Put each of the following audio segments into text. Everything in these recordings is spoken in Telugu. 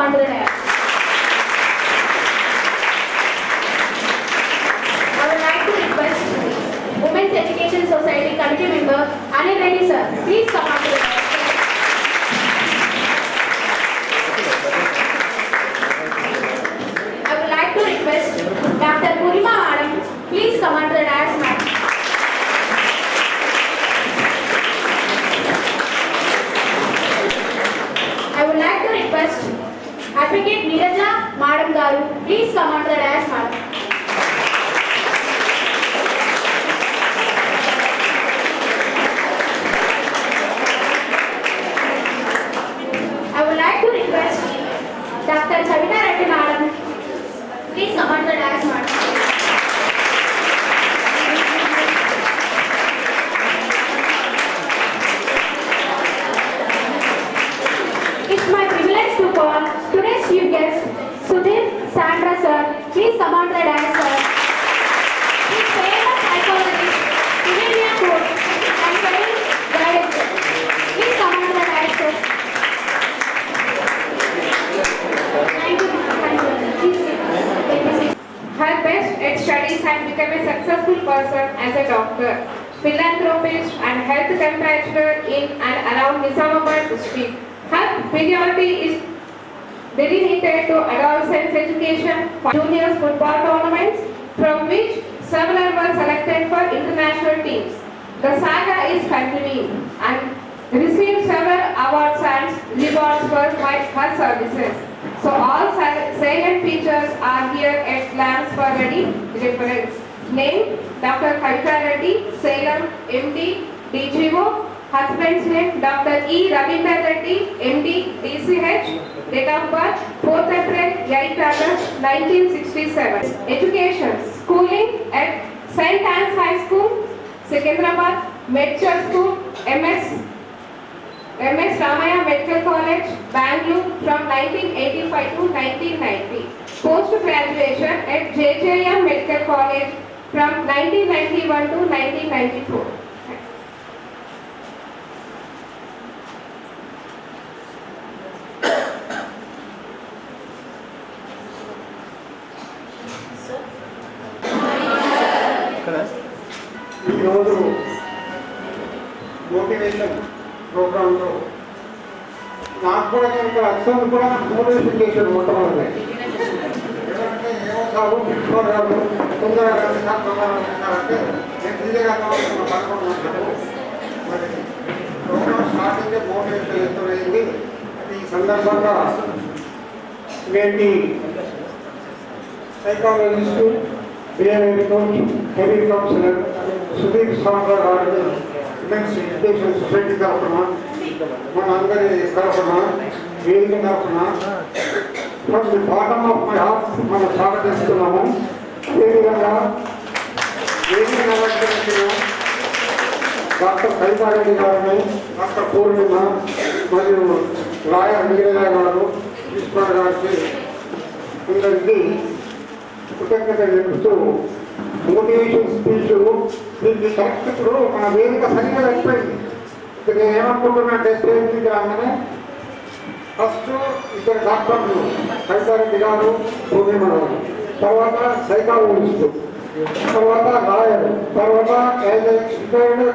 come on to the dais. I would like to request Women's Education Society Committee Member Anil Reddy sir. Please come on to the dais. I would like to request Dr. Purima Madam. Please come on to the dais, madam. I would like to request Advocate Neeraja Madam Garu. Please come on to the dais, madam. I would like to request Dr. Chavita Reddy Madam. Please come on to the dais, madam. It's my privilege to call today's chief guest, Sudhir Sandra sir. Please come on to the dais, sir. He's famous psychologist, Indian coach, and trained director. Please come on to the dais, sir. Thank you. Please take a seat. Her best at studies and become a successful person as a doctor, philanthropist and health ambassador in and around Nizamabad district. Her priority is dedicated to adolescents education for juniors football tournaments, from which several were selected for international teams. The saga is continuing and received several awards and rewards for her services. So all salient features are here at glance for ready reference. Name Dr. Kavita Reddy, Salem, MD, DGO. Husband's name Dr. E. Ravindra Reddy, MD, DCH. Date of birth 4th April 8th August 1967. Education, schooling at St. Anne's High School, Secunderabad, Medicine School, MS Ramaya Medical College, Bangalore from 1985 to 1990. Post-graduation at JJM Medical College from 1991 to 1994. ఈరోజు మోటివేషన్ ప్రోగ్రాంలో నాకు కూడా కనుక అక్షరం కూడా మోటివేషన్ చేశాడు మొట్టమొదటి. ఎందుకంటే ఏమో కాదు రాదు తొందరగా అంటే నేను ఈజీగా పడుకుంటున్నాను. మరి ప్రోగ్రాం స్టార్టింగ్ మోటివేషన్ ఎదురైంది. ఈ సందర్భంగా నేటి psychologist heavy counsellor Sudheer Sandra గారిని విమెన్స్ ఎడ్యుకేషన్ సొసైటీ తరఫున మన అందరి తరఫున వేదిక తరఫున from the bottom of my heart మనం స్వాగతిస్తున్నాము. అదేవిధంగా వేదిక అలంకరించిన డాక్టర్ కవితారెడ్డి గారిని, డాక్టర్ పూర్ణిమ మరియు లాయర్ నీరజ గారు, ఈశ్వర్ గారికి అందరికీ కృతజ్ఞత తెలుపుతూ మోటివేషన్ స్పీచ్ దీనికి కరెక్ట్. ఇప్పుడు మన వేదిక సరిగ్గా అయిపోయింది. ఇక్కడ నేను ఏమనుకుంటున్నా అంటే స్టేజ్ మీద రాగానే ఫస్ట్ ఇద్దరు డాక్టర్లు కవితారెడ్డి గారు, పూర్ణిమ గారు, తర్వాత సైకాలజిస్టు, తర్వాత లాయర్, తర్వాత రిటైర్డ్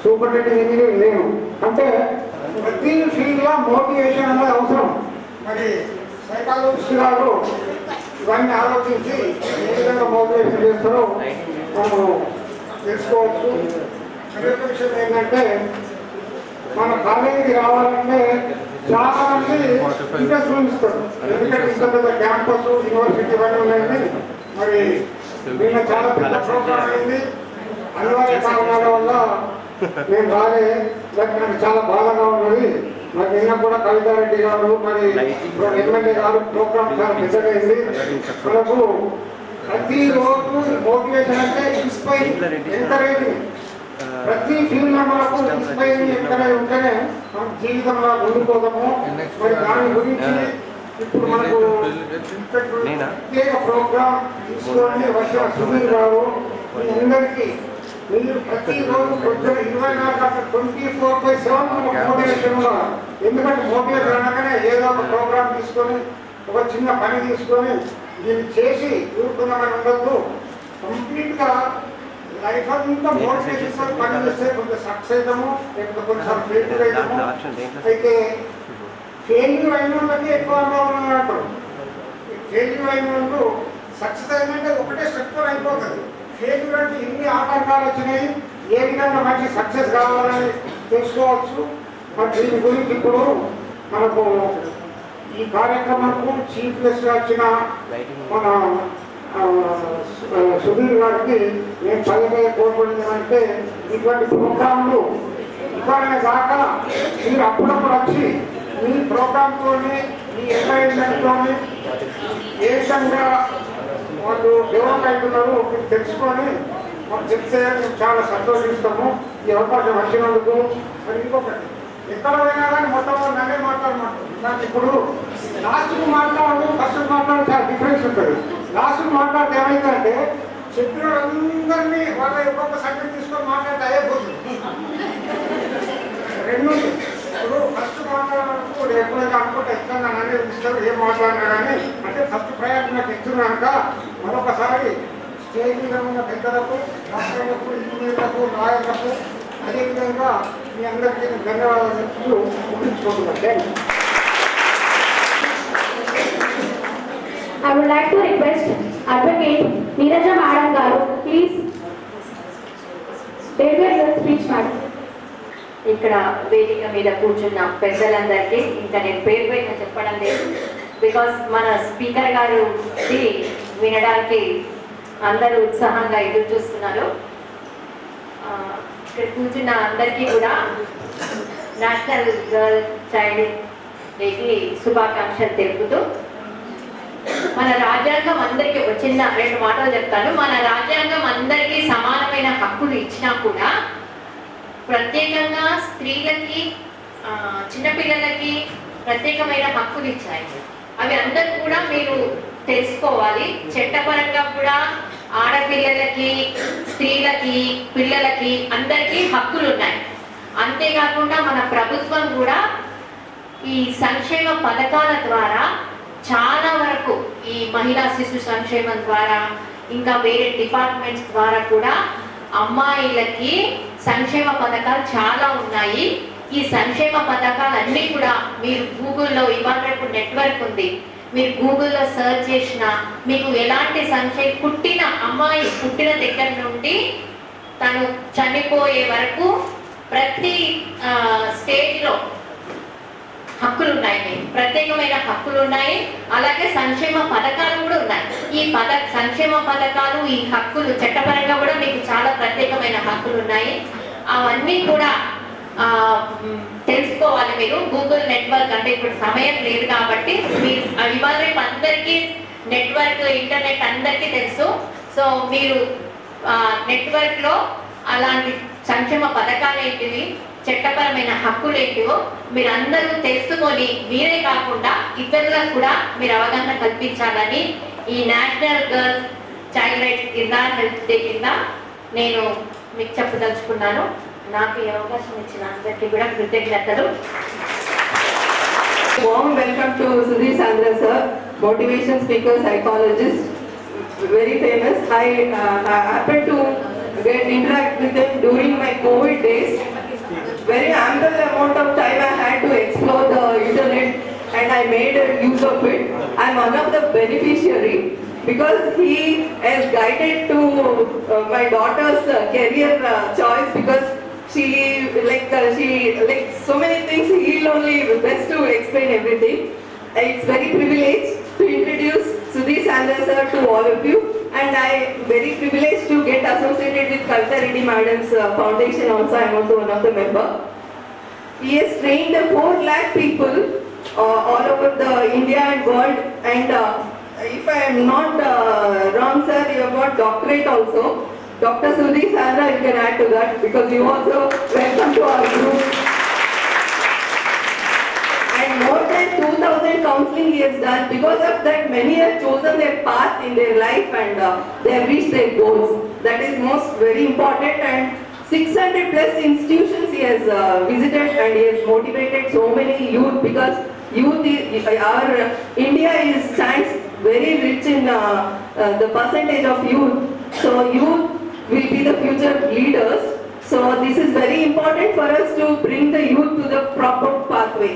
సూపరింటెండెంట్ ఇంజనీర్ నేను. అంటే ప్రతి ఫీల్డ్లో మోటివేషన్ అనేది అవసరం. మరి సైకాలజిస్ట్ గారు ఇవన్నీ ఆలోచించి ఏ విధంగా మోటివేషన్ చేస్తారో మనం తెలుసుకోవచ్చు. మరొక విషయం ఏంటంటే మన కాలేజీకి రావాలంటే చాలా మంది ఇంట్రెస్ట్ చూపిస్తారు. ఎందుకంటే ఇంత పెద్ద క్యాంపస్, యూనివర్సిటీ ఇవన్నీ ఉన్నాయండి. మరి నిన్న చాలా పెద్ద ప్రోగ్రాం అయింది. అనివార్య కారణాల వల్ల నేను రాలే. నాకు చాలా బాధగా ఉన్నది. మరి నిన్న కూడా కవితారెడ్డి గారు, మరి ఎమ్మెల్యే గారు ప్రోగ్రామ్ చాలా పెద్దగైంది. మనకు ప్రతిరోజు మోటివేషన్ అంటే ఇన్స్పైరింగ్, ఎంకరేజింగ్. ప్రతి ఫీల్డ్ లో మనకు ఇన్స్పైరింగ్, ఎంకరేజ్ ఉంటేనే మన జీవితంలో ముందుకోదాము. మరి దాని గురించి ఇప్పుడు మనకు ప్రత్యేక ప్రోగ్రామ్ తీసుకొని వచ్చిన సుధీర్ గారు అందరికీ మీరు ప్రతిరోజు పొద్దున 24/7 మోటివేషన్ మోటివేషన్ కూడా. ఎందుకంటే మోటివేషన్ అనగానే ఏదో ఒక ప్రోగ్రామ్ తీసుకొని ఒక చిన్న పని తీసుకొని దీన్ని చేసి ఊరుకున్నామని ఉండద్దు. కంప్లీట్గా లైఫ్ అంతా మోటివేషన్ పని చేస్తే కొంచెం సక్సెస్ అవుతాము, లేకపోతే కొన్నిసార్లు ఫెయిల్యూర్ అవుతాము. అయితే ఫెయిల్యూర్ అయిన వాళ్ళకి ఎక్కువ అనుభవం అంటారు. ఫెయిల్యూర్ అయిన వాళ్ళు సక్సెస్ అయిందంటే ఒకటే స్టెప్తో అయిపోతుంది. ఫెయిల్యూర్ అంటే ఎన్ని ఆటంకాలు వచ్చినాయి, ఏ విధంగా మంచి సక్సెస్ కావాలని తెలుసుకోవచ్చు. మరి దీని గురించి ఇప్పుడు మనకు ఈ కార్యక్రమంకు చీఫ్ గెస్ట్ వచ్చిన మన సుధీర్ గారికి నేను పదే కోరుకునేది అంటే ఇటువంటి ప్రోగ్రాంలు ఇవ్వాలనే కాక మీరు అప్పుడప్పుడు వచ్చి మీ ప్రోగ్రాంతో మీ ఎంటర్టైన్మెంట్తో ఏ విధంగా వాళ్ళు డెవలప్ అవుతున్నారు మీరు తెలుసుకొని మాకు చెప్తే మేము చాలా సంతోషిస్తాము. ఈ అవకాశం వచ్చినందుకు. మరి ఇంకొకటి ఎక్కడ పోయినా కానీ మొత్తం నన్నే మాట్లాడమంటారు. ఇప్పుడు లాస్ట్కు మాట్లాడదు ఫస్ట్ మాట్లాడడం చాలా డిఫరెన్స్ ఉంటుంది. లాస్ట్కు మాట్లాడితే ఏమైందంటే చెప్పిన వాళ్ళందరినీ వాళ్ళ ఒక్కొక్క సబ్జెక్ట్ తీసుకొని మాట్లాడితే అయిపోతుంది. రెండు ఇప్పుడు ఫస్ట్ మాట్లాడినప్పుడు ఎప్పుడైనా అనుకుంటే ఎక్కడ అనేది ఇస్తారు ఏం మాట్లాడినా కానీ అంటే ఫస్ట్ ప్రయాణం నాకు ఇస్తున్నాక మరొకసారి స్టేజ్ మీద ఉన్న పెద్దలకు, డాక్టర్లకు, ఇంజనీర్లకు, లాయర్లకు అదేవిధంగా మీ అందరికీ ధన్యవాదాలు చెప్తూ ముగించుకుంటున్నాను. I would like to request Advocate Neeraja Madam Garu, please deliver your speech, madam. ఇక్కడ వేదిక మీద కూర్చున్న పెద్దలందరికీ ఇంకా నేను పేరు పైన చెప్పడం లేదు, బికాస్ మన స్పీకర్ గారు వినడానికి అందరూ ఉత్సాహంగా ఎదురు చూస్తున్నారు. ఇక్కడ కూర్చున్న అందరికీ కూడా నేషనల్ గర్ల్ చైల్డ్ డేకి శుభాకాంక్షలు తెలుపుతూ, మన రాజ్యాంగం అందరికీ ఒక చిన్న 2 మాటలు చెప్తాను. మన రాజ్యాంగం అందరికీ సమానమైన హక్కులు ఇచ్చినా కూడా ప్రత్యేకంగా స్త్రీలకి, చిన్నపిల్లలకి ప్రత్యేకమైన హక్కులు ఇచ్చాయి. అవి అందరూ కూడా మీరు తెలుసుకోవాలి. చట్టపరంగా కూడా ఆడపిల్లలకి, స్త్రీలకి, పిల్లలకి అందరికీ హక్కులు ఉన్నాయి. అంతేకాకుండా మన ప్రభుత్వం కూడా ఈ సంక్షేమ పథకాల ద్వారా చాలా వరకు ఈ మహిళా శిశు సంక్షేమం ద్వారా ఇంకా వేరే డిపార్ట్మెంట్స్ ద్వారా కూడా అమ్మాయిలకి సంక్షేమ పథకాలు చాలా ఉన్నాయి. ఈ సంక్షేమ పథకాలన్నీ కూడా మీరు గూగుల్లో, ఇవాళ రేపు నెట్వర్క్ ఉంది, మీరు గూగుల్లో సర్చ్ చేసిన మీకు ఎలాంటి పుట్టిన అమ్మాయి పుట్టిన దగ్గర నుండి తను చనిపోయే వరకు ప్రతి స్టేజ్లో హక్కులు ఉన్నాయి, ప్రత్యేకమైన హక్కులు ఉన్నాయి. అలాగే సంక్షేమ పథకాలు కూడా ఉన్నాయి. ఈ సంక్షేమ పథకాలు, ఈ హక్కులు చట్టపరంగా కూడా మీకు చాలా ప్రత్యేకమైన హక్కులు ఉన్నాయి. అవన్నీ కూడా తెలుసుకోవాలి మీరు. గూగుల్ నెట్వర్క్ అంటే ఇప్పుడు సమయం లేదు కాబట్టి మీరు ఇవాళ రేపు అందరికీ నెట్వర్క్, ఇంటర్నెట్ అందరికీ తెలుసు. సో మీరు నెట్వర్క్లో అలాంటి సంక్షేమ పథకాలు ఏంటివి, చట్టపరమైన హక్కులు ఏంటివో మీరు అందరూ తెలుసుకొని మీరే కాకుండా ఇతరులకు కూడా మీరు అవగాహన కల్పించాలని ఈ నేషనల్ గర్ల్ చైల్డ్ రైట్స్ కింద, హెల్త్ డే కింద నేను మీకు చెప్పదలుచుకున్నాను. నాకు ఈ అవకాశం ఇచ్చిన అందరికీ కూడా కృతజ్ఞతలు. Warm welcome to Sudhir Sandra sir, motivation speaker, psychologist, very famous. I happened to interact with him during my COVID days. Very ample amount of time I had to explore the internet and I made use of it. I'm one of the beneficiary because he has guided to my daughter's career choice, because she so many things. He'll only best to explain everything. It's very privileged to introduce Sudhir Sandra sir to all of you, and I very privileged to get associated with Kavita Reddy madam's foundation also. I'm also one of the member. He has trained 4 lakh people all over the India and world, and if I am not wrong sir, you have got doctorate also. Dr. Sudhir Sandra, you can add to that because you also welcome to our group. And more than 2,000 counseling he has done. Because of that, many have chosen their path in their life and they have reached their goals. That is most very important, and 600 plus institutions he has visited, and he has motivated so many youth, because youth is, our India stands very rich in the percentage of youth. So youth will be the future leaders. So this is very important for us to bring the youth to the proper pathway.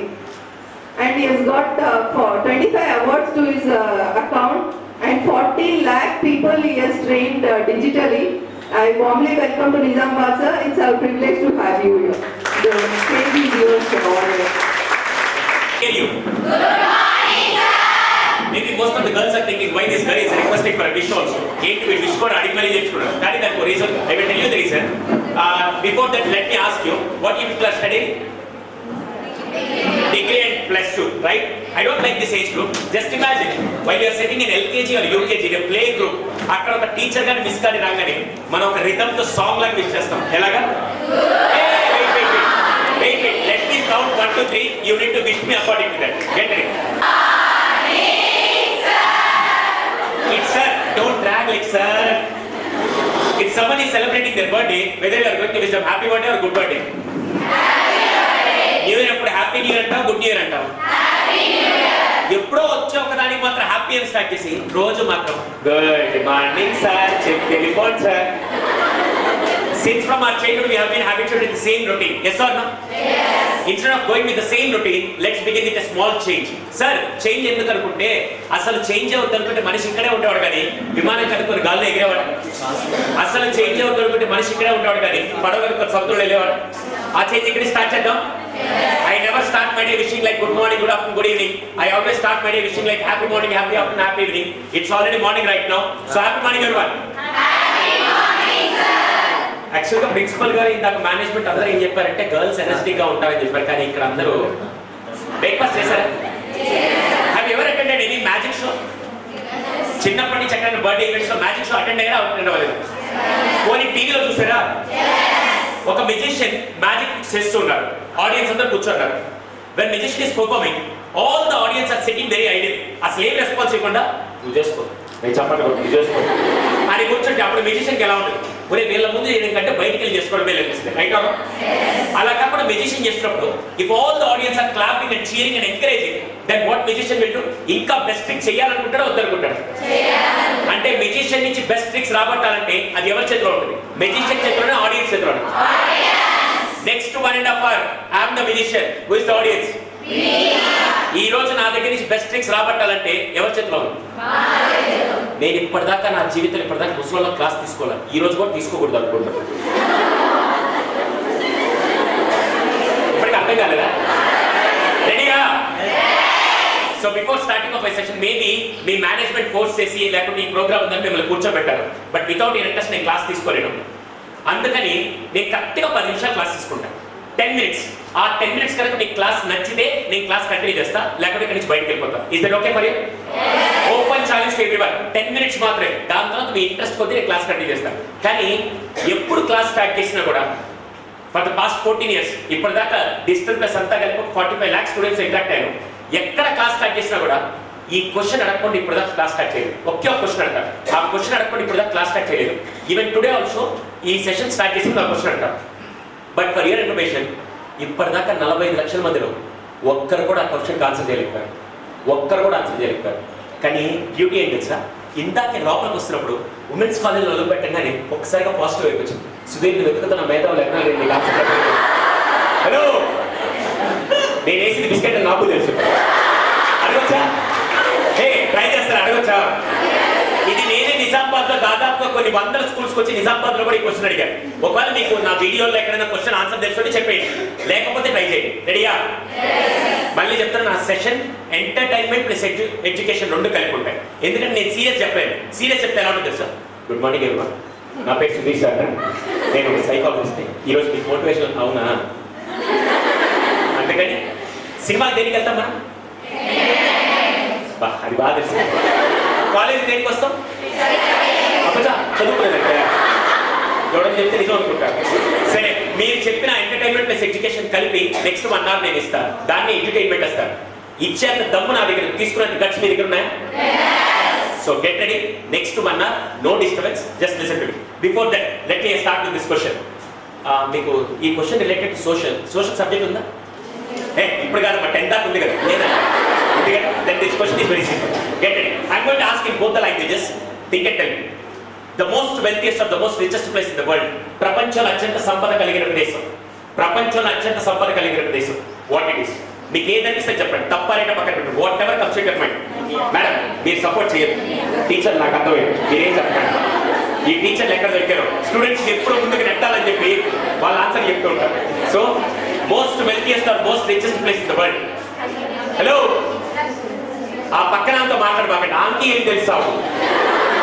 And he has got for 25 awards to his account, and 40 lakh people he has trained digitally. I warmly welcome to Nizamabad, sir. It's our privilege to have you here. The stage is yours, sir. Hear you. Maybe most of the girls are thinking why this guy is requesting for a wish also. Came to a wish for Adimali Jeshkuda. That is the reason. I will tell you the reason. Before that, let me ask you, what you class studying? Degree and +2, right? I don't like this age group. Just imagine, while you are sitting in LKG or UKG, in a play group, అక్కడ ఒక టీచర్ గాని మిస్ కాడి రాగానే మనం ఒక రిథమ్ తో సాంగ్ లాగా మిస్ చేస్తాం. ఎలాగా? Wait. Let me count 1, 2, 3. You need to wish me according to that. Get ready. It's sir. Don't drag like sir. If someone is celebrating their birthday, whether you are going to wish them happy birthday or good birthday. New year అప్పుడు హ్యాపీ న్యూ ఇయర్ అంటావు, గుడ్ న్యూ ఇయర్ అంటావు. ఎప్పుడో వచ్చే ఒకదానికి మాత్రం హ్యాపీ అని స్టార్ట్ చేసి రోజు మాత్రం గుడ్ మార్నింగ్ సార్ చెప్పి వెళ్ళిపోండి sir. Since from our childhood we have been habituated with the same routine. Yes or no? Yes. Instead of going with the same routine, let's begin with a small change. Sir, change ఎందుకు అనుకుంటే అసలు చేంజ్ అవుతుంది అనుకుంటే మనిషి ఇక్కడే ఉండేవాడు కానీ విమానం కనుక్కొని గాల్లో ఎగిరేవాడు. అసలు చేంజ్ అవుతుంది అనుకుంటే మనిషి ఇక్కడే ఉండేవాడు కానీ పడవ కనుక్కొని సముద్రంలో వెళ్ళేవాడు. ఆ చేంజ్ ఇక్కడ స్టార్ట్ చేద్దాం. I never start my day wishing like good morning, good afternoon, good evening. I always start my day wishing like happy morning, happy afternoon, happy evening. It's already morning right now. So happy morning everyone. యాక్చువల్గా ప్రిన్సిపల్ గారు ఇందాక మేనేజ్మెంట్ అందరూ ఏం చెప్పారంటే గర్ల్స్ ఎనర్జెటిక్గా ఉంటారని చెప్పారు, కానీ ఇక్కడ అందరూ బ్రేక్ఫాస్ట్ చేశారా? Have ever attended any magic show? చిన్నప్పటి నుంచి ఎక్కడైనా బర్త్డే ఈవెంట్స్ లో మ్యాజిక్ షో అటెండ్ అయ్యారా, అటెండ్ అవ్వలేదు? పోనీ టీవీలో చూసారా? ఒక మెజిషియన్ మ్యాజిక్ చేస్తున్నారు, ఆడియన్స్ అందరూ కూర్చున్నారు. When magician is performing, all the audience are sitting very ideal. అసలు ఏం రెస్పాన్స్ ఇవ్వకుండా నువ్వు చేసుకో, నేను చెప్పండి నువ్వు చేసుకో అని కూర్చుంటే అప్పుడు మెజిషియన్కి ఎలా ఉంటుంది? ఒరే వీళ్ళ ముందు ఏంటంటే బయటికి వెళ్ళి చేసుకోవడమే లభిస్తుంది, రైట్? అలా కాకుండా మెజిషియన్ చేసినప్పుడు if all the audience are clapping and cheering and encouraging, then what magician will do? ఇంకా బెస్ట్ ట్రిక్స్ చేయాలనుకుంటాడో వద్దనుకుంటాడు? అంటే మెజిషియన్ నుంచి బెస్ట్ ట్రిక్స్ రాబట్టాలంటే అది ఎవరి చేతిలో ఉంటుంది? మెజిషియన్ చేతిలోనే, ఆడియన్స్ చేతిలో. Next 1.5 hours I am the magician, who is the audience? ఈ రోజు నా దగ్గర నుంచి బెస్ట్ ట్రిక్స్ రాబట్టాలంటే ఎవరి చేతిలో ఉంది? నేను ఇప్పటిదాకా నా జీవితంలో ఇప్పటిదాకా ముసలిలో క్లాస్ తీసుకోవాలి, ఈ రోజు కూడా తీసుకోకూడదు అనుకుంటున్నాను. ఇప్పటికి అర్థం కాలేదా? రెడీగా? So before starting of my session maybe me management force చేసి లేకపోతే ఈ ప్రోగ్రామ్ ఉందని మిమ్మల్ని కూర్చోబెట్టారు, బట్ వితౌట్ ఇంట్రెస్ట్ నేను క్లాస్ తీసుకోలేను. అందుకని నేను కరెక్ట్గా 10 నిమిషాలు క్లాస్ తీసుకుంటాను, 10 minutes. ఆ 10 minutes కనుక మీకు క్లాస్ నచ్చితే నేను క్లాస్ కంటిన్యూ చేస్తా, లేకపోతే ఇక్కడ నుంచి బయటకు వెళ్ళిపోతా. Is that okay for you? Open challenge to everyone. 10 minutes మాత్రమే, దాని తర్వాత మీ ఇంట్రెస్ట్ కొద్దీ నేను క్లాస్ కంటిన్యూ చేస్తాను. కానీ ఎప్పుడు క్లాస్ స్టార్ట్ చేసినా కూడా ఫర్ ద పాస్ట్ 14 years ఇప్పటిదాకా డిజిటల్ ప్లస్ అంతా కలిపి 45 lakhs స్టూడెంట్స్ ఇంటరాక్ట్ అయ్యారు. ఎక్కడ క్లాస్ స్టార్ట్ చేసినా కూడా ఈ క్వశ్చన్ అడగకుండా ఇప్పటిదాకా క్లాస్ స్టార్ట్ చేయలేదు. ఒకే ఒక క్వశ్చన్ అడగారు, ఆ క్వశ్చన్ అడగకుండా ఇప్పటిదాకా క్లాస్ స్టార్ట్ చేయలేదు. ఈవెన్ టుడే ఆల్సో ఈ సెషన్ స్టార్ట్ చేసి ఆ క్వశ్చన్ అడగారు. బట్ ఫర్ యువర్ ఇన్ఫర్మేషన్, ఇప్పటిదాకా 45 లక్షల మందిలో ఒక్కరు కూడా ఆ క్వశ్చన్కి ఆన్సర్ చేయలేకపోయారు, ఒక్కరు కూడా ఆన్సర్ చేయలేకపోయారు. కానీ బ్యూటీ ఏంటి తెలుసా? ఇందాకే లోపలికి వస్తున్నప్పుడు ఉమెన్స్ కాలేజ్లో మొదలు పెట్టగానే ఒక్కసారిగా పాజిటివ్ అయిపోయింది. సుధీర్ నువ్వు వెతుకుతున్న మేధావులు ఎక్కడ లేదు, నీకు ఆన్సర్ హలో నేను వేసింది బిస్కెట్ అని నాకు తెలుసు, అడగొచ్చా? హే ట్రై చేస్తారా, అడగొచ్చా? ఇది నేనే నిజామాబాద్లో దాదాపుగా కొన్ని 100 స్కూల్స్కి వచ్చి నిజామాబాద్లో కూడా ఈ క్వశ్చన్ అడిగాను. ఒకవేళ మీకు నా వీడియోలో ఎక్కడైనా క్వశ్చన్ ఆన్సర్ తెలుసుకుంటే చెప్పేయండి, లేకపోతే ట్రై చేయండి. రెడీయా? మళ్ళీ చెప్తాను, నా సెషన్ ఎంటర్టైన్మెంట్ ప్లస్ ఎడ్యుకేషన్ రెండు కలిపి ఉంటాయి. ఎందుకంటే నేను సీరియస్ చెప్పలేను, సీరియస్ చెప్తే ఎలా ఉంటుంది సార్? గుడ్ మార్నింగ్ ఎవరివన్, నా పేరు సుధీర్ సార్, నేను ఒక సైకాలజిస్ట్. ఈరోజు మీకు మోటివేషన్ అవునా? అందుకని సినిమాకి దేనికి వెళ్తాం మనం? అది బాగా తెలుసు. కాలేజ్ దేనికి వస్తాం? అబ్బా చదువుకోలేదంటే ఎవడని చెప్తే నిజం అనుకుంటారు. సరే, మీరు చెప్పిన ఎంటర్టైన్మెంట్ ప్లస్ ఎడ్యుకేషన్ కలిపి నెక్స్ట్ 1 hour నేను ఇస్తాను, దాన్ని ఎంటర్టైన్మెంట్ వస్తాను. ఇచ్చేంత దమ్ము నా దగ్గర, తీసుకునేంత గట్స్ మీ దగ్గర ఉన్నాయా? So get ready. Next 1 hour, no disturbance, just listen to me. Before that let me start with this question. మీకు ఈ question related to social subject ఉందా? ఇప్పుడు కాదు, మా 10th దాకా ఉంది కదా, లేదా? Then this question is very simple. Get it? I'm going to ask in both the languages. Think and tell me. The most wealthiest of the most richest place in the world. ప్రపంచంలో అత్యంత సంపద కలిగిన ప్రదేశం. ప్రపంచంలో అత్యంత సంపద కలిగిన ప్రదేశం. What it is? మీకు ఏదనిపిస్తే చెప్పండి, తప్పారైనా పక్కన పెట్టండి. What ever comes to your mind. Madam మీరు సపోర్ట్ చేయరు, టీచర్ నాకు అర్థమైంది, మీరేం చెప్పండి. ఈ టీచర్లు ఎక్కడ దొరికారు? స్టూడెంట్స్ ఎప్పుడు ముందుకు నెట్టాలని చెప్పి వాళ్ళ ఆన్సర్ చెప్తూ ఉంటారు. So most wealthiest or most richest place in the world. Hello, ఆ పక్కన అంతా మాట్లాడబాకండి. ఆంటీ ఏం తెలుసావు?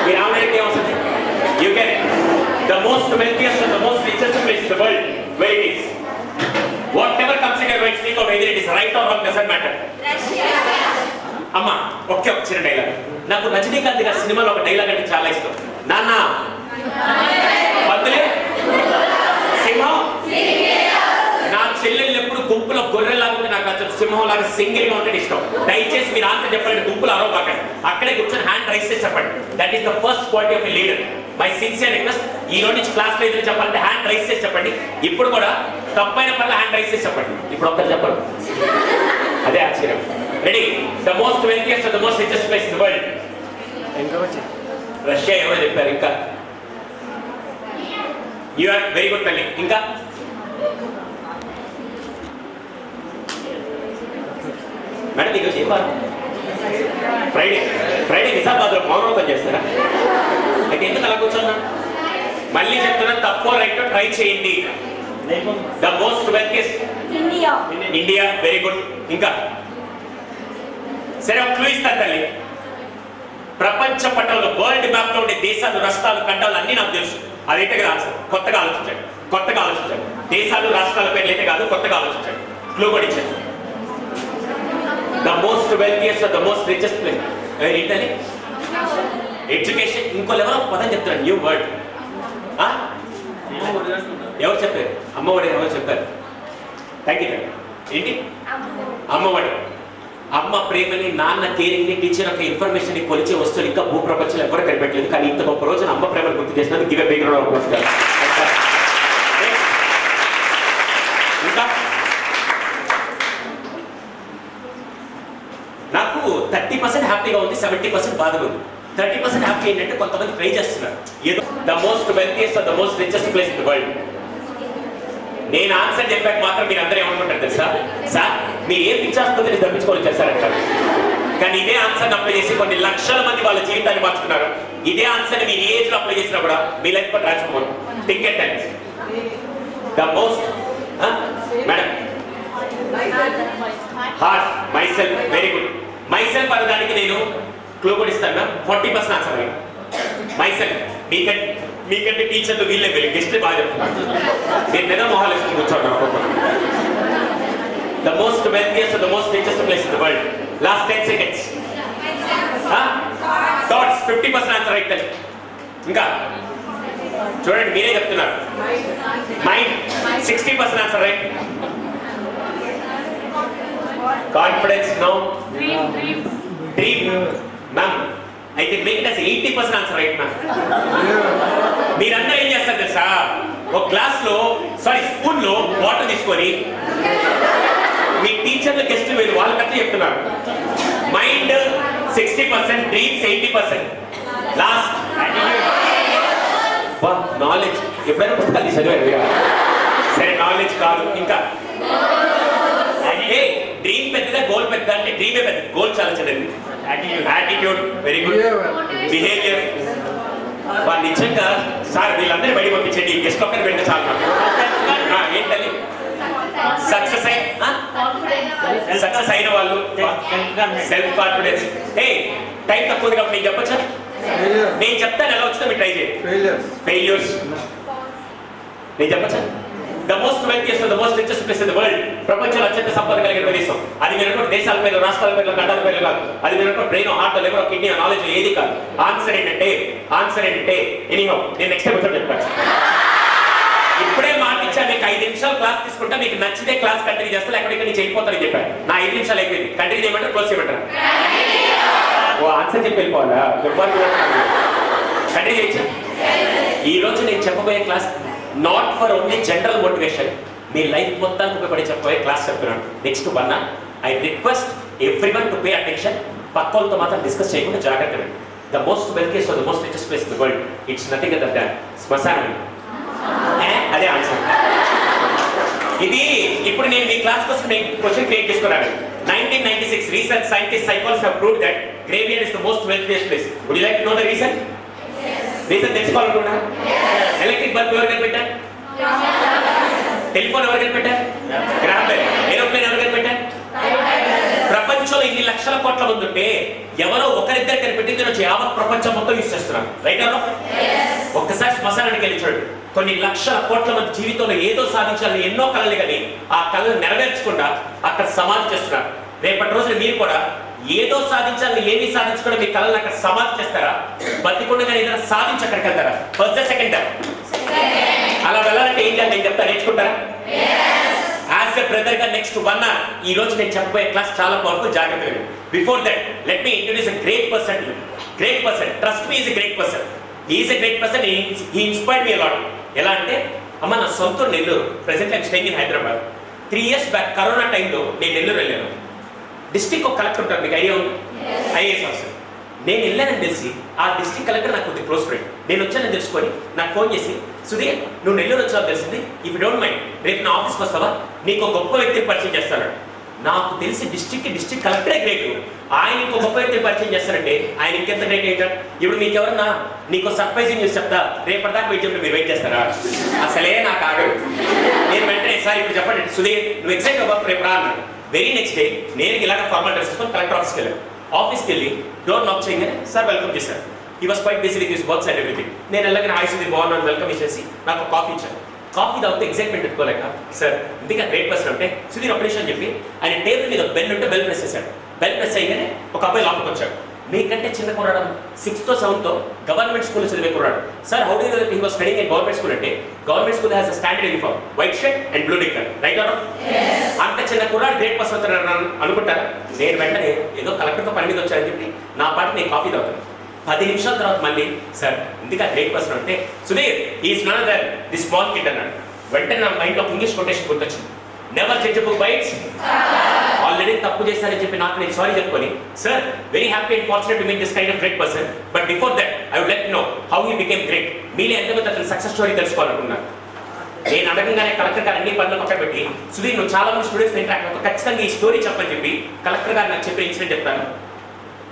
మీరు ఆమెకి ఏమవుతుంది? You can the most wealthiest and the most richest place in the world. Where it is? What ever comes in your mind, speak out. Whether it is right are wrong doesn't matter. అమ్మా ఒకే ఒక చిన్న డైలాగ్. నాకు రజనీకాంత్ గారి సినిమాలో ఒక డైలాగ్ అంటే చాలా ఇష్టం. నాన్న బదులే సింహం. నా చెల్లెళ్ళు ఎప్పుడు గుంపులో గొర్రెలాగా ఉంటే నాకు అసలు సింహం లాగా సింగిల్ గా ఉంటే ఇష్టం. దయచేసి మీరు ఆన్సర్ చెప్పండి, గుంపులు అరవబాకండి. అక్కడే కూర్చొని హ్యాండ్ రైస్ చేసి చెప్పండి. That is the first quality of a leader. My sincere request, ఈ రోజు నుంచి క్లాస్ లో ఎదురు చెప్పాలంటే హ్యాండ్ రైస్ చేసి చెప్పండి. ఇప్పుడు కూడా తప్పైన పనులు హ్యాండ్ రైస్ చేసి చెప్పండి. ఇప్పుడు ఒక్కరు చెప్పండి, అదే ఆశ్చర్యం. Ready? The most wealthiest the most richest place in the world. Russia ఎవరో చెప్పారు. ఇంకా యు ఆర్ వెరీ గుడ్ తల్లి. ఇంకా మేడం ఈరోజు ఏం వారం? ఫ్రైడే నిజామాబాద్లో మౌనవ్రతం చేస్తారా? అయితే ఎందుకు అలా కూర్చున్నా? మళ్ళీ చెప్తున్నా, తప్పో రైటో ట్రై చేయండి. The most wealthiest India. Very good. ఇంకా సరే, ఒక క్లూ ఇస్తాను తల్లి. ప్రపంచ పటంలో వరల్డ్ మ్యాప్ లో ఉండే దేశాలు, రాష్ట్రాలు, ఖండాలు అన్ని నాకు తెలుసు. అదైతే కదా ఆన్సర్. కొత్తగా ఆలోచించండి. దేశాలు, రాష్ట్రాల పేర్లు అయితే కాదు, కొత్తగా ఆలోచించండి. క్లూ కూడా ఇచ్చాను. The most wealthiest the most richest place ఏంటని? ఎడ్యుకేషన్. ఇంకో లెవెల్ ఆఫ్ పదం చెప్తాను, న్యూ వర్డ్. ఎవరు చెప్పారు? అమ్మఒడి. ఎవరు చెప్పారు? Thank you. ఏంటి అమ్మఒడి? అమ్మ ప్రేమని, నాన్న కేరింగ్ని, టీచర్ యొక్క ఇన్ఫర్మేషన్ ని కొలిచే వస్తువులు ఇంకా భూప్రపంచంలో ఎవరు కనిపెట్టలేదు. కానీ ఇంత గొప్ప రోజున అమ్మ ప్రేమను గుర్తు చేసినందుకు give a big round of applause. ఇంకా నాకు 30% హ్యాపీగా ఉంది, 70% బాధగా ఉంది. 30% హ్యాపీ ఏంటంటే కొంతమంది ట్రై చేస్తున్నారు ఏదో. The most wealthiest the most richest place in the world. నేను ఆన్సర్ చెప్పాక మాత్రం మీరు అందరూ ఏమనుకుంటారు తెలుసా? సార్ మీరు ఏ పిచ్చాస్తుందని తప్పించుకోవాలి చేస్తారంటారు. కానీ ఇదే ఆన్సర్ అప్లై చేసి కొన్ని లక్షల మంది వాళ్ళ జీవితాన్ని మార్చుకున్నారు. ఇదే ఆన్సర్ మీరు ఏ ఏజ్ లో అప్లై చేసినా కూడా మీ లైఫ్ కూడా transform. Think and tell. The most madam heart my self. Very good. My self అనడానికి నేను క్లూ కూడా ఇస్తాను. 40% ఆన్సర్ అయ్యి మై సెల్ఫ్. మీకంటే టీచర్లు వీళ్ళే గెస్ట్ బాగా చెప్తున్నారు. మీరు నిజం మొహాలు వేసుకుని కూర్చోండి. The most wealthiest the most richest place in the world. Last 10 seconds. Thoughts. 50% answer right. ఇంకా చూడండి, మీరే చెప్తున్నారు. Mind. 60% answer right. Confidence. No. Dream. Ma'am అయితే make it as 80% answer right ma'am. మీరందరూ ఏం చేస్తారు తెలుసా? ఒక గ్లాస్ లో స్పూన్ లో వాటర్ తీసుకొని మీ టీచర్లు గెస్ట్లు వీళ్ళు వాళ్ళకట్లా చెప్తున్నారు. Mind 60%, dreams 80%. Last knowledge. ఎప్పుడైనా పుస్తకాలు చదివారు? సరే, నాలెడ్జ్ కాదు. ఇంకా డ్రీమ్ పెద్దదా గోల్ పెద్ద అంటే డ్రీమే పెద్ద, గోల్ చాలా చిన్నది. యాటిట్యూడ్. Very good. బిహేవియర్. వాళ్ళు నిజంగా సార్ వీళ్ళందరూ బయట పంపించండి, గెస్ట్ ఒక్కరిని వెంట చాలు. ఏంటని? సక్సెస్ అయిన వాళ్ళు. Self confidence. టైం తక్కువ ఉంది కాబట్టి నేను చెప్పచ్చా? నేను చెప్తాను, ఎలా వచ్చిందో మీరు ట్రై చేయండి. ఫెయిల్యూర్స్. నేను చెప్పచ్చా? The most wealthiest the most richest place in the world. ప్రపంచంలో అత్యంత సంపద కలిగిన ప్రదేశం. అది మీరు దేశాల పేర్లు, రాష్ట్రాల పేర్లు, ఖండాల పేర్లు కాదు. అది మీరు brain, heart, liver, kidney, knowledge ఏది కాదు. ఆన్సర్ ఏంటంటే ఎనీహౌ నేను నెక్స్ట్ టైం వచ్చి చెప్తాను. ఇప్పుడే మాటిచ్చా, మీకు 5 నిమిషాలు క్లాస్ తీసుకుంటా, మీకు నచ్చితే క్లాస్ కంటిన్యూ చేస్తా, లేకపోతే ఇక్కడ నుంచి వెళ్ళిపోతానని చెప్పాను. నా 5 నిమిషాలు అయిపోయింది. కంటిన్యూ చేయమంటారు, క్లోజ్ చేయమంటారు? ఓ ఆన్సర్ చెప్పి వెళ్ళిపోవాలా? కంటిన్యూ చేయొచ్చా? ఈ రోజు నేను చెప్పబోయే class not for only general motivation, మీ లైఫ్ మొత్తానికి ఉపయోగపడే చెప్పబోయే క్లాస్ చెప్తున్నాను. Next 1 hour I request everyone to pay attention. పక్కలతో మాత్రం డిస్కస్ చేయకుండా జాగ్రత్తగా. The most wealthiest or the most richest place in the world, it's nothing other than శ్మశానం. అదే ఆన్సర్. ఇది ఇప్పుడు నేను మీ క్లాస్ కోసం నేను క్వశ్చన్ క్రియేట్ చేసుకున్నాను. 1996 research scientists psychologists have proved that graveyard is the most wealthiest place. Would you like to know the reason? Reason తెలుసుకోవాలనుకున్నా? ఎలక్ట్రిక్ బల్బ్ ఎవరు కనిపెట్టారు? టెలిఫోన్ ఎవరు కనిపెట్టారు? Graham bell. ఏరోప్లేన్ ఎవరు కనిపెట్టారు? ప్రపంచంలో ఇన్ని లక్షల కోట్ల మంది ఉంటే ఎవరో ఒకరిద్దరు కనిపెట్టింది రోజు యావత్ ప్రపంచం మొత్తం యూజ్ చేస్తున్నారు. రైట్ అవరో? ఒక్కసారి శ్మశానానికి వెళ్ళి చూడండి. కొన్ని లక్షల కోట్ల మంది జీవితంలో ఏదో సాధించాలని ఎన్నో కళలు కానీ ఆ కళలు నెరవేర్చకుండా అక్కడ సమాధి చేస్తున్నారు. రేపటి రోజున మీరు కూడా ఏదో సాధించాలని ఏమీ సాధించుకోవడం మీ కళలను అక్కడ సమాధి చేస్తారా? బతికుండగానే ఏదైనా సాధించి అక్కడికి వెళ్తారా? ఫస్ట్ సెకండ్ అలా వెళ్ళాలంటే ఏం చేయాలి నేను చెప్తా, నేర్చుకుంటారా? యాజ్ ఎ బ్రదర్ గా నెక్స్ట్ 1 hour ఈ రోజు నేను చెప్పబోయే క్లాస్ చాలా పవర్ఫుల్. జాగ్రత్తగా. Before that let me introduce a great person. Great person, trust me, is a great person. Is a great person. He inspired me a lot. ఎలా అంటే అమ్మ నా సొంత Nellore, present I'm staying in Hyderabad. 3 years back corona టైంలో నేను నెల్లూరు వెళ్ళాను. డిస్ట్రిక్ట్ ఒక కలెక్టర్ ఉంటారు, మీకు ఐడియా ఉంది? IAS officer. నేను వెళ్ళానని తెలిసి ఆ డిస్ట్రిక్ట్ కలెక్టర్ నాకు కొద్దిగా క్లోజ్ ఫ్రెండ్. నేను వచ్చానని తెలుసుకొని నాకు ఫోన్ చేసి, సుధీర్ నువ్వు నెల్లూరు వచ్చావు తెలిసింది, ఇఫ్ యూ డోంట్ మైండ్ రేపు నా ఆఫీస్కి వస్తావా, నీకు ఒక గొప్ప వ్యక్తిని పరిచయం చేస్తాడు. నాకు తెలిసి డిస్ట్రిక్ట్ కలెక్టరే గ్రేట్. ఆయన ఇంకో గొప్ప వ్యక్తిని పరిచయం చేస్తారంటే ఆయన ఇంకెంత గ్రేట్ ఏంటారు. ఇప్పుడు మీకు ఎవరన్నా నీకు సర్ప్రైజింగ్ న్యూస్ చెప్తా, రేపటిదాకా వెయిట్ చెప్పి మీరు వెయిట్ చేస్తారా? అసలే నాకు ఆగదు. నేను వెంటనే సార్ ఇప్పుడు చెప్పండి సుధీర్ నువ్వు ఎక్సైట్ అవ్వ రేపు రా అన్నాడు. వెరీ నెక్స్ట్ డే నేను ఇలాగ ఫార్మల్ డ్రెస్ వేసుకొని కలెక్టర్ ఆఫీస్కి వెళ్ళాను. ఆఫీస్కి వెళ్ళి డోర్ నాక్ చేయగానే సార్ వెల్కమ్ చేశారు. ఈ was quite busy with his works and everything. నేను వెళ్ళగానే హాయ్ సుధీర్ బాగున్నాను వెల్కమ్ ఇచ్చేసి నాకు కాఫీ ఇచ్చాను. కాఫీ తాగితే ఎగ్జైట్మెంట్ పెట్టుకోలేక సార్ ఇందుకే గ్రేట్ పర్సన్ అంటే సుధీర్ ఒక నిమిషం చెప్పి ఆయన టేబుల్ మీద బెల్ ఉంటే బెల్ ప్రెస్ చేశాడు. బెల్ ప్రెస్ అయ్యగానే ఒక అబ్బాయి లోపలికి వచ్చాడు. మీకంటే చిన్న కుర్రాడు 6th to 7th గవర్నమెంట్ స్కూల్లో చదివే కుర్రాడు. Sir how do you know he was studying in government school అంటే government school has a standard uniform, white shirt and blue knicker. Right or అంత చిన్న కుర్రాడు గ్రేట్ పర్సన్ అనుకుంటారా? నేను వెంటనే ఏదో కలెక్టర్తో పని మీద వచ్చారని చెప్పి నా పాటి నేను కాఫీ తాగుతాను. 10 నిమిషాల తర్వాత మళ్ళీ సార్ ఇందుకే గ్రేట్ పర్సన్ అంటే Sudheer is not that the small kid అన్నాడు. వెంటనే నా మైండ్లో ఇంగ్లీష్ కొటేషన్ గుర్తొచ్చింది. Never judge book by its. Already తప్పు చేశారని చెప్పి నాకు నేను సారీ చెప్పుకొని sir very happy and fortunate to meet this kind of great person, but before that I would like to know how he became great. మీలో ఎంతమంది అతని సక్సెస్ స్టోరీ తెలుసుకోవాలనుకున్నాను. నేను అడగంగానే కలెక్టర్ గారు అన్ని పనులు పక్కన పెట్టి సుధీర్ నువ్వు చాలా మంది స్టూడెంట్స్ ఇంటరాక్ట్ ఖచ్చితంగా ఈ స్టోరీ చెప్పని చెప్పి కలెక్టర్ గారు నాకు చెప్పే ఇన్సిడెంట్ చెప్తాను.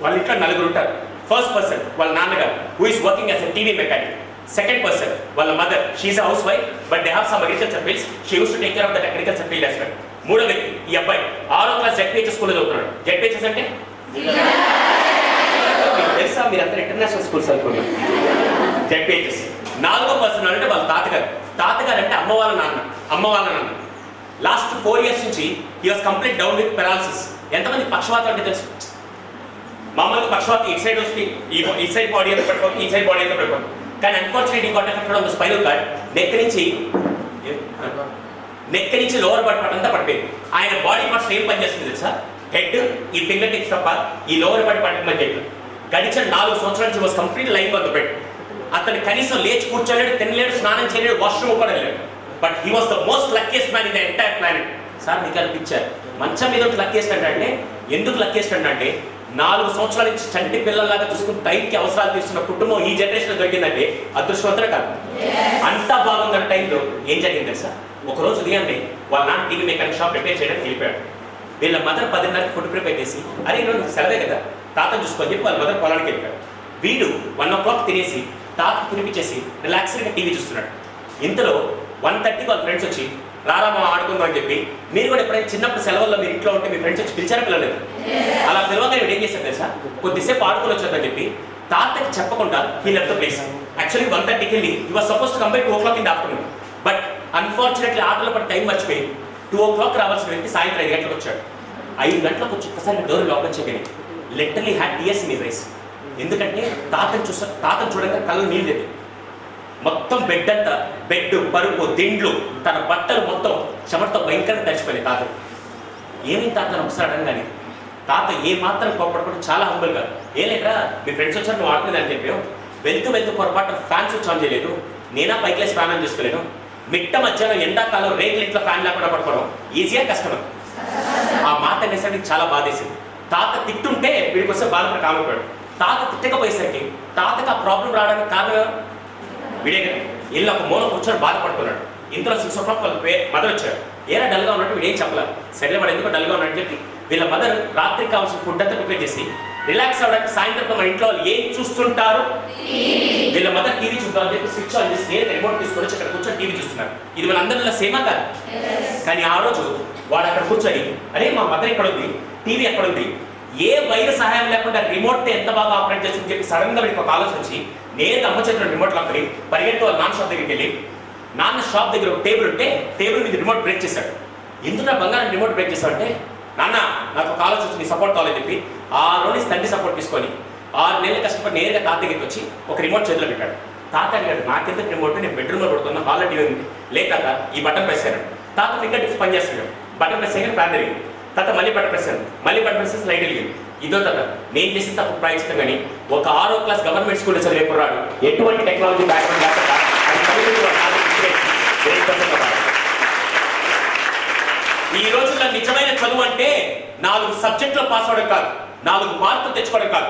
వాళ్ళ ఇంట్లో 4 ఉంటారు. ఫస్ట్ పర్సన్ వాళ్ళ నాన్నగారు who is working as a TV mechanic. Second person వాళ్ళ mother, she is a housewife but they have some agriculture fields, she used to take care of that agriculture field as well. మూడో వ్యక్తి ఈ అబ్బాయి 6వ క్లాస్ జెడ్పీహెచ్ఎస్ స్కూల్లో చదువుతున్నాడు. జెడ్పీహెచ్ఎస్ అంటే మీకు తెలుసా? మీరు అంతా ఇంటర్నేషనల్ స్కూల్స్ అనుకున్నారు. జెడ్పీహెచ్ఎస్. 4వ పర్సన్ అంటే వాళ్ళ తాతగారు. తాతగారు అంటే అమ్మ వాళ్ళ నాన్న. లాస్ట్ 4 years నుంచి he was complete down with paralysis. ఎంతమంది పక్షవాతం అంటే తెలుసు? మామూలుగా పక్షవాతం ఇటు సైడ్ వస్తే ఈ సైడ్ బాడీ ఎంత పడిపోతుంది, ఈ సైడ్ బాడీ ఎంత పడిపోతుంది. కానీ unfortunately got affected on the spinal cord. Neck నుంచి లోవర్ బాడీ పార్ట్ అంతా పడిపోయింది. ఆయన బాడీ పార్ట్స్ ఏం పనిచేస్తుంది తెలుసా? హెడ్, ఈ ఫింగర్ టిప్స్ తప్ప ఈ లోవర్ బాడీ పార్ట్ మధ్య గడిచిన 4 సంవత్సరాల నుంచి was complete life on the bed. అతను కనీసం లేచి కూర్చోలేడు, తినలేడు, స్నానం చేయలేడు, వాష్రూమ్ కూడా వెళ్ళాడు. But he was the most luckiest man in the entire planet. Sir మీకు అనిపించారు మంచం మీద లక్కీయెస్ట్ అంటే ఎందుకు లక్కీయెస్ట్ అంటే 4 సంవత్సరాల నుంచి చంటి పిల్లల్లాగా చూసుకుని టైంకి అవసరాలు తీస్తున్న కుటుంబం ఈ జనరేషన్ దొరికిందంటే అదృష్టవంతులే కాదు. అంతా బాగున్న టైంలో ఏం జరిగింది తెలుసా? ఒకరోజు ఉదయాన్నే వాళ్ళ నాన్న టీవీ మెకానిక్ షాప్ రిపేర్ చేయడానికి వెళ్ళిపోయాడు. వీళ్ళ మదర్ 10:30కి ఫుడ్ ప్రిపేర్ చేసి అరే ఈరోజు సెలవే కదా తాతను చూసుకొని చెప్పి వాళ్ళ మదర్ పొలానికి వెళ్ళిపోయాడు. వీడు 1 o'clock తినేసి తాతకు తినిపించేసి రిలాక్స్గా టీవీ చూస్తున్నాడు. ఇంతలో 1:30కి వాళ్ళ ఫ్రెండ్స్ వచ్చి రారా మా ఆడుకుందాం అని చెప్పి, మీరు కూడా ఎప్పుడైనా చిన్నప్పుడు సెలవుల్లో మీరు ఇంట్లో ఉంటే మీ ఫ్రెండ్స్ వచ్చి పిలిచారా పిల్లలేదు? అలా పిలవగా వీడు ఏం చేశారు తెలుసా? కొద్దిసేపు ఆడుకొని వచ్చారని చెప్పి తాతకి చెప్పకుండా he left the place. Actually 1:30కి వెళ్ళి he was suppose to come by 2 o'clock in the afternoon. But unfortunately ఆటలో పడి టైం మర్చిపోయి 2 o'clock రావాల్సిన వ్యక్తి సాయంత్రం 5 గంటలకు వచ్చాడు. 5 గంటలకు వచ్చి ఒక్కసారి డోర్ ఓపెన్ చేయగానే literally had tears in his eyes. ఎందుకంటే తాతను చూడగా కళ్ళు నీళ్ళు లేదు. మొత్తం బెడ్ అంతా, బెడ్, పరుపు, దిండ్లు, తన బట్టలు మొత్తం చెమటతో భయంకరంగా తడిచిపోయింది తాత. ఏమైంది తాతను ఒకసారి అడగానే తాత ఏ మాత్రం కోపడకుండా చాలా హంబుల్గా, ఏ లేకరా మీ ఫ్రెండ్స్ వచ్చారు నువ్వు ఆడుకుందని చెప్పావు, వెళ్తూ పొరపాటు ఫ్యాన్ స్విచ్ ఆన్ చేయలేదు, నేనా పైక్లేసి ఫ్యాన్ ఆన్ చేసుకోలేను, మిట్ట మధ్యాహ్నం ఎండాకాలం రేకులు ఇంట్లో ఫ్యాన్ లేకుండా పడుకోవడం ఈజీగా కష్టం. ఆ మాట అనేసరికి చాలా బాధేసింది. తాత తిట్టుంటే వీడికి వస్తే బాధపడి కామపోయాడు. తాత తిట్టకపోయేసరికి తాతకు ఆ ప్రాబ్లం రావడానికి కారణం ఎవరు? వీడే కదా. ఇల్లు ఒక మూల కూర్చొని బాధపడుతున్నాడు. ఇంట్లో 6 o'clock వాళ్ళ మదర్ వచ్చాడు. ఏరా డల్గా ఉన్నట్టు వీడేం చెప్పలేదు. సరే వాడు ఎందుకో డల్గా ఉన్నట్టు చెప్పి వీళ్ళ మదర్ రాత్రికి కావాల్సిన ఫుడ్ అంతా ప్రిపేర్ చేసి రిలాక్స్ అవ్వడానికి సాయంత్రం మన ఇంట్లో వాళ్ళు ఏం చూస్తుంటారు? వీళ్ళ మదర్ టీవీ చూద్దామని చెప్పి స్విచ్ ఆన్ చేసి నేను రిమోట్ తీసుకొని వచ్చి అక్కడ కూర్చొని టీవీ చూస్తున్నారు. ఇది మన అందరిలో సేమా కాదు. కానీ ఆ రోజు వాడు అక్కడ కూర్చొని అరే మా మదర్ ఇక్కడ ఉంది, టీవీ ఎక్కడ ఉంది, ఏ వైర్ సహాయం లేకుండా రిమోట్ ఎంత బాగా ఆపరేట్ చేస్తుందని చెప్పి సడన్ గా వీడికి ఒక ఆలోచన వచ్చి నేరుగా అమ్మ చేతిలో రిమోట్ లాక్కని పరిగెత్తి వాళ్ళ నాన్న షాప్ దగ్గరికి వెళ్ళి నాన్న షాప్ దగ్గర ఒక టేబుల్ ఉంటే టేబుల్ మీద రిమోట్ బ్రేక్ చేశాడు. ఎందుకు బంగారం రిమోట్ బ్రేక్ చేశాడంటే నాన్న నాకు ఒక ఆలోచన వచ్చి నీ సపోర్ట్ కావాలని చెప్పి ఆ రోజు తండ్రి సపోర్ట్ తీసుకొని 6 నెలలు కష్టపడి నేరుగా తాత దగ్గరికి వచ్చి ఒక రిమోట్ చేతిలో పెట్టాడు. తాత అడిగాడు నాకెందుకు రిమోట్, నేను బెడ్రూమ్లో పడుతున్నా, హాల్లో టీవీ ఉంది. లేక ఈ బటన్ ప్రెస్ అయ్యాడు. తాత ఫింగర్ టిప్స్ పని చేస్తున్నాడు. బటన్ ప్రెస్ అయ్యాక ఫ్యాన్ తిరిగింది. తాత మళ్ళీ బటన్ ప్రెస్ అయ్యాడు. మళ్ళీ బటన్ ప్రెస్ లైట్ వెలిగింది. ఇదో తాత నేను చేసిన తప్పు ప్రాయచితం. కానీ ఒక 6వ క్లాస్ గవర్నమెంట్ స్కూల్లో చదివే కుర్రాడు ఎటువంటి టెక్నాలజీ బ్యాక్గ్రౌండ్ లేకుండా ఈ రోజుల్లో నిజమైన చదువు అంటే 4 సబ్జెక్టులో పాస్ అవడం కాదు, 4 మార్కులు తెచ్చుకోవడం కాదు,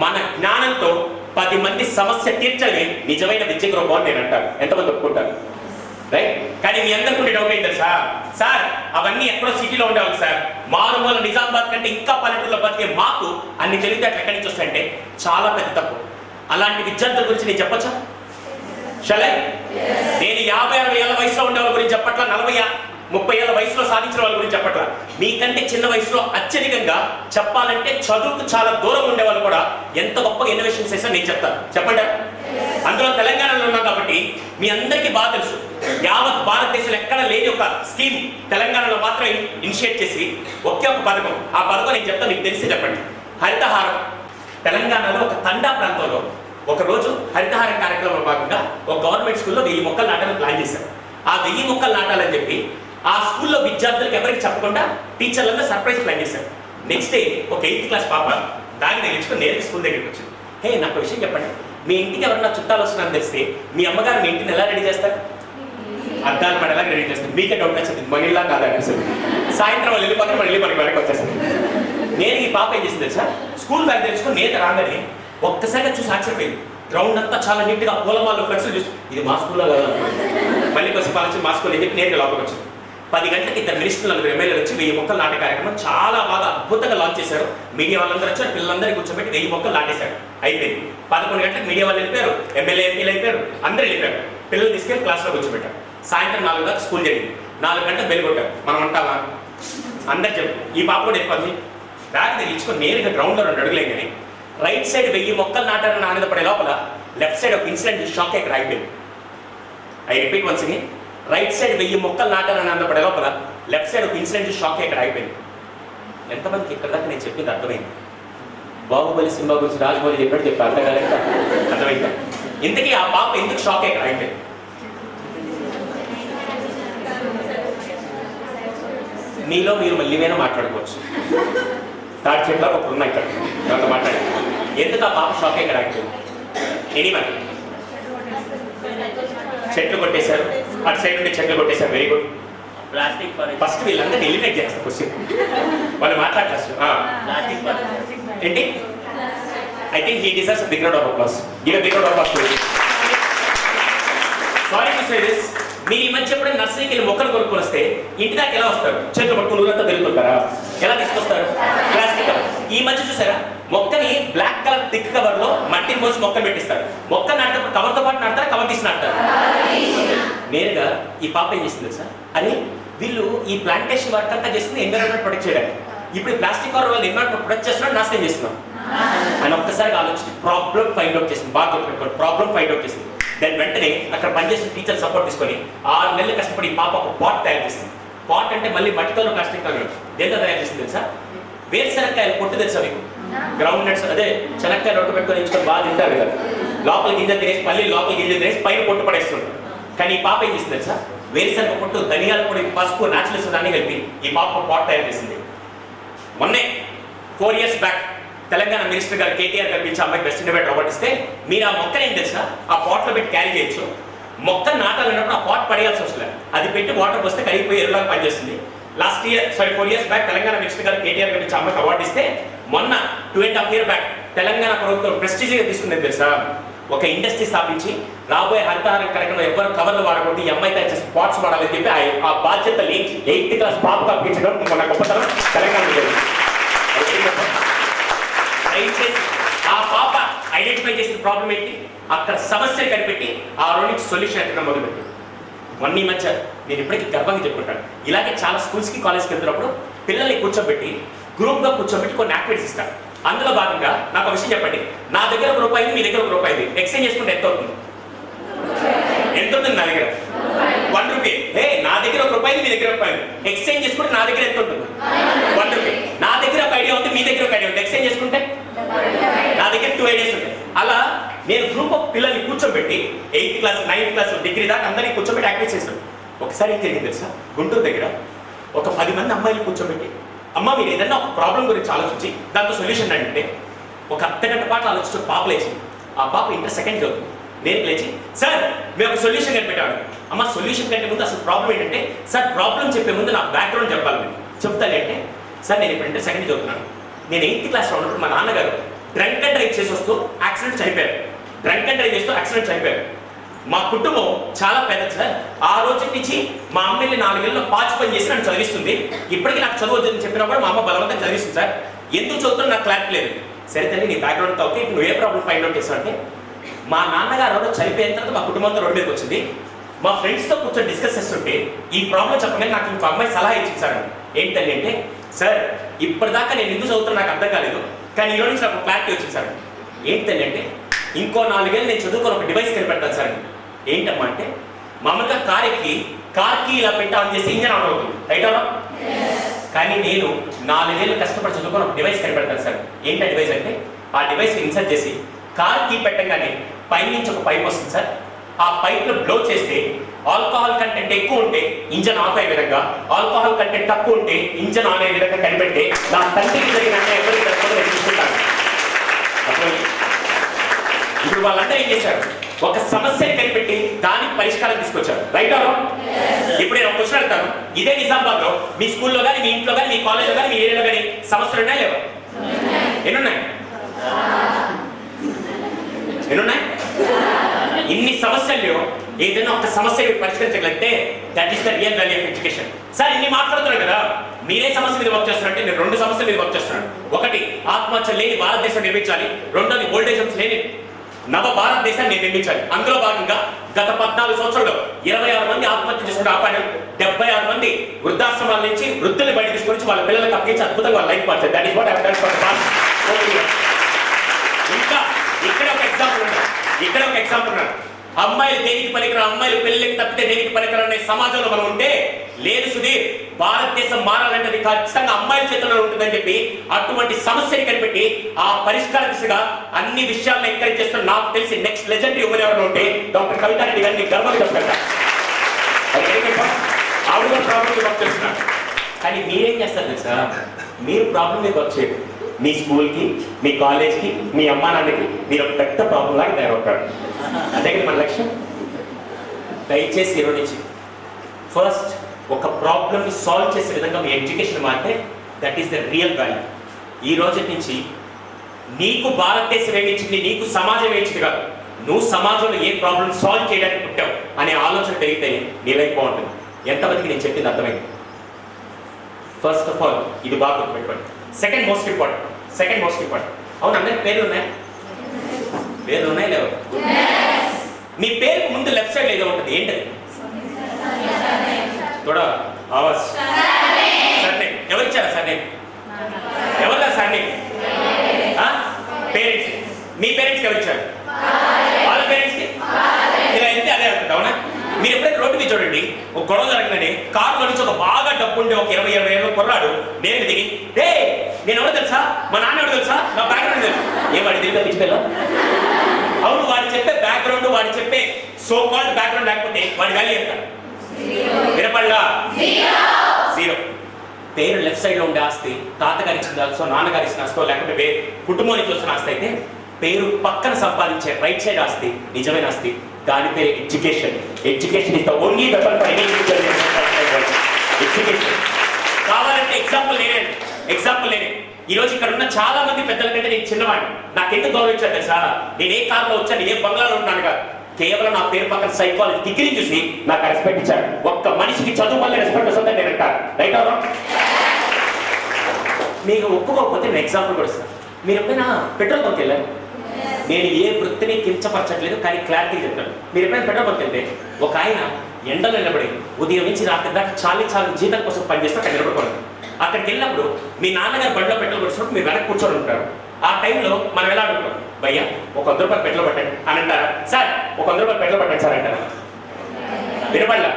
మన జ్ఞానంతో 10 మంది సమస్య తీర్చడమే నిజమైన విద్య గ్రూపం నేను అంటాను. ఎంతమంది ఒప్పుకుంటారు? రైట్. కానీ మీ అందరికీ డౌట్ ఏంటంటే సార్ అవన్నీ ఎక్కడో సిటీలో ఉండేవాళ్ళు సార్, మారుమూల నిజామాబాద్ కంటే ఇంకా పల్లెటూరులో బతికే మాకు అన్ని తెలివితేటలు ఎక్కడి నుంచి వస్తాయంటే చాలా పెద్ద తప్పు. అలాంటి విద్యార్థుల గురించి నేను చెప్పచ్చా? షలై నేను 50-60 ఏళ్ళ వయసులో ఉండే వాళ్ళ గురించి చెప్పట్లా, 40-30 ఏళ్ళ వయసులో సాధించిన వాళ్ళ గురించి చెప్పట్లా. మీకంటే చిన్న వయసులో అత్యధికంగా చెప్పాలంటే చదువుకు చాలా దూరం ఉండే వాళ్ళు కూడా ఎంత గొప్పగా ఇన్నోవేషన్స్ చేశారో నేను చెప్తాను. చెప్పండి. అందులో తెలంగాణలో ఉన్నాం కాబట్టి మీ అందరికీ బాగా తెలుసు. యావత్ భారతదేశంలో ఎక్కడ లేని ఒక స్కీమ్ తెలంగాణలో మాత్రం ఇనిషియేట్ చేసి ఒకే ఒక పథకం. ఆ పథకం నేను చెప్తాను, మీకు తెలిసి చెప్పండి. హరితహారం. తెలంగాణలో ఒక తండా ప్రాంతంలో ఒకరోజు హరితహారం కార్యక్రమంలో భాగంగా ఒక గవర్నమెంట్ స్కూల్లో 1000 మొక్కలు నాటాలని ప్లాన్ చేశారు. ఆ 1000 మొక్కలు నాటాలని చెప్పి ఆ స్కూల్లో విద్యార్థులకు ఎవరికి చెప్పకుండా టీచర్లంతా సర్ప్రైజ్ ప్లాన్ చేశారు. నెక్స్ట్ డే ఒక 8th క్లాస్ పాప దాన్ని తగిలించుకొని నేరుగా స్కూల్ దగ్గరికి వచ్చింది. హే నాకు విషయం చెప్పండి, మీ ఇంటికి ఎవరన్నా చుట్టాలు వస్తున్నారని తెలిస్తే మీ అమ్మగారు మీ ఇంటిని ఎలా రెడీ చేస్తారు? అద్దాలు పడేలాగా రెడీ చేస్తారు. మీకే డౌట్ వచ్చింది మనీలా కాదా అనిపిస్తుంది. సాయంత్రం వాళ్ళు వెళ్ళిపోతారు, మళ్ళీ మనకి వెనక్కి వచ్చేస్తుంది. నేను ఈ పాప ఏం చేసింది తెలుసా, స్కూల్ బ్యాగ్ తెచ్చుకొని నేత రాగానే ఒక్కసారిగా చూసి ఆశ్చర్యపోయింది. గ్రౌండ్ అంతా చాలా నీట్గా పూలమాలు ఫ్లెక్స్లు చూసి ఇది మా స్కూల్లో కదా, మళ్ళీ కొంచెం పాలించి మా స్కూల్ అని చెప్పి నేరుగా లోపలికి వచ్చింది. 10 గంటలకి 2 మినిస్టర్లు 4 ఎమ్మెల్యేలు వచ్చి 1000 మొక్కలు నాటే కార్యక్రమం చాలా బాగా అద్భుతంగా లాంచ్ చేశారు. మీడియా వాళ్ళందరూ వచ్చారు, పిల్లలందరినీ కూర్చోబెట్టి 1000 మొక్కలు నాటేశారు. అయిపోయింది. 11 గంటలకు మీడియా వాళ్ళు వెళ్ళిపోయారు, ఎమ్మెల్యే ఎంపీలు అయిపోయారు, అందరూ వెళ్ళిపోయారు. పిల్లలు తీసుకెళ్ళి క్లాస్లో కూర్చోబెట్టారు. సాయంత్రం 4 దాకా స్కూల్ జరిగింది. 4 గంటలకు బెల్ కొట్టారు. మనం ఉంటామా? అందరు చెప్పు. ఈ పాప కూడా వెళ్ళిపోతుంది. బ్యాగ్ తెగించుకొని నేరుగా గ్రౌండ్లో 2 అడుగులే కానీ రైట్ సైడ్ 1000 మొక్కలు నాటారని ఆనందపడే లోపల లెఫ్ట్ సైడ్ ఒక ఇన్సిడెంట్ షాక్ ఎక్కడ అయిపోయింది. I repeat once again. Right side 1000 మొక్కలు నాటారని ఆనందపడే లోపల లెఫ్ట్ సైడ్ ఒక ఇన్సిడెంట్ షాక్ ఎక్కడ అయిపోయింది. ఎంతమందికి ఇక్కడ దాకా నేను చెప్పింది అర్థమైంది? బాహుబలి సినిమా గురించి రాజమౌళి చెప్పాడు అర్థం కాలేక అర్థమైందా? ఇంతకీ ఆ పాప ఎందుకు షాక్ ఎక్కడ అయిపోయింది? మీలో మీరు మళ్ళీ వేరే మాట్లాడుకోవచ్చు. థర్డ్ చెట్లో ఒకరు ఉన్నాయి ఇక్కడ ఎవరితో మాట్లాడి ఎందుకు ఆ పాప షాక్ ఎక్కడ అయిపోయింది? ఎనీవన్ చెట్లు కొట్టేశారు, అటు సైడ్ ఉండే చెట్లు కొట్టేశారు. Very good. ప్లాస్టిక్ ఫస్ట్ వీళ్ళందరినీ ఎలిమినేట్ చేస్తారు. క్వశ్చన్ వాళ్ళు మాట్లాడతారు ఏంటి? I think he deserves big round of applause. Give a big round of applause. Sorry to say this, మీరు ఈ మధ్య ఎప్పుడైనా నర్సరీకి వెళ్ళి మొక్కలు కొనుక్కొని వస్తే ఇంటి దాకా ఎలా వస్తారు? చేతులు పట్టుకుని ఊరంతా తిరుగుతుంటారా? ఎలా తీసుకొస్తారు? Plastic cover. ఈ మధ్య చూసారా మొక్కని బ్లాక్ కలర్ థిక్ కవర్ లో మట్టిని పోసి మొక్కలు పెట్టిస్తారు. మొక్క నాటేటప్పుడు కవర్తో పాటు నాటుతారా, కవర్ తీసి నాటుతారు? నేరుగా ఈ పాప ఏం చేస్తుంది సార్, అరే వీళ్ళు ఈ ప్లాంటేషన్ వర్క్ అంతా చేస్తుంది ఎన్విరాన్మెంట్ ప్రొటెక్ట్ చేయడానికి. ఇప్పుడు ప్లాస్టిక్ కవర్ వాళ్ళు ఎన్విరాన్మెంట్ ప్రొటెక్ట్ చేస్తున్నారు, నాశనం చేస్తున్నాం అని ఒక్కసారిగా ఆలోచించి ప్రాబ్లం ఫైండ్ అవుట్ చేసింది. బాగా పెట్టుకోండి, ప్రాబ్లం ఫైండ్ అవుట్ చేసింది. దాని వెంటనే అక్కడ పనిచేసిన టీచర్ సపోర్ట్ తీసుకొని 6 నెలలు కష్టపడి ఈ పాప ఒక పాట్ తయారు చేసింది. పాట్ అంటే మళ్ళీ మట్టితో ప్లాస్టిక్ కవర్. దేంతో తయారు చేసింది తెలుసా? వేరుశనక్కాయలు పొట్టు తెలుసా మీకు? గ్రౌండ్ నట్స్ అదే శనక్కాయలు రొట్టు పెట్టుకొని ఎంచుకొని బాగా తింటారు కదా, లోపల గింజలు తినేసి మళ్ళీ లోపల గింజలు తినేసి పైన పొట్టు పడేస్తుంటారు. కానీ ఈ పాప ఏం చేసింది తెలుసా? వేరుశనగ పొట్టు, ధనియాల పొడి, పసుపు, న్యాచురల్స్ అన్ని కలిపి ఈ పాప పాట్ తయారు చేసింది. మొన్నే 4 years బ్యాక్ తెలంగాణ మినిస్టర్ గారు కేటీఆర్ గారు పిలిచి అమ్మాయికి బెస్ట్ ఇన్నోవేటర్ అవార్డు ఇస్తే మీరు ఆ మొక్కని ఏం తెలుసా ఆ పాట్లో పెట్టి క్యారీ చేయొచ్చు. మొక్క నాటాలన్నప్పుడు ఆ పాట్ పడేయాల్సి వస్తుంది. అది పెట్టి వాటర్ వస్తే కరిగిపోయి ఎరువులాగా పనిచేస్తుంది. Last year 4 years back Telangana minister గారు కేటీఆర్ గారి అమ్మకి అవార్డు ఇస్తే మొన్న 2.5 years బ్యాక్ తెలంగాణ ప్రభుత్వం ప్రెస్టీజియా తీసుకునేది తెలుసా? ఒక ఇండస్ట్రీ స్థాపించి రాబోయే హరితహారం కార్యక్రమంలో ఎవరు కవర్లు వాడకూడదు, ఈ అమ్మాయి తయారు చేసి పాట్స్ వాడాలని చెప్పి ఆ బాధ్యతని 8th class పాపకు అప్పించడం మన గొప్పతనం తెలంగాణ. దయచేసి ఆ పాప ఐడెంటిఫై చేసిన ప్రాబ్లం ఏంటి, అక్కడ సమస్యలు కనిపెట్టి ఆ రెండింటి సొల్యూషన్ ఎక్కడ మొదలుపెట్టి ఈ మధ్య నేను ఇప్పటికీ గర్వంగా చెప్పుకుంటాను. ఇలాగే చాలా స్కూల్స్కి కాలేజ్కి వెళ్తున్నప్పుడు పిల్లల్ని కూర్చోబెట్టి గ్రూప్గా కూర్చోబెట్టి కొన్ని యాక్టివిటీస్ ఇస్తారు. అందులో భాగంగా నాకు ఒక విషయం చెప్పండి, నా దగ్గర ₹1 మీ దగ్గర ₹1 ఎక్స్చేంజ్ చేసుకుంటే ఎంత అవుతుంది? ఎంత ఉంటుంది నా దగ్గర? ₹1. హే, నా దగ్గర ₹1 మీ దగ్గర ₹1 ఎక్స్చేంజ్ చేసుకుంటే నా దగ్గర ఎంత ఉంటుంది? ₹1. నా దగ్గర ఒక ఐడియా ఉంది, మీ దగ్గర ఒక ఐడియా ఉంది, ఎక్స్చేంజ్ చేసుకుంటే నా దగ్గర 2 ideas ఉంటాయి. అలా నేను గ్రూప్ ఆఫ్ పిల్లల్ని కూర్చోబెట్టి 8th class 9th class degree దాకా అందరినీ కూర్చోబెట్టి యాక్టివిటీస్ చేస్తాను. ఒకసారి ఏం జరిగింది తెలుసా? గుంటూరు దగ్గర ఒక 10 మంది అమ్మాయిలు కూర్చోబెట్టి, అమ్మ మీరు ఏదన్నా ఒక ప్రాబ్లం గురించి ఆలోచించి దాంతో సొల్యూషన్ అంటే ఒక అర్ధగంట పాటు ఆలోచించి పాప లేచింది. ఆ పాప ఇంటర్ సెకండ్ చదువుతుంది. నేను లేచి, సార్ మేము ఒక సొల్యూషన్ కనిపెట్టాను. అమ్మ సొల్యూషన్ కంటే ముందు అసలు ప్రాబ్లం ఏంటంటే, సార్ ప్రాబ్లం చెప్పే ముందు నా బ్యాక్గ్రౌండ్ చెప్పాలి. నేను చెప్తాను అంటే, సార్ నేను ఇప్పుడు ఇంటర్ సెకండ్ చదువుతున్నాను. నేను 8th class ఉన్నప్పుడు మా నాన్నగారు డ్రంక్ అండ్ డ్రైవ్ చేసి వస్తూ యాక్సిడెంట్ చనిపోయారు. డ్రంక్ అండ్ డ్రైవ్ చేస్తూ యాక్సిడెంట్ చనిపోయారు. మా కుటుంబం చాలా పెద్దది సార్. ఆ రోజు నుంచి మా అమ్మని 4 ఏళ్ళలో పాచి పని చేసి నన్ను చదివిస్తుంది. ఇప్పటికీ నాకు చదువు వద్దని చెప్పినా కూడా మా అమ్మ బలవంతంగా చదివిస్తుంది సార్. ఎందుకు చదువుతున్నా నాకు క్లారిటీ లేదు. సరే తల్లి నీ బ్యాక్గ్రౌండ్ ఓకే, నువ్వు ఏ ప్రాబ్లం ఫైండ్ అవుట్ చేసావు అంటే, మా నాన్నగారు రోజు చనిపోయిన తర్వాత మా కుటుంబంతో రోడ్డు మీదకి వచ్చింది. మా ఫ్రెండ్స్తో కూర్చొని డిస్కస్ చేస్తుంటే ఈ ప్రాబ్లం చెప్పగానే నాకు ఇంకో అమ్మాయి సలహా ఇచ్చింది సార్. ఏంటండి అంటే, సార్ ఇప్పటిదాకా నేను ఎందుకు చదువుతున్నా నాకు అర్థం కాలేదు, కానీ ఈరోజు నుంచి నాకు క్లారిటీ వచ్చింది సార్. ఏంటండి అంటే, ఇంకో 4 ఏళ్ళు నేను చదువుకొని ఒక డివైస్ కనిపెడతాను సార్. ఏంటమ్మా అంటే, మామూలుగా కార్కి ఇలా పెట్టి ఆన్ చేసి ఇంజన్ ఆన్ అవుతుంది, రైట్ అవునా? కానీ నేను 4 ఏళ్ళు కష్టపడి చదువుకొని ఒక డివైస్ కనిపెడతాను సార్. ఏంటి ఆ డివైస్ అంటే, ఆ డివైస్ ఇన్సర్ట్ చేసి కార్కి పెట్టగానే పైనుంచి ఒక పైప్ వస్తుంది సార్. ఆ పైప్లో బ్లో చేస్తే ఆల్కహాల్ కంటెంట్ ఎక్కువ ఉంటే ఇంజన్ ఆఫ్ అయ్యే విధంగా, ఆల్కహాల్ కంటెంట్ తక్కువ ఉంటే ఇంజన్ ఆన్ అయ్యే విధంగా కనిపెట్టే నా తండ్రికి జరిగిన ఎవరికి జరగకుండా చూసుకుంటాను. ఇప్పుడు వాళ్ళందరూ ఏం చేశారు, ఒక సమస్యని కనిపెట్టి దానికి పరిష్కారం తీసుకొచ్చారు, రైట్ ఆర్ రాంగ్? ఇప్పుడు నేను ఒక క్వశ్చన్ అడుగుతాను, ఇదే నిజామాబాద్ లో మీ స్కూల్లో కానీ, మీ ఇంట్లో కానీ, మీ కాలేజ్లో కానీ, మీ ఏరియాలో కానీ సమస్యలు ఉన్నాయా లేవా? ఎన్నున్నాయి? ఇన్ని సమస్యలు ఏదైనా ఒక సమస్య పరిష్కరించగలిగితే that is the real value of education. Sir ఇన్ని మాట్లాడుతున్నారు కదా, మీరే సమస్య మీద వర్క్ చేస్తున్నారంటే నేను 2 సమస్యల మీద వర్క్ చేస్తున్నాను. ఒకటి, ఆత్మహత్య లేని భారతదేశం నిర్మించాలి. రెండోది, ఓల్డేజ్ హోమ్స్ లేని నవ భారతదేశాన్ని నిర్మించాలి. అందులో భాగంగా గత 14 సంవత్సరాల్లో 26 మంది ఆత్మహత్య చేసుకుని ఆపాడారు. 76 మంది వృద్ధాశ్రమాల నుంచి వృద్ధుల్ని బయట తీసుకొని వాళ్ళ పిల్లలకు అప్పగించి అద్భుతంగా వాళ్ళ లైఫ్ మార్చారు. That is what I have done for the past 4 years. ఇంకా ఇక్కడ ఒక ఎగ్జాంపుల్ ఉన్నాడు. అమ్మాయిలు దేనికి పనికిరా, అమ్మాయిలు పెళ్ళికి తప్పితే దేనికి పనికిరా అనే సమాజంలో మనం ఉంటే, లేదు సుధీర్ భారతదేశం మారాలంటే అది ఖచ్చితంగా అమ్మాయిల చేతుల్లో ఉంటుందని చెప్పి అటువంటి సమస్యని కనిపెట్టి ఆ పరిష్కార దిశగా అన్ని విషయాలను ఎంకరేజ్ చేస్తున్న నాకు తెలిసి నెక్స్ట్ లెజెండరీ ఉమెన్ ఎవరైనా ఉంటే డాక్టర్ కవితా రెడ్డి గారిని గర్వంగా చెప్తారు. ఆవిడ కూడా ప్రాబ్లం మీద వర్క్ చేస్తున్నారు. కానీ మీరేం చేస్తారు తెలుసా, మీరు ప్రాబ్లం మీద వర్క్ చేయరు. మీ స్కూల్కి, మీ కాలేజ్కి, మీ అమ్మా నాన్నకి మీరు ఒక పెద్ద ప్రాబ్లం లాగా తయారవుతారు. అంతే కదా మన లక్ష్యం. దయచేసి ఈరోజు నుంచి ఫస్ట్ ఒక ప్రాబ్లమ్ని సాల్వ్ చేసే విధంగా మీ ఎడ్యుకేషన్ మారితే that is the real value. ఈ రోజు నుంచి నీకు భారతదేశం ఏమిచ్చింది, నీకు సమాజం ఏమిచ్చింది కాదు, నువ్వు సమాజంలో ఏ ప్రాబ్లమ్ సాల్వ్ చేయడానికి పుట్టావు అనే ఆలోచన పెరిగితే నీ లైఫ్ బాగుంటుంది. ఎంతమందికి నేను చెప్పింది అర్థమైంది? ఫస్ట్ ఆఫ్ ఆల్ ఇది బాగా గుర్తుపెట్టుకోండి. సెకండ్ మోస్ట్ ఇంపార్టెంట్ అవును, అందరికి పేర్లు ఉన్నాయా? పేర్లు ఉన్నాయి లేవు? మీ పేరుకు ముందు లెఫ్ట్ సైడ్ ఏదో ఉంటుంది, ఏంటది? थोड़ा आवाज सरनेम ఎవరిచ్చారా సర్నేమ్? ఎవరిదా సర్నేమ్? పేరెంట్స్. మీ పేరెంట్స్కి ఎవరిచ్చారు? వాళ్ళ పేరెంట్స్కి. ఇలా వెళ్తే అదే అవుతుంది, అవునా? మీరు ఎప్పుడైతే రోడ్డు మీద చూడండి, ఒక గొడవ జరగగానే కారులో నుంచి ఒక బాగా డబ్బు ఉండే ఒక 20 ఏళ్ళ కుర్రాడు నేను దిగి, రే నేను ఎవరో తెలుసా, మా నాన్న ఎవరు తెలుసా, నా బ్యాక్గ్రౌండ్ తెలుసు. వాడి తిరిగి తీసుకెళ్ళా? అవును, వాడు చెప్పే బ్యాక్గ్రౌండ్, వాడు చెప్పే సో కాల్డ్ బ్యాక్గ్రౌండ్ లేకపోతే వాడి వాల్యూ ఎంత? వినపడలా? 0. పేరు లెఫ్ట్ సైడ్ లో ఉండే ఆస్తి తాతగారి ఇచ్చిన ఆస్తో, నాన్నగారి ఇచ్చిన ఆస్తో, లేకపోతే కుటుంబం నుంచి వచ్చిన ఆస్తి అయితే, పేరు పక్కన సంపాదించే రైట్ సైడ్ ఆస్తి నిజమైన ఆస్తి దాని పేరు education. Education is the only weapon for any individual. Education కావాలంటే ఎగ్జాంపుల్ నేనే. ఈ రోజు ఇక్కడ ఉన్న చాలా మంది పెద్దల కంటే నేను చిన్నవాడిని. నాకు ఎందుకు గౌరవించాను తెలుసా? నేను ఏ కార్లో వచ్చాను, ఏ బంగ్లాలో ఉన్నాను కాదు, కేవలం నా పేరు పక్కన సైకాలజీ డిగ్రీ చూసి నాకు రెస్పెక్ట్ ఇచ్చాడు. ఒక్క మనిషికి చదువు వల్ల రెస్పెక్ట్ వస్తుందని నేను అంటాను. రైట్ అవరా? మీకు ఒప్పుకోకపోతే నేను ఎగ్జాంపుల్ కూడా ఇస్తాను. మీరు ఎప్పుడైనా పెట్రోల్ బంక్ వెళ్ళారు? నేను ఏ వృత్తిని కించపరచట్లేదు, కానీ క్లారిటీ చెప్తాను. మీరు ఎప్పుడైనా పెట్రోల్ బంక్ వెళ్తే ఒక ఆయన ఎండలో నిలబడి ఉదయం నుంచి రాత్రి దాకా చాలీ జీతం కోసం పనిచేస్తే అక్కడ నిలబడుకోండి. అక్కడికి వెళ్ళినప్పుడు మీ నాన్నగారు బండిలో పెట్రోల్ కొట్టినప్పుడు మీరు వెనక్కి కూర్చొని ఉంటారు. ఆ టైంలో మనం ఎలా అడుగుతాం? భయ్యా ఒక 100 రూపాయలు పెట్రోల్ పట్టండి అని అంటారా? సార్ ఒక 100 రూపాయలు పెట్రోల్ పట్టండి సార్ అంటారా? వినపడలా?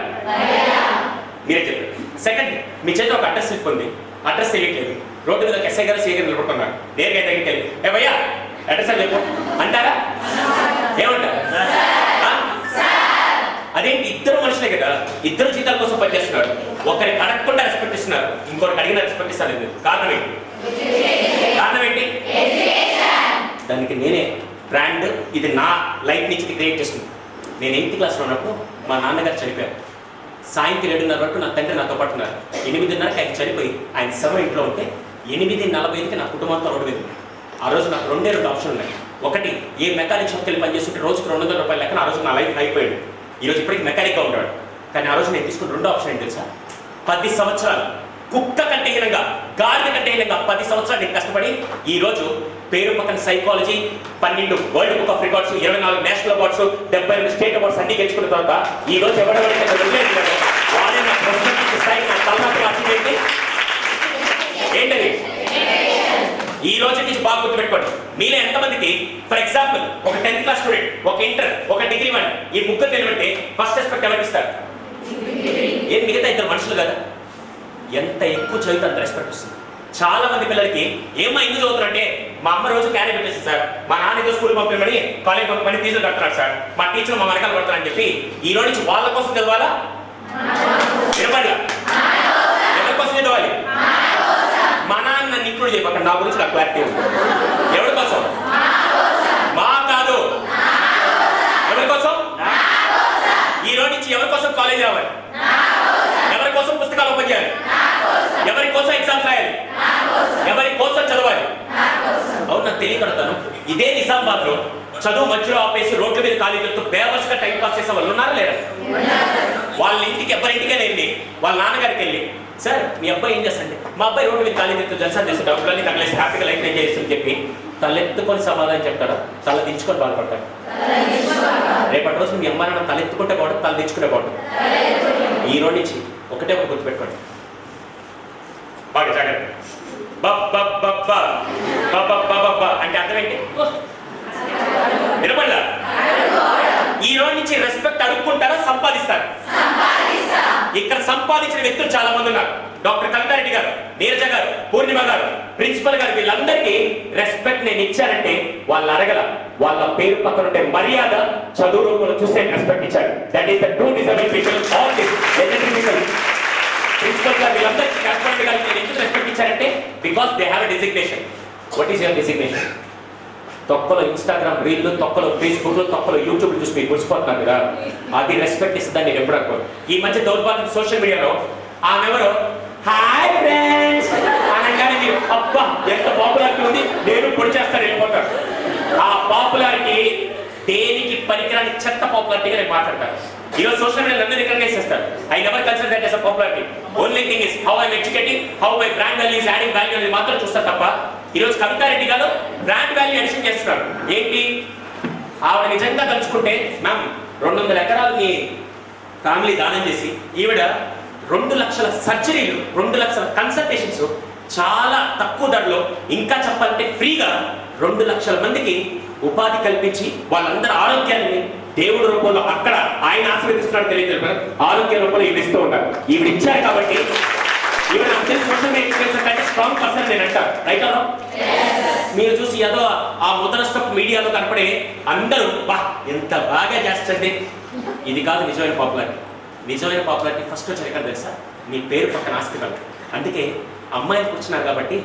మీరే చెప్పారు. సెకండ్, మీ చేతిలో ఒక అడ్రస్ స్లిప్ ఉంది, అడ్రస్ తెలియట్లేదు. రోడ్డు మీద ఎస్ఐ గారు సిఐ గారు నిలబడుతున్నారు. నేరుగా దగ్గరికి వెళ్ళి ఏ భయ్యా అడ్రస్ అని చెప్పు అంటారా? ఏమంటారు? అదేంటి? ఇద్దరు మనుషులే కదా, ఇద్దరు జీతాల కోసం పనిచేస్తున్నారు. ఒకరికి అడగకుండా రెస్పెక్ట్ ఇస్తున్నారు, ఇంకొకరికి అడిగిన రెస్పెక్ట్ ఇస్తారు. కారణం ఏంటి? దానికి నేనే బ్రాండ్. ఇది నా లైఫ్ నుంచి క్రియేట్ చేస్తుంది. నేను 8th క్లాస్లో ఉన్నప్పుడు మా నాన్నగారు చనిపోయారు. సాయంత్రం 7:30 వరకు నా తండ్రి నాతో పాటు ఉన్నారు. 8:30కి ఆయన చనిపోయి ఆయన శవం ఇంట్లో ఉంటే 8:45కి నా కుటుంబంతో రోడ్డు మీద. ఆ రోజు నాకు 2 ఆప్షన్లు ఉన్నాయి. ఒకటి, ఏ మెకానిక్ షాప్కి వెళ్ళి పనిచేస్తుంటే రోజుకు 200 రూపాయలు లెక్కన ఆ రోజు నా లైఫ్ అయిపోయాడు. ఈరోజు ఇప్పటికి మెకానిక్గా ఉంటాడు. కానీ ఆ రోజు నేను తీసుకున్న 2వ ఆప్షన్ ఏంటి తెలుసా? 10 సంవత్సరాలు కుక్క కంటే హీనంగా, గాడిద కంటే హీనంగా 10 సంవత్సరాలు నేను కష్టపడి ఈ రోజు పేరు పక్కన psychology 12 world book of records, 24 national awards, 72 state awards అన్ని గెలుచుకున్న తర్వాత ఈ రోజు ఎవరెవరైతే వాడే నా ప్రొఫెషనల్ స్థాయి, నా తలమాత్రం అర్థమైంది ఏంటది? ఈ రోజు నుంచి బాగా గుర్తుపెట్టుకోండి. మీలో ఎంతమందికి ఫర్ ఎగ్జాంపుల్ ఒక 10th క్లాస్ స్టూడెంట్, ఒక ఇంటర్, ఒక డిగ్రీ వన్, ఈ ముగ్గురు నిలబెట్టి ఫస్ట్ రెస్పెక్ట్ ఎవరికి ఇస్తారు? ఏం మిగతా 2 మనుషులు కదా? ఎంత ఎక్కువ చదివితే అంత రెస్పెక్ట్ వస్తుంది. చాలా మంది పిల్లలకి ఏమో ఎందుకు చదువుతారంటే మా అమ్మ రోజు క్యారీ పెట్టేస్తుంది సార్, మా నాన్న ఏదో స్కూల్ పంపించమని కాలేజ్ పంపమని ఫీజులు కడుతున్నారు సార్, మా టీచర్ మా వెనకాల పడతారని చెప్పి ఈ రోజు నుంచి వాళ్ళ కోసం చదవాలా? వినపడలా? ఎవరి కోసం చదవాలి? మా నాన్న నన్ను ఇంక్లూడ్ చేయబక్క, నా గురించి నాకు క్లారిటీ ఉంది. ఎవరి కోసం? మా కాదు, ఎవరి కోసం? ఈ రోజు నుంచి ఎవరి కోసం కాలేజ్ రావాలి? ఎవరి కోసం పుస్తకాలు ఓపెన్ చేయాలి? ఎవరి కోసం ఎగ్జామ్స్ రాయాలి? ఎవరి కోసం చదవాలి? అవును, నాకు తెలియకడతాను. ఇదే నిజామాబాద్ లో చదువు మధ్యలో ఆపేసి రోడ్ల మీద కాలేజీలతో బేవర్స్గా టైం పాస్ చేసే వాళ్ళు ఉన్నారా లేరా? వాళ్ళ ఇంటికి ఎవరింటికే వెళ్ళి వాళ్ళ నాన్నగారికి వెళ్ళి సార్ మీ అబ్బాయి ఏం చేస్తాండి? మా అబ్బాయి రోడ్డు మీద కాలేజీతో జలసా చేసి డబ్బులన్నీ తగలేసి హ్యాపీగా లైఫ్ ఎంజాయ్ చేస్తుందని చెప్పి తలెత్తుకొని సమాధానం చెప్తాడా? తల దించుకొని బాధపడతాడు. రేపటి రోజు మీ అమ్మ నాన్న తలెత్తుకుంటే బాగుంటుంది, తల దించుకుంటే బాగుంటుంది. ఈ రోజు నుంచి ఒకటే ఒక గుర్తుపెట్టుకోండి, బాగా జాగ్రత్త. అంటే అర్థం ఏంటి? వినపడలా? ఈ రోజు నుంచి రెస్పెక్ట్ అడుక్కుంటారా సంపాదిస్తారు? ఇక్కడ సంపాదించిన వ్యక్తులు చాలా మంది ఉన్నారు. డాక్టర్ కవితారెడ్డి గారు, నీరజ గారు, పూర్ణిమ గారు, ప్రిన్సిపల్ గారు, వీళ్ళందరికీ రెస్పెక్ట్ నేను ఇచ్చానంటే వాళ్ళు అడగల, వాళ్ళ పేరు పక్కన ఉండే మర్యాద చదువు రూపంలో చూస్తే రెస్పెక్ట్ ఇచ్చారు. That is the true deserving people. All this legendary people, principal garu, వీళ్ళందరికీ కరెస్పాండెంట్ గారికి నేను ఎందుకు రెస్పెక్ట్ ఇచ్చారంటే because they have a designation. What is your designation? తొక్కలో ఇన్స్టాగ్రామ్ రీల్లు, తొక్కలో ఫేస్బుక్లు, తొక్కలో యూట్యూబ్లు చూసి మీరు గుర్చిపోతున్నారు కదా, అది రెస్పెక్ట్ ఇస్తుందని నేను ఎప్పుడు అనుకోను. ఈ మధ్య దౌర్భాగ్యం సోషల్ మీడియాలో ఆమెవరో హాయ్ ఫ్రెండ్స్ అనగానే మీరు అబ్బా ఎంత పాపులారిటీ ఉంది, నేను పొడి చేస్తాను వెళ్ళిపోతారు. ఆ పాపులారిటీ దేనికి పనికిరాని చెత్త పాపులారిటీగా నేను మాట్లాడతాను. ఈరోజు సోషల్ మీడియా అందరూ రికగ్నైజ్ చేస్తారు. I never consider that as a popularity. Only thing is how I'm educating, how my brand value is adding value అనేది మాత్రం చూస్తారు తప్ప ఈరోజు కవితారెడ్డి గారు బ్రాండ్ వాల్యూ అడిషన్ చేస్తున్నారు. ఏంటి? ఆవిడ నిజంగా తలుచుకుంటే మ్యామ్ 200 ఎకరాలు మీ ఫ్యామిలీ దానం చేసి ఈవిడ 2 లక్షల సర్జరీలు, 2 లక్షల కన్సల్టేషన్స్ చాలా తక్కువ ధరలో, ఇంకా చెప్పాలంటే ఫ్రీగా 2 లక్షల మందికి ఉపాధి కల్పించి వాళ్ళందరి ఆరోగ్యాన్ని దేవుడి రూపంలో అక్కడ ఆయన ఆశీర్వదిస్తున్నాడు తెలియదు, ఆరోగ్య రూపంలో ఈవిడ ఇస్తూ ఉంటారు. ఈవిడ ఇచ్చారు కాబట్టి ఈవిడ నాకు తెలిసి సోషల్ మీడియా కంటే స్ట్రాంగ్ పర్సన్ నేను అంటారు. Right are? మీరు చూసి ఏదో ఆ ముద్రస్టప్ మీడియాలో కనపడే అందరూ బా ఎంత బాగా చేస్తుంది, ఇది కాదు నిజమైన పాపులారిటీ. నిజమైన పాపులారిటీ ఫస్ట్ వచ్చి ఎక్కడ తెలుసా? మీ పేరు పక్కన ఆస్తి కాదు. అందుకే అమ్మాయిలు కూర్చున్నారు కాబట్టి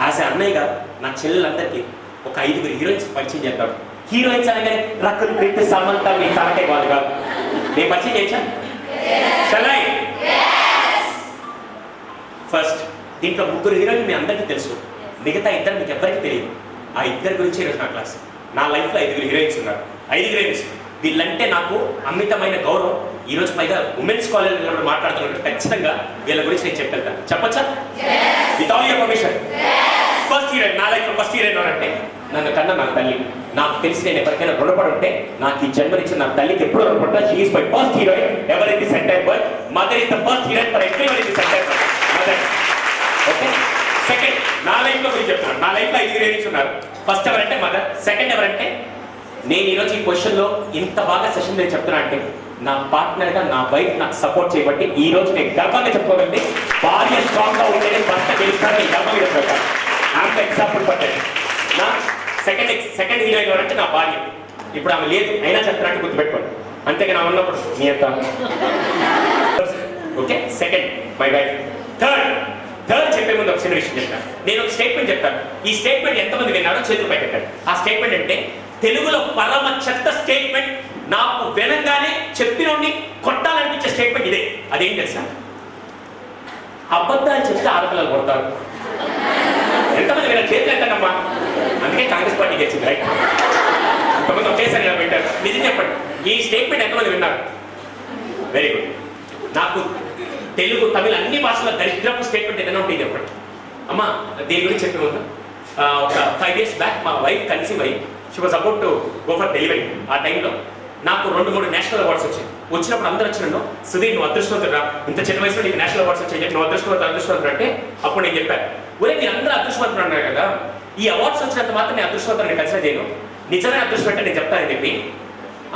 యాజ్ ఏ అన్నయ్యగా నా చెల్లెలందరికీ ఒక 5 హీరోయిన్స్ పరిచయం చేద్దాం. హీరోయిన్స్ అనగానే రకుల్ ప్రీత్ సమంత మీ తనకే వాళ్ళు కాదు. నేను పరిచయం చేయొచ్చా? చలాయ్ ఫస్ట్ దీంట్లో 3 హీరోయిన్ మీ అందరికీ తెలుసు, మిగతా 2 మీకు ఎవరికి తెలియదు. ఆ 2 గురించి ఈరోజు నా క్లాస్. నా లైఫ్లో 5 హీరోయిన్స్ ఉన్నారు. 5 హీరోయిన్స్ వీళ్ళంటే నాకు అమితమైన గౌరవం. ఈరోజు పైగా ఉమెన్స్ కాలేజ్లో మాట్లాడుతున్నట్టు ఖచ్చితంగా వీళ్ళ గురించి నేను చెప్పేళ్తాను. చెప్పచ్చా? With all your permission. First heroine, నా లైఫ్లో ఫస్ట్ హీరోయిన్ ఎవరంటే నన్ను కన్నా నా తల్లి. నాకు తెలిసి నేను ఎవరికైనా రుణపడి ఉంటే నాకు ఈ జన్మనిచ్చిన నా తల్లికి ఎప్పుడు రుణపడ్డా. She is my first heroine ever in this entire world. Mother is the first heroine for everyone in this entire world. Mother. Okay. Second, నా లైఫ్లో గురించి చెప్తున్నాను. నా లైఫ్లో 5 హీరోయిన్స్ ఉన్నారు. ఫస్ట్ ఎవరంటే మదర్. సెకండ్ ఎవరంటే నేను ఈరోజు ఈ పొజిషన్లో ఇంత బాగా సెషన్ నేను చెప్తున్నా అంటే నా పార్ట్నర్గా నా వైఫ్ నాకు సపోర్ట్ చేయబట్టి ఈ రోజు నేను గర్వంగా చెప్పుకోగలిగితే భార్య స్ట్రాంగ్గా ఉండేది భర్త గెలుస్తాను ఈ గర్వం మీద పెట్టాను. నాకు ఎగ్జాంపుల్ పట్టాను. నా సెకండ్ హీరోయిన్ ఎవరంటే నా భార్య. ఇప్పుడు ఆమె లేదు అయినా చెప్తున్నట్టు గుర్తుపెట్టుకోండి. అంతేగా నా ఉన్నప్పుడు మీ అంత okay. Second my wife. Third చెప్పే ముందు ఒక చిన్న విషయం చెప్తాను. నేను ఒక స్టేట్మెంట్ చెప్తాను. ఈ స్టేట్మెంట్ ఎంతమంది విన్నారో చేతులు పైకెత్తాడు. ఆ స్టేట్మెంట్ అంటే తెలుగులో పరమ చెత్త స్టేట్మెంట్, నాకు వినంగానే చెప్పినోడిని కొట్టాలనిపించే స్టేట్మెంట్ ఇదే. అదేం తెలుసా? అబద్ధాలు చెప్తే ఆడపిల్లలు కొడతారు. ఎంతమంది విన్నారు? చేతులు ఎత్తనమ్మా. అందుకే కాంగ్రెస్ పార్టీ గెలిచింది. రైట్. కొంతమంది ఒకేసారి ఇలా పెట్టారు. నిజం చెప్పండి, ఈ స్టేట్మెంట్ ఎంతమంది విన్నారు? Very good. నాకు తెలుగు తమిళ అన్ని భాషల దరిద్రపు స్టేట్మెంట్ ఏదైనా ఉంటుంది చెప్పండి. అమ్మా దీని గురించి చెప్పే ముందు ఒక 5 years బ్యాక్ మా వైఫ్ కన్సీవ్ అయ్యి she was about to go for delivery. ఆ టైంలో నాకు 2-3 నేషనల్ అవార్డ్స్ వచ్చాయి. వచ్చినప్పుడు అందరూ వచ్చినట్టు సుధీర్ నువ్వు అదృష్టవంతుడా, ఇంత చిన్న వయసులో నీకు నేషనల్ అవార్డ్స్ వచ్చాయి చెప్పి నువ్వు అదృష్టవంతుడు అంటే అప్పుడు నేను చెప్పాను, ఒరే మీరు అందరూ అదృష్టవంతులు అన్నారు కదా, ఈ అవార్డ్స్ వచ్చినంత మాత్రం నేను అదృష్టవంతుడు నేను కన్సిడర్ చేయను, నిజమైన అదృష్టం అంటే నేను చెప్తానని చెప్పి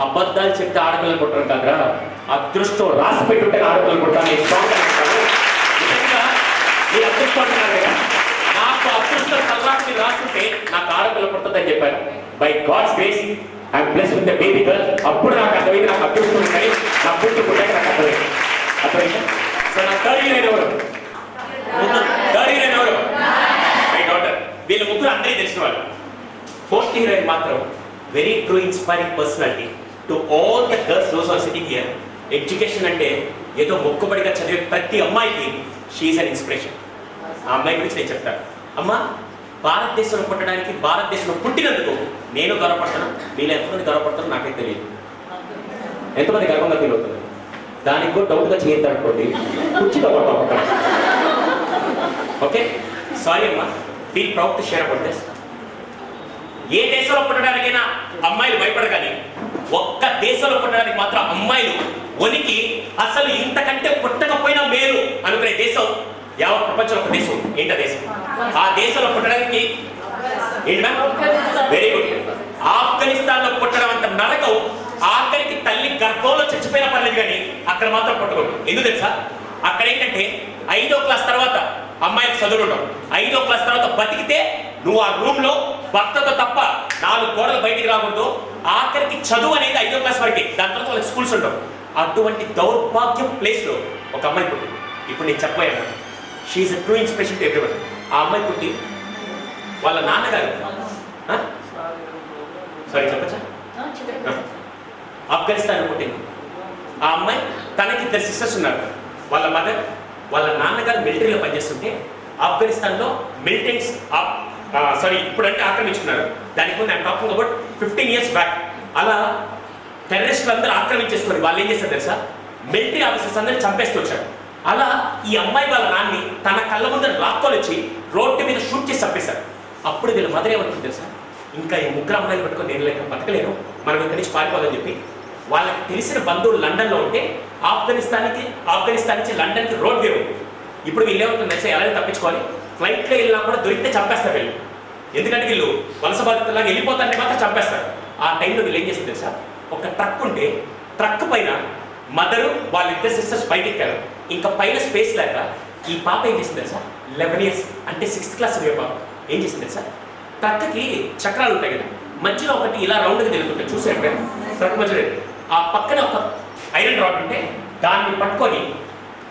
అబద్ధాలు చెప్తే ఆడపిల్లలు కొట్టరు కాదురా, అదృష్టం రాసి పెట్టుంటే ఆడపిల్లలు కొట్టాను. నేను స్ట్రాంగ్ అనుకుంటాను. నిజంగా మీరు అదృష్టం అంటున్నారు కదా, నాకు అదృష్టం తలరాకు మీరు రాస్తుంటే నాకు ఆడపిల్ల పుడుతుందని చెప్పారు. By God's grace I'm blessed with the baby girl. అప్పుడు నాకు అర్థమైంది నాకు అదృష్టం ఉంటాయి, నా పుట్టు పుట్టాక నాకు అర్థమైంది. సో నా థర్డ్ హీరోయిన్ ఎవరు? My daughter. వీళ్ళ ముగ్గురు అందరికీ తెలిసిన వాళ్ళు. ఫోర్త్ హీరోయిన్ మాత్రం very true inspiring personality to all the girls those are sitting here. Education అంటే ఏదో మొక్కుబడిగా చదివే ప్రతి అమ్మాయికి షీ ఈస్ అన్ ఇన్స్పిరేషన్. ఆ అమ్మాయి గురించి నేను చెప్తాను. అమ్మ భారతదేశంలో పుట్టడానికి, భారతదేశంలో పుట్టినందుకు నేను గర్వపడతాను. మీరు ఎంతమంది గర్వపడతారో నాకే తెలియదు. ఎంతమంది గర్వంగా ఫీల్ అవుతుంది? దానికి కూడా డౌట్గా చేయొద్దనుకోండి, కుర్చీలో పడతాం. ఓకే, సారీ అమ్మా, feel proud to share about this. ఏ దేశంలో పుట్టడానికైనా అమ్మాయిలు భయపడరు, కానీ ఒక్క దేశంలో పుట్టడానికి మాత్రం అమ్మాయిలు వనికి అసలు ఇంతకంటే పుట్టకపోయినా మేలు అనుకునే దేశం యావత్ ప్రపంచంలో ఒక దేశం. ఏంట దేశం? ఆ దేశంలో పుట్టడానికి ఏంటి మ్యామ్? Very good. ఆఫ్ఘనిస్తాన్ లో పుట్టడం అంత నరకం. ఆఖరికి తల్లి గర్భంలో చచ్చిపోయినా పర్లేదు, కానీ అక్కడ మాత్రం పుట్టకూడదు. ఎందుకు తెలుసా? అక్కడ ఏంటంటే 5వ క్లాస్ తర్వాత అమ్మాయికి చదువు ఉండవు. 5వ క్లాస్ తర్వాత బతికితే నువ్వు ఆ రూమ్ లో భర్తతో తప్ప 4 గోడలు బయటికి రాకూడదు. ఆఖరికి చదువు అనేది 5వ క్లాస్ వరకే, దాని తర్వాత వాళ్ళకి స్కూల్స్ ఉండవు. అటువంటి దౌర్భాగ్యం ప్లేస్ లో ఒక అమ్మాయి పుట్టింది. ఇప్పుడు నేను చెప్పాను, she is a true inspiration to everyone. ఆ అమ్మాయి పుట్టి వాళ్ళ నాన్నగారు సారీ చెప్పచ్చా ఆఫ్ఘనిస్తాన్ పుట్టింది. ఆ అమ్మాయి తనకి 2 సిస్టర్స్ ఉన్నారు. వాళ్ళ మదర్ వాళ్ళ నాన్నగారు మిలిటరీలో పనిచేస్తుంటే ఆఫ్ఘనిస్తాన్లో మిలిటెంట్స్ ఇప్పుడంటే ఆక్రమించుకున్నారు. దానికి ముందు I'm talking about 15 years back. అలా టెర్రరిస్టులు అందరూ ఆక్రమించేసుకొని వాళ్ళు ఏం చేస్తారు తెలుసా? మిలిటరీ ఆఫీసర్స్ అందరినీ చంపేస్తూ వచ్చారు. అలా ఈ అమ్మాయి వాళ్ళ నాన్ని తన కళ్ళ ముందర లాక్కొని వచ్చి రోడ్డు మీద షూట్ చేసి చంపేశారు. అప్పుడు వీళ్ళ మదర్ ఏమనుకుంది తెలుసా? ఇంకా ఈ 3 అమ్మాయిలు పట్టుకొని నేను లేక బతకలేను, మనం ఇక్కడి నుంచి పారిపోవాలని చెప్పి వాళ్ళకి తెలిసిన బంధువులు లండన్లో ఉంటే ఆఫ్ఘనిస్తాన్ నుంచి లండన్కి రోడ్ వే ఉంది. ఇప్పుడు వీళ్ళు ఏమవుతుంది ఎలా తప్పించుకోవాలి, ఫ్లైట్లో వెళ్ళినా కూడా దొరికితే చంపేస్తారు వీళ్ళు. ఎందుకంటే వీళ్ళు వలస బాధితులాగా వెళ్ళిపోతారంటే మాత్రం చంపేస్తారు. ఆ టైంలో వీళ్ళు ఏం చేసింది తెలుసా? ఒక ట్రక్ ఉంటే ట్రక్ పైన మదరు వాళ్ళ 2 సిస్టర్స్ పైకి ఎక్కారు. ఇంకా పైన స్పేస్ లేక ఈ పాప ఏం చేసింది తెలుసా? 11 years అంటే 6th class పాప ఏం చేసింది తెలుసా? ట్రక్కి చక్రాలు ఉంటాయి కదా, మధ్యలో ఒకటి ఇలా రౌండ్గా తిరుగుతుంటాయి, చూసారు ట్రక్ మధ్యలో. ఆ పక్కన ఒక ఐరన్ రాడ్ ఉంటే దాన్ని పట్టుకొని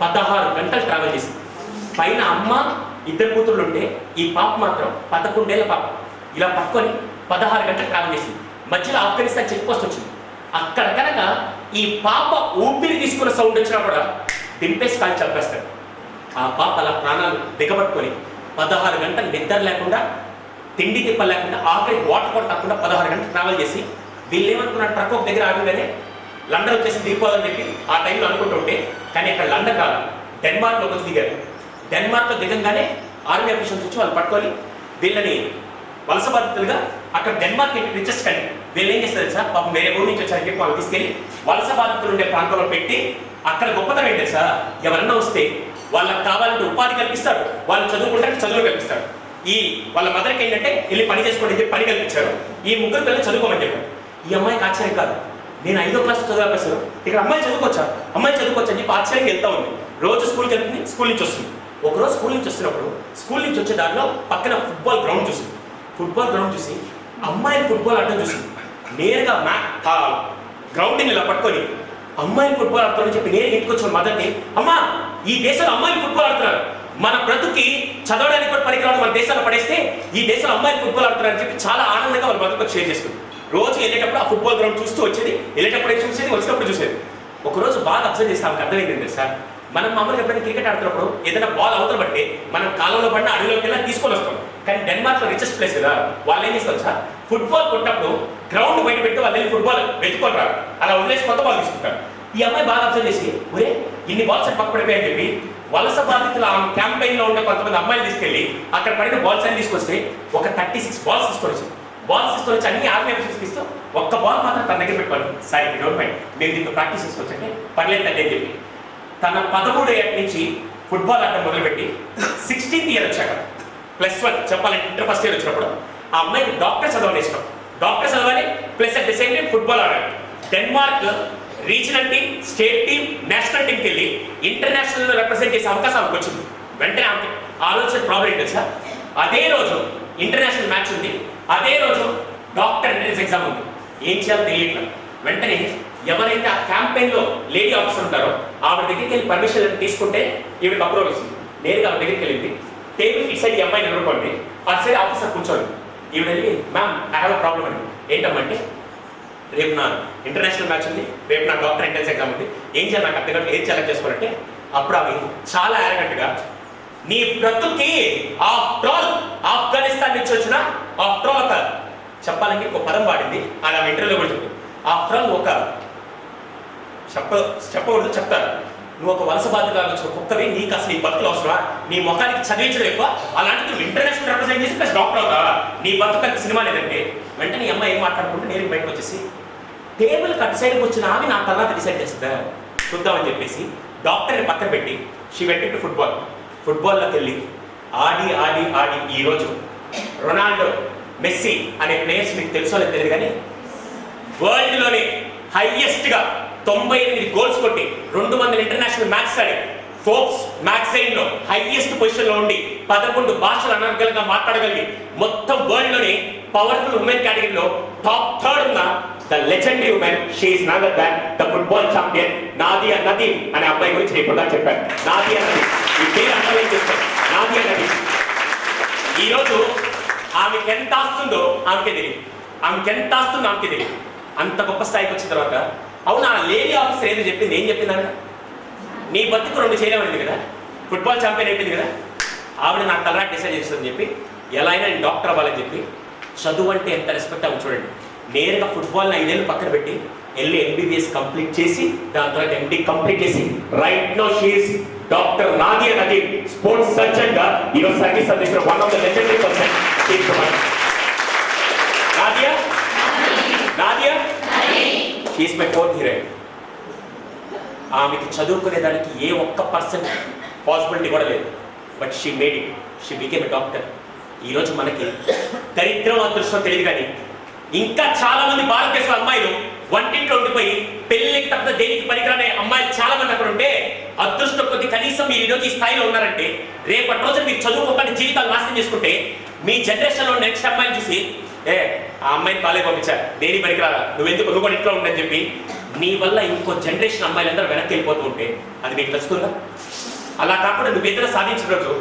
16 గంటలు ట్రావెల్ చేసింది. పైన అమ్మ 2 కూతుళ్ళు ఉంటే ఈ పాప మాత్రం 11 ఏళ్ల పాప ఇలా పట్టుకొని 16 గంటలు ట్రావెల్ చేసింది. మధ్యలో ఆఫ్ఘనిస్తాన్ చెక్ పోస్ట్ వచ్చింది. అక్కడ కనుక ఈ పాప ఊపిరి తీసుకున్న సౌండ్ వచ్చినా కూడా దింపేసి కాలు చంపేస్తాడు. ఆ పాప అలా ప్రాణాలు దిగబట్టుకొని 16 గంటలు నిద్ర లేకుండా, తిండి తిప్ప లేకుండా, ఆఖరికి వాటర్ కూడా తప్పకుండా 16 గంటలు ట్రావెల్ చేసి వీళ్ళు ఏమనుకున్నారు, ట్రక్ ఒక దగ్గర ఆగగానే లండన్ వచ్చేసి దిగిపోదని చెప్పి ఆ టైంలో అనుకుంటుంటే, కానీ అక్కడ లండన్ కాదు, డెన్మార్క్లోకి వచ్చి దిగారు. డెన్మార్క్లో దిగంగానే ఆర్మీ అఫీషియల్స్ వచ్చి వాళ్ళు పట్టుకొని వీళ్ళని వలస బాధితులుగా అక్కడ డెన్మార్క్ రిచెస్ట్ కండి వీళ్ళు ఏం చేస్తారు సార్, పాపం వేరే ఊరి నుంచి వచ్చారని చెప్పి వాళ్ళు తీసుకెళ్ళి వలస బాధితులు ఉండే ప్రాంతంలో పెట్టి అక్కడ గొప్పతనం ఏంటి సార్, ఎవరన్నా వస్తే వాళ్ళకి కావాలంటే ఉపాధి కల్పిస్తారు, వాళ్ళు చదువుకుంటే చదువులు కల్పిస్తారు. ఈ వాళ్ళ మదర్కి ఏంటంటే వెళ్ళి పని చేసుకోండి చెప్పి పని కల్పించారు. ఈ ముగ్గురు పిల్లలు చదువుకోమని చెప్పారు. ఈ అమ్మాయికి ఆశ్చర్యం కాదు, నేను 5వ క్లాస్ చదువుకొచ్చాను, ఇక్కడ అమ్మాయి చదువుకోవచ్చా అని చెప్పి ఆశ్చర్యంగా వెళ్తా ఉంది. రోజు స్కూల్కి వెళ్తుంది, స్కూల్ నుంచి వస్తుంది. ఒకరోజు స్కూల్ నుంచి వస్తున్నప్పుడు స్కూల్ నుంచి వచ్చే దారిలో పక్కన ఫుట్బాల్ గ్రౌండ్ చూసింది. ఫుట్బాల్ గ్రౌండ్ చూసి అమ్మాయిలు ఫుట్బాల్ ఆడటం చూసింది. నేరుగా గ్రౌండ్ని ఇలా పట్టుకొని అమ్మాయిలు ఫుట్బాల్ ఆడుతారని చెప్పి నేను ఇంటికి వచ్చిన మదర్ని, అమ్మా ఈ దేశంలో అమ్మాయిలు ఫుట్బాల్ ఆడుతున్నారు, మన బ్రతుకి చదవడానికి కూడా పనికిరాదు మన దేశాల్లో పడేస్తే ఈ దేశంలో అమ్మాయిలు ఫుట్బాల్ ఆడుతున్నారని చెప్పి చాలా ఆనందంగా వాళ్ళ మదర్తో షేర్ చేసుకుంది. రోజు వెళ్ళేటప్పుడు ఆ ఫుట్బాల్ గ్రౌండ్ చూస్తూ వచ్చేది, వెళ్ళేటప్పుడు చూసేది, వచ్చినప్పుడు చూసేది. ఒకరోజు బాగా అబ్జర్వ్ చేస్తే ఆమెకు అర్థమైంది సార్, మనం మామూలుగా ఎప్పుడైనా క్రికెట్ ఆడుతున్నప్పుడు ఏదైనా బాల్ అవతల పడితే మనం కాలంలో పడిన అడవిలోకి వెళ్ళి తీసుకొని వస్తాం. కానీ డెన్మార్క్లో రిచెస్ట్ ప్లేస్ కదా, వాళ్ళు ఏం చేస్తారు సార్, ఫుట్బాల్ కొట్టినప్పుడు గ్రౌండ్ బయట పెట్టి వాళ్ళు వెళ్ళి ఫుట్బాల్ వెతుకొని రారు, అలా వదిలేసి కొత్త బాల్ తీసుకుంటారు. ఈ అమ్మాయి బాగా అబ్జర్వ్ చేసి, ఒరే ఇన్ని బాల్స్ అని పక్క పడిపోయాయని చెప్పి వలస బాధితుల క్యాంపెయిన్లో ఉండే కొంతమంది అమ్మాయిలు తీసుకెళ్ళి అక్కడ పడిన బాల్స్ అని తీసుకొస్తే ఒక 36 బాల్స్ తీసుకొని వచ్చి అన్ని ఆర్మీ ఆఫీసర్స్కి ఇస్తూ ఒక్క బాల్ మాత్రం తన దగ్గర పెట్టుకోవాలి. సార్ గవర్నమెంట్ మేము దీంతో ప్రాక్టీస్ చేసుకోవచ్చంటే పర్లేదు అని చెప్పి తన 13 ఏళ్ళ నుంచి ఫుట్బాల్ ఆడటం మొదలుపెట్టి 16th ఇయర్ వచ్చాక +1 చెప్పాలంటే ఇంటర్ ఫస్ట్ ఇయర్ వచ్చినప్పుడు ఆ అమ్మాయికి డాక్టర్ చదవని ఇష్టం. డాక్టర్ చదవాలి plus at the same time football ఆడాలి. Denmark regional team, state team, national టీంకి వెళ్ళి ఇంటర్నేషనల్ రిప్రజెంట్ చేసే అవకాశం ఆమెకు వచ్చింది. వెంటనే ఆమె ఆలోచన ప్రాబ్లం ఏంటి సార్, అదే రోజు ఇంటర్నేషనల్ మ్యాచ్ ఉంది, అదే రోజు డాక్టర్ ఎంట్రన్స్ ఎగ్జామ్ ఉంది, ఏం చేయాలో తెలియట్లేదు. వెంటనే ఎవరైతే ఆ క్యాంపెయిన్లో లేడీ ఆఫీసర్ ఉంటారో ఆవిడ దగ్గరికి వెళ్ళి పర్మిషన్ తీసుకుంటే ఈవిడకి అప్రూవల్ వస్తుంది. నేరుగా ఆవిడ దగ్గరికి వెళ్ళింది, టేబుల్ ఇటు సైడ్ ఈ అమ్మాయిని నిలబడుకోండి, అటు సైడ్ ఆఫీసర్ కూర్చోండి. ఈవిడ వెళ్ళి ma'am I have a problem అండి. ఏంటమ్మంటే రేపు నా ఇంటర్నేషనల్ మ్యాచ్ ఉంది, రేపు నా డాక్టర్ ఎంట్రన్స్ ఎగ్జామ్ ఉంది, ఏం చేయాలి నాకు అర్థం ఏం సెలెక్ట్ చేసుకోవాలంటే అప్పుడు అవి చాలా యారగెంట్గా నీ బ్రతుకి ఆఫ్టర్ ఆల్ ఆఫ్ఘనిస్తాన్ నుంచి వచ్చిన ఆఫ్టర్ ఆల్ ఒక చెప్పాలంటే ఒక పదం వాడింది, అది ఆమె ఇంటర్వ్యూలో కూడా చెప్పింది. ఆఫ్టర్ ఆల్ ఒక చెప్పకూడదు చెప్తారు, నువ్వు ఒక వలస బాధితుగా వచ్చిన కుక్కవి, నీకు అసలు ఈ బతుకులు అవసరమా, నీ ముఖానికి చదివించడం ఎక్కువ, అలాంటి నువ్వు ఇంటర్నేషనల్ రిప్రజెంట్ చేసి ప్లస్ డాక్టర్ అవుతావా, నీ బతుకు సినిమా లేదంటే. వెంటనే ఈ అమ్మాయి ఏం మాట్లాడుకుంటే నేను బయటకు వచ్చేసి టేబుల్ కట్ సైడ్కి వచ్చిన ఆమె నా తర్వాత డిసైడ్ చేస్తుందా చూద్దామని చెప్పేసి డాక్టర్ని పక్కన పెట్టి షీ వెంట టు ఫుట్బాల్లోకి వెళ్ళి ఆడి ఆడి ఆడి ఈరోజు రొనాల్డో, మెస్సీ అనే ప్లేయర్స్ మీకు తెలుసో లేదు తెలియదు కానీ వరల్డ్లోనే హైయెస్ట్గా 98 గోల్స్ కొట్టి 200 ఇంటర్నేషనల్ మ్యాచ్ ఆడి ఫోర్బ్స్ మ్యాగజైన్లో హైయెస్ట్ పొజిషన్లో ఉండి 11 భాషలు అనర్గలంగా మాట్లాడగలిగి మొత్తం వరల్డ్లోనే పవర్ఫుల్ ఉమెన్ కేటగిరీలో టాప్ 3rd ఉన్న the legendary women, she is none other than the football champion Nadia Nadeem అనే అబ్బాయి గురించి నేను ఇప్పుడు చెప్పాను. నాదియా నదీమ్ ఈ పేరు అండర్లైన్ చేస్తాను, నాదియా నదీమ్. ఈరోజు ఆమెకి ఎంత ఆస్తుందో ఆమెకే తెలియదు, అంత గొప్ప స్థాయికి వచ్చిన తర్వాత అవును ఆ లేడీ ఆఫీసర్ ఏదో చెప్పింది, ఏం చెప్పిందంట, నీ బతుకు 2 చేయలేమనింది కదా, ఫుట్బాల్ ఛాంపియన్ అయిపోయింది కదా, ఆవిడ నాకు తలరాట్ డిసైడ్ చేస్తుందని చెప్పి ఎలా అయినా నేను డాక్టర్ అవ్వాలని చెప్పి చదువు అంటే ఎంత రెస్పెక్ట్ అవ్వ చూడండి. నేరుగా ఫుట్బాల్ని 5 ఏళ్ళు పక్కన పెట్టి వెళ్ళి MBBS కంప్లీట్ చేసి దాని తర్వాత MD కంప్లీట్ చేసి right no she is doctor Nadia Nadeem, sports surgeon గా ఈరోజు సర్వీస్ అందిస్తున్న one of the legendary person. Nadia she is my 4th heroine. ఆమెకి చదువుకునేదానికి ఏ ఒక్క % పాసిబిలిటీ కూడా లేదు, but she made it, she became a doctor. ఈరోజు మనకి దరిద్రం అదృష్టం తెలియదు కానీ ఇంకా చాలా మంది భారతదేశ అమ్మాయిలు వంటింట్లో ఉండిపోయి పెళ్లికి తప్ప దేనికి పనికిరాని అమ్మాయిలు చాలా మంది అక్కడ ఉంటే అదృష్టం కొద్ది కనీసం మీరు ఈరోజు ఈ స్థాయిలో ఉన్నారంటే రేపటి రోజు మీరు చదువుకోకుండా జీవితాలు నాశనం చేసుకుంటే మీ జనరేషన్లో నెక్స్ట్ అమ్మాయిని చూసి ఆ అమ్మాయిని కాలేజ్ పంపించారు దేని పనికిరాదా, నువ్వు కూడా ఇంట్లో ఉండని చెప్పి నీ వల్ల ఇంకో జనరేషన్ అమ్మాయిలందరూ వెనక్కి వెళ్ళిపోతూ ఉంటే అది మీకు నచ్చుతుందా? అలా కాకుండా నువ్వు ఏదైనా సాధించిన రోజు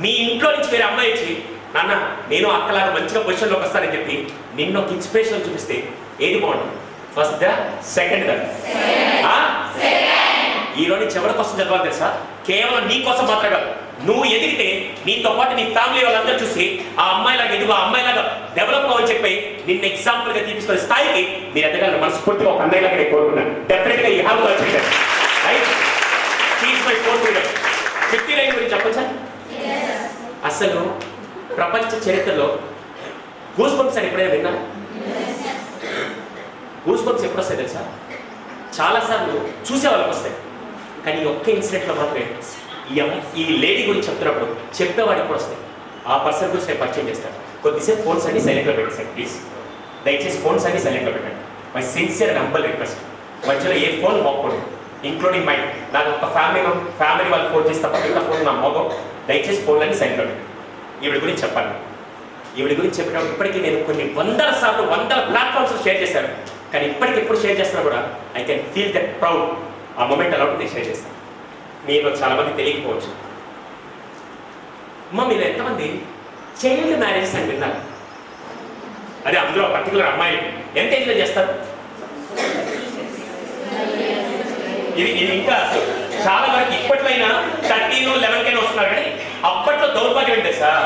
మీ ఇంట్లో నుంచి వేరే అమ్మాయి వచ్చి నాన్న నేను అక్కలాగా మంచిగా పొజిషన్లోకి వస్తానని చెప్పి నిన్ను ఒక ఇన్స్పిరేషన్ చూపిస్తే ఏది బాగుంటుంది? ఫస్ట్ దా, సెకండ్ దా? ఈ రోజు చివరి కోసం చదవాలి తెలుసా? కేవలం నీ కోసం మాత్రం కాదు, నువ్వు ఎదిగితే నీతో పాటు నీ ఫ్యామిలీ వాళ్ళందరూ చూసి ఆ అమ్మాయిలాగా ఎదుగు, ఆ అమ్మాయిలాగా డెవలప్ అవ్వని చెప్పి నిన్ను ఎగ్జాంపుల్ గా తీసుకునే స్థాయికి మీరు ఎదగాలని మనస్ఫూర్తిగా ఒక అన్నయ్యలాగా నేను కోరుకున్నాను. డెఫినెట్ గా you have to achieve that. Right? She is my fourth leader. 59 గురించి చెప్పొచ్చా? అసలు ప్రపంచ చరిత్రలో గూస్ బంప్స్ అని ఎప్పుడైనా విన్నా? గూస్ బంప్స్ ఎప్పుడు వస్తాయి తెలుసా? చాలాసార్లు చూసే వాళ్ళకి వస్తాయి, కానీ ఒక్క ఇన్సిడెంట్లో మాత్రమే ఈ లేడీ గురించి చెప్తున్నప్పుడు చెప్పేవాడికి కూడా వస్తాయి. ఆ పర్సన్ గురించి నేను పరిచయం చేస్తాను. కొద్దిసేపు ఫోన్స్ అన్ని సైలెంట్లో పెట్టేసాను ప్లీజ్. దయచేసి ఫోన్స్ అన్ని సైలెంట్లో పెట్టండి. My sincere and humble request. మధ్యలో ఏ ఫోన్ మోగకూడదు, ఇంక్లూడింగ్ మై. నాకు ఒక ఫ్యామిలీ వాళ్ళు ఫోన్ చేసి తప్ప మిగతా ఫోన్ నా మోగం. దయచేసి ఫోన్లన్నీ సైలెంట్లో పెట్టండి. ఈవిడ గురించి చెప్పాలి. ఈవిడ గురించి చెప్పినప్పుడు ఇప్పటికీ నేను కొన్ని వందల సార్లు 100 ప్లాట్ఫామ్స్ షేర్ చేశాను, కానీ ఇప్పటికి ఎప్పుడు షేర్ చేస్తున్నా కూడా I can feel that proud. ఆ మూమెంట్ అలా నేను షేర్ చేస్తాను. మీరు చాలామంది తెలియకపోవచ్చు. అమ్మ మీరు ఎంతమంది చైల్డ్ మ్యారేజెస్ అని విన్నారు? అదే అందులో పర్టికులర్ అమ్మాయి ఎంత ఏజ్లో చేస్తారు? ఇది ఇంకా చాలా వరకు ఇప్పట్లో అయినా 13, 11 వస్తున్నారు, కానీ అప్పట్లో దౌర్భాగ్యం ఏంటి సార్?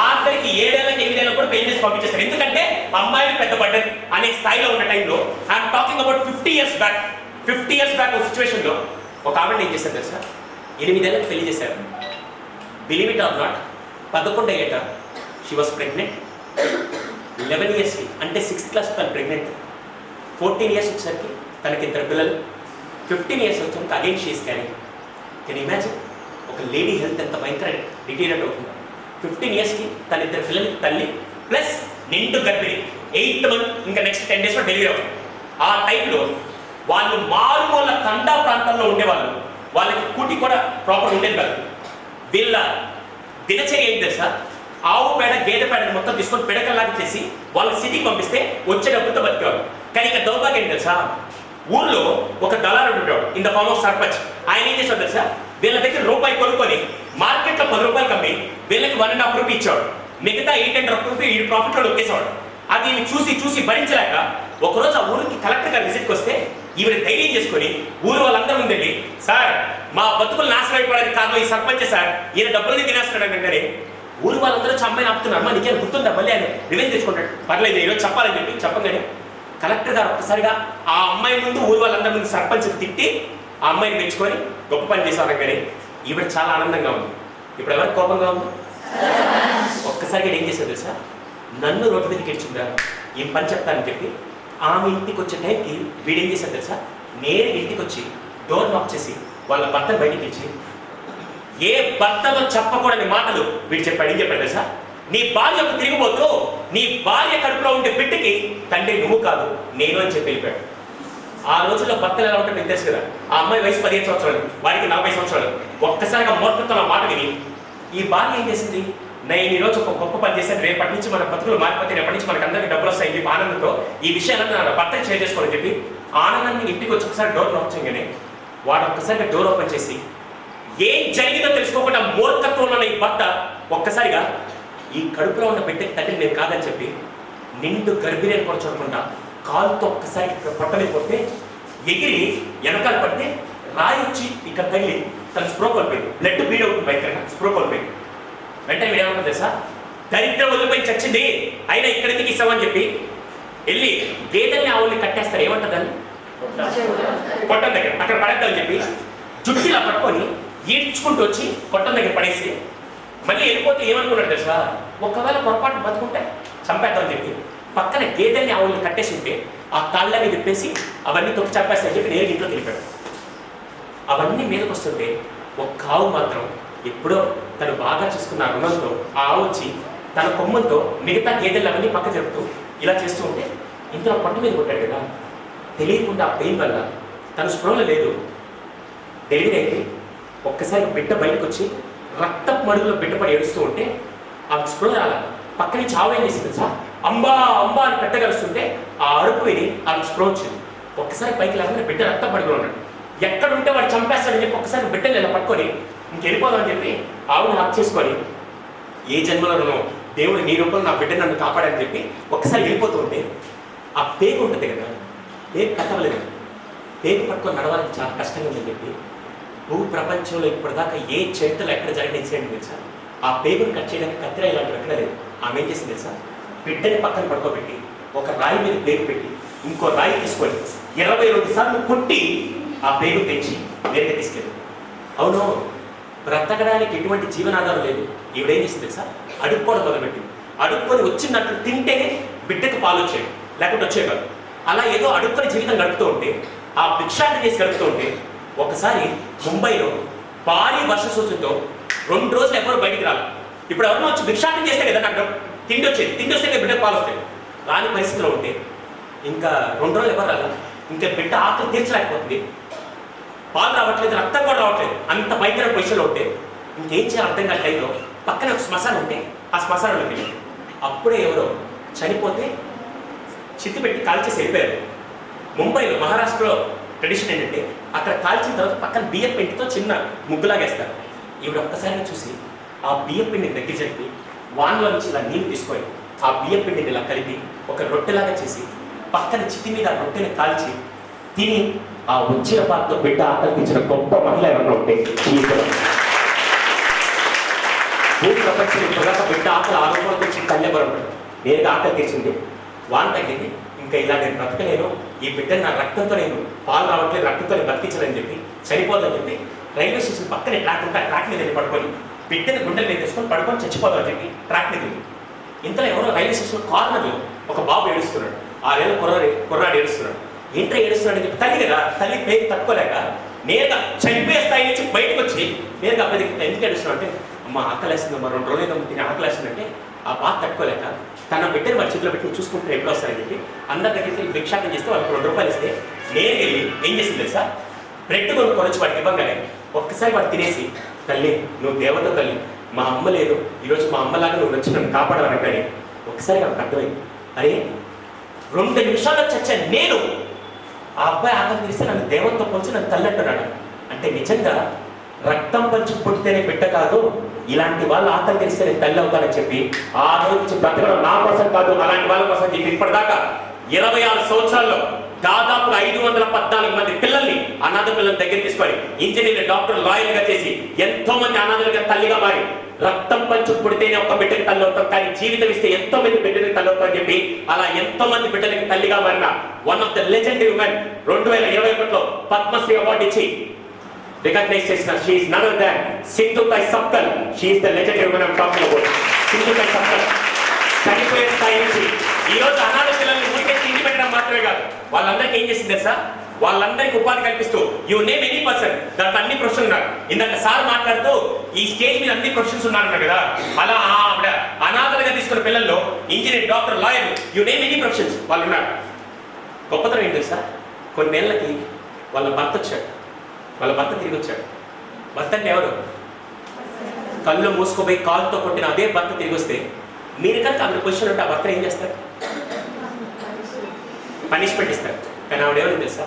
ఆఖరికి 7 ఏళ్ళకి 8 ఏళ్ళకి కూడా పెళ్లి చేసి పంపించేస్తారు. ఎందుకంటే అమ్మాయిలు పెద్ద బడ్డన్ అనే స్థాయిలో ఉన్న టైంలో I'm talking about 50 years back. 50 years back ఒక సిచ్యువేషన్లో ఒక ఆవిడ ఏం చేశారు తెలుసా? 8 ఏళ్ళకి పెళ్లి చేశారు. బిలీవ్ ఇట్ ఆర్ నాట్, 11 ఏట షీ వాస్ ప్రెగ్నెంట్. 11 yearsకి అంటే 6th క్లాస్ తను ప్రెగ్నెంట్. 14 years వచ్చేసరికి తనకి 2 పిల్లలు. 15 years వచ్చాక again she is carrying. Can imagine ఒక లేడీ హెల్త్ ఎంత భయంకర డిటీరియట్ అవుతుందో. 15 yearsకి తన 2 పిల్లలకి తల్లి ప్లస్ నిండు గర్భిణి. 8th month, ఇంకా నెక్స్ట్ 10 daysలో డెలివరీ అవుతుంది. ఆ టైంలో వాళ్ళు మారుమూల తండా ప్రాంతాల్లో ఉండేవాళ్ళు. వాళ్ళకి కూటి కూడా ప్రాపర్ ఉండేది కాదు. వీళ్ళ దినచర్య ఏంటి తెలుసా? ఆవు పేడ, గేదె పేడ మొత్తం తీసుకొని పిడకల్లాగా చేసి వాళ్ళ సిటీకి పంపిస్తే వచ్చే డబ్బులతో బతికేవారు. కానీ ఇక్కడ దౌర్భాగ్యం ఏంటి తెలుసా? ఊళ్ళో ఒక దళారుడు ఉంటాడు, in the form of sarpanch. ఆయన ఏం చేశాడు తెలుసా? వీళ్ళ దగ్గర రూపాయి కొనుక్కొని మార్కెట్లో 10 రూపాయలు అమ్మి వీళ్ళకి 1.5 రూపీ ఇచ్చాడు. మిగతా 8.5 రూపీ ఈ ప్రాఫిట్లో నొక్కేసేవాడు. అది చూసి భరించలేక ఒకరోజు ఆ ఊరికి కలెక్టర్ గారు విజిట్కి వస్తే ఈవిడ ధైర్యం చేసుకొని ఊరు వాళ్ళందరూ ముందండి, సార్ మా బతుకులు నాశనం అయిపోవడానికి కారణం ఈ సర్పంచ్ సార్, ఈయన డబ్బులని తినేస్తున్నాడు అనగానే ఊరు వాళ్ళందరూ అమ్మాయిని ఆపుతున్నారు. అమ్మ నీకేం గుర్తుందా? మళ్ళీ ఆయన రివెంజ్ తెచ్చుకుంటాడు. పర్లేదు ఈరోజు చెప్పాలని చెప్పి చెప్పగానే కలెక్టర్ గారు ఒక్కసారిగా ఆ అమ్మాయి ముందు ఊరు వాళ్ళందరి ముందు సర్పంచ్ తిట్టి ఆ అమ్మాయిని పెంచుకొని గొప్ప పని చేశారు. కానీ ఈవిడ చాలా ఆనందంగా ఉంది. ఇప్పుడు ఎవరికి కోపంగా ఉంది? ఒక్కసారిగా ఏం చేశారు తెలుసా? నన్ను రోడ్డు మీదకి ఇచ్చిందా ఏం పని చెప్తానని చెప్పి ఆమె ఇంటికి వచ్చే టైంకి వీడేం చేశారు తెలుసా? నేరు ఇంటికి వచ్చి డోర్ నాక్ చేసి వాళ్ళ భర్తను బయటికి ఇచ్చి ఏ భర్తలో చెప్పకూడని మాటలు వీడు చెప్పాడు. ఏం చెప్పాడు తెలుసా? నీ భార్యకు తిరిగిపోతూ నీ భార్య కడుపులో ఉండే బిడ్డకి తండ్రి నువ్వు కాదు నేను అని చెప్పి వెళ్ళిపోయాడు. ఆ రోజుల్లో భర్తలు ఎలా ఉంటారు మీకు తెలుసు కదా? ఆ అమ్మాయి వయసు 15 సంవత్సరాలు, వారికి 40 సంవత్సరాలు. ఒక్కసారిగా మూర్ఖత్వం ఆ మాట విని ఈ భార్య ఏం చేసింది? నేను ఈరోజు ఒక గొప్ప పని చేశాను, రేపటి నుంచి మన బతుకులు మారిపోతే రేపటి నుంచి మనకు అందరికీ డబ్బులు వస్తాయి చెప్పి ఆనందంతో ఈ విషయాలను నా భర్తకి షేర్ చేసుకోవాలని చెప్పి ఆనందాన్ని ఇంటికి వచ్చి ఒకసారి డోర్ లాక్ చేయగానే వాడు ఒక్కసారిగా డోర్ ఓపెన్ చేసి ఏం జరిగిందో తెలుసుకోకుండా మూర్ఖత్వంలో ఈ భర్త ఒక్కసారిగా ఈ కడుపులో ఉన్న బిడ్డకి తండ్రి నేను కాదని చెప్పి నిండు గర్భిణిని కూడా చూడకుండా కాలుతో ఒక్కసారి పొట్ట మీద కొడితే ఎగిరి వెనకాల పడితే రాయి వచ్చి ఇక్కడ తగిలి తన స్ప్రో కోల్పోయింది. బ్లడ్ బీడ్ అవుతుంది భయంకరంగా, స్ప్రో కోల్పోయింది. వెంటనే వీడేమన్నా తెలుసా? దరిద్రం వదిలిపోయి చచ్చింది అయినా ఇక్కడ ఎందుకు ఇస్తామని చెప్పి వెళ్ళి గేదెల్ని ఆవుల్ని కట్టేస్తారు. ఏమంటుందని కొట్టం దగ్గర అక్కడ పడేద్దామని చెప్పి జుట్టు ఇలా పట్టుకొని ఈడ్చుకుంటూ వచ్చి కొట్టం దగ్గర పడేసి మళ్ళీ వెళ్ళిపోతే ఏమనుకున్నాడు తెలుసా? ఒకవేళ పొరపాటు బతుకుంటే చంపేద్దామని చెప్పి పక్కన గేదెల్ని ఆవుల్ని కట్టేసి ఉంటే ఆ తాళ్ళని విప్పేసి అవన్నీ తొక్కి చంపేస్తాయని చెప్పి నేరుగా ఇంట్లోకి వెళ్ళిపోయాడు. అవన్నీ మీదకి వస్తుంటే ఒక్క ఆవు మాత్రం ఎప్పుడో తను బాగా చూసుకున్న రుణంతో ఆ ఆవు వచ్చి తన కొమ్ములతో మిగతా గేదెలు అవన్నీ పక్క జరుపుతూ ఇలా చేస్తూ ఉంటే ఇంట్లో పొట్ట మీద కొట్టాడు కదా. తెలియకుండా ఆ పెయిన్ వల్ల తను స్పృహలో లేదు. డెలివరీ అయితే ఒక్కసారి బిడ్డ బయటకు వచ్చి రక్తపు మడుగులో బిడ్డ పడి ఏడుస్తూ ఉంటే ఆ స్పృహ రాల. పక్క నుంచి ఆవు ఏం చేసింది సార్? అంబా అంబా అని పెద్ద కలుస్తుంటే ఆ అరుపు విని ఆ స్పృహ వచ్చింది. ఒక్కసారి పైకి లేకుండా బిడ్డ రక్త మడుగులో ఉన్నాడు. ఎక్కడుంటే వాడు చంపేస్తాడని చెప్పి ఒక్కసారి బిడ్డలు ఇలా పట్టుకొని ఇంకెళ్ళిపోదామని చెప్పి ఆవుని హక్ చేసుకొని ఏ జన్మలో దేవుడు నీ రూపంలో నా బిడ్డ నన్ను కాపాడని చెప్పి ఒక్కసారి వెళ్ళిపోతూ ఉంటే ఆ పేగు ఉంటుంది కదా, పేగు కట్టవలేదు, పేగు పట్టుకొని నడవాలని చాలా కష్టంగా ఉందని చెప్పి భూ ప్రపంచంలో ఇప్పటిదాకా ఏ చరిత్రలో ఎక్కడ జరిగిన ఇన్సిడెంట్ తెలుసా, ఆ పేగును కట్ చేయడానికి కత్తిర ఇలాంటి ఎక్కడలేదు. ఆమె ఏం చేసింది తెలుసా, బిడ్డని పక్కన పడుకోబెట్టి ఒక రాయి మీద పేగు పెట్టి ఇంకో రాయి తీసుకొని 22 సార్లు కొట్టి ఆ పేగు తెచ్చి వేరుగా తీసుకెళ్ళి. అవును, బ్రతకడానికి ఎటువంటి జీవనాధారం లేదు. ఈవిడేం చేసింది తెలుసా, అడుక్కోవడం మొదలుపెట్టింది. అడుక్కొని వచ్చినట్లు తింటేనే బిడ్డకు పాలు వచ్చాయి, లేకపోతే వచ్చే కాదు. అలా ఏదో అడుక్కొని జీవితం గడుపుతూ ఉంటే, ఆ భిక్షాటన చేసి గడుపుతూ ఉంటే ఒకసారి ముంబైలో భారీ వర్ష సూచనతో 2 రోజులు ఎవరు బయటికి రాలి. ఇప్పుడు ఎవరినో వచ్చి భిక్షాటన చేస్తే కదా నాకు తిండి వచ్చేది, తిండి వస్తే బిడ్డకు పాలు వస్తాయి. రాని పరిస్థితిలో ఉంటే ఇంకా 2 రోజులు ఎవరు రాలి, ఇంకా బిడ్డ ఆకలి తీర్చలేకపోతుంది, పాలు రావట్లేదు, రక్తం కూడా రావట్లేదు, అంత భయంకర పొజిషన్లో ఉంటే ఇంకేం చేయాలి అర్థం కాని టైంలో పక్కన ఒక శ్మశానం ఉంటే ఆ శ్మశానంలోకి వెళ్ళి అప్పుడే ఎవరో చనిపోతే చిత్తి పెట్టి కాల్చేసి వెళ్ళిపోయారు. ముంబైలో మహారాష్ట్రలో ట్రెడిషన్ ఏంటంటే అక్కడ కాల్చిన తర్వాత పక్కన బియ్యం పిండితో చిన్న ముగ్గులాగేస్తారు. ఈవిడ ఒక్కసారిగా చూసి ఆ బియ్యం పిండిని దగ్గర చెప్పి వాన్లో నుంచి ఇలా నీళ్ళు తీసుకొని ఆ బియ్యం పిండిని ఇలా కలిపి ఒక రొట్టెలాగా చేసి పక్కన చిత్తి మీద ఆ రొట్టెని కాల్చి తిని ఆ వచ్చిన పాత్రతో బిడ్డ ఆకలి తీర్చిన గొప్ప మహిళ ఎవరన్నా ఉంటే భూ ప్రపంచం ఇప్పటిదాకా బిడ్డ ఆకలి ఆరోగ్యంతో వచ్చి కళ్ళెవరు ఉంటాడు. నేరుగా ఆకలి తీర్చింది, వాన్ తగ్గింది, ఇంకా ఇలా నేను బ్రతకలేను, ఈ బిడ్డని నా రక్తంతో నేను పాలు రావట్లేదు, రక్తంతో నేను బతికించాలని చెప్పి చనిపోదని చెప్పి రైల్వే స్టేషన్ పక్కనే ట్రాక్ ఉంటే ఆ ట్రాక్ మీద వెళ్ళి పడుకొని బిడ్డని గుండెలు మీద తీసుకొని పడుకొని చచ్చిపోదామని చెప్పి ట్రాక్ మీద ఉంది. ఇంతలో ఎవరో రైల్వే స్టేషన్ కార్నర్లో ఒక బాబు ఏడుస్తున్నాడు, 6 ఏళ్ళ కుర్రాడు ఏడుస్తున్నాడు. ఏంటో ఏడుస్తున్నాడు అని చెప్పి తల్లి కదా, తల్లి పేరు తట్టుకోలేక నేరుగా చనిపోయే స్థాయి నుంచి బయటకు వచ్చి నేరుగా అబ్బాయి ఎందుకు ఏడుస్తున్నాడు అంటే, అమ్మ ఆకలేస్తుంది, అమ్మ 2 రోజులు తిని ఆకలేస్తుందంటే ఆ బాధ తట్టుకోలేక తన బిడ్డని వారి చేతిలో పెట్టి చూసుకుంటే ఎప్పుడు వస్తారని చెప్పి అందరి దగ్గరికి వెళ్ళి భిక్షాటం చేస్తే వాళ్ళకి 2 రూపాయలు ఇస్తే నేరుగా వెళ్ళి ఏం చేసింది తెలుసా, బ్రెడ్ కొనుక్కొని వాడికి ఇవ్వగానే ఒక్కసారి వాడు తినేసి, తల్లి నువ్వు దేవత తల్లి, మా అమ్మ లేదు, ఈరోజు మా అమ్మలాగా నువ్వు వచ్చి నన్ను కాపాడాలని కానీ ఒకసారి నాకు అర్థమైంది, అరే 2 నిమిషాల్లో చచ్చాను నేను, ఆ అబ్బాయి ఆకలి తీస్తే నన్ను దేవతతో పోల్చి నన్ను తల్లి అంటున్నాడు. అంటే నిజంగా రక్తం పంచి పుట్టితేనే బిడ్డ కాదు, ఇలాంటి వాళ్ళు ఆకలి తెలిస్తే నేను తల్లి అవుతానని చెప్పి ఆ రోజు నుంచి బ్రతకడం నా కోసం కాదు అలాంటి వాళ్ళ కోసం చెప్పి ఇప్పటిదాకా 26 సంవత్సరాల్లో దాదాపు 514 మంది పిల్లల్ని అనాథ పిల్లల దగ్గర తీసుకొని ఇంజనీర్, డాక్టర్, లాయర్గా చేసి ఎంతో మంది అనాథలుగా తల్లిగా మారి రక్తం పంచు పుడితేనే ఒక బిడ్డకి తల్లి అవుతాం, కానీ జీవితం ఇస్తే ఎంతో మంది బిడ్డలకి తల్లి అవుతాం అని చెప్పి అలా ఎంతో మంది బిడ్డలకి తల్లిగా మారిన one of the legendary women 2021లో పద్మశ్రీ అవార్డు ఇచ్చి రికగ్నైజ్ చేసిన she is none other than Sindhutai Sapkal. She is the legendary women I'm talking about. Sindhutai Sapkal చనిపోయే స్థాయి నుంచి ఈ రోజు అనాథ పిల్లల్ని ఊరికే ఇంటి పెట్టడం మాత్రమే కాదు, వాళ్ళందరికీ ఏం చేసింది తెలుసా, వాళ్ళందరికీ ఉపాధి కల్పిస్తూ యూ నేమ్ ఎనీ పర్సన్, దాంట్లో అన్ని ప్రొఫెషన్ ఉన్నారు. ఇందాక సార్ మాట్లాడుతూ ఈ స్టేజ్ మీద అన్ని ప్రొఫెషన్స్ ఉన్నారన్నారు కదా, అలా ఆవిడ అనాథలుగా తీసుకున్న పిల్లల్లో engineer, doctor, lawyer, you name any professions వాళ్ళు ఉన్నారు. గొప్పతనం ఏంటి తెలుసా, కొన్నేళ్లకి వాళ్ళ భర్త వచ్చాడు, వాళ్ళ భర్త తిరిగి వచ్చాడు. భర్త అంటే ఎవరు, కళ్ళు మూసుకోపోయి కాలుతో కొట్టిన అదే భర్త తిరిగి వస్తే మీరు కనుక ఆవిడ పొజిషన్ ఉంటే ఆ భర్త ఏం చేస్తారు, పనిష్మెంట్ ఇస్తారు. కానీ ఆవిడ ఏమని తెలుసా,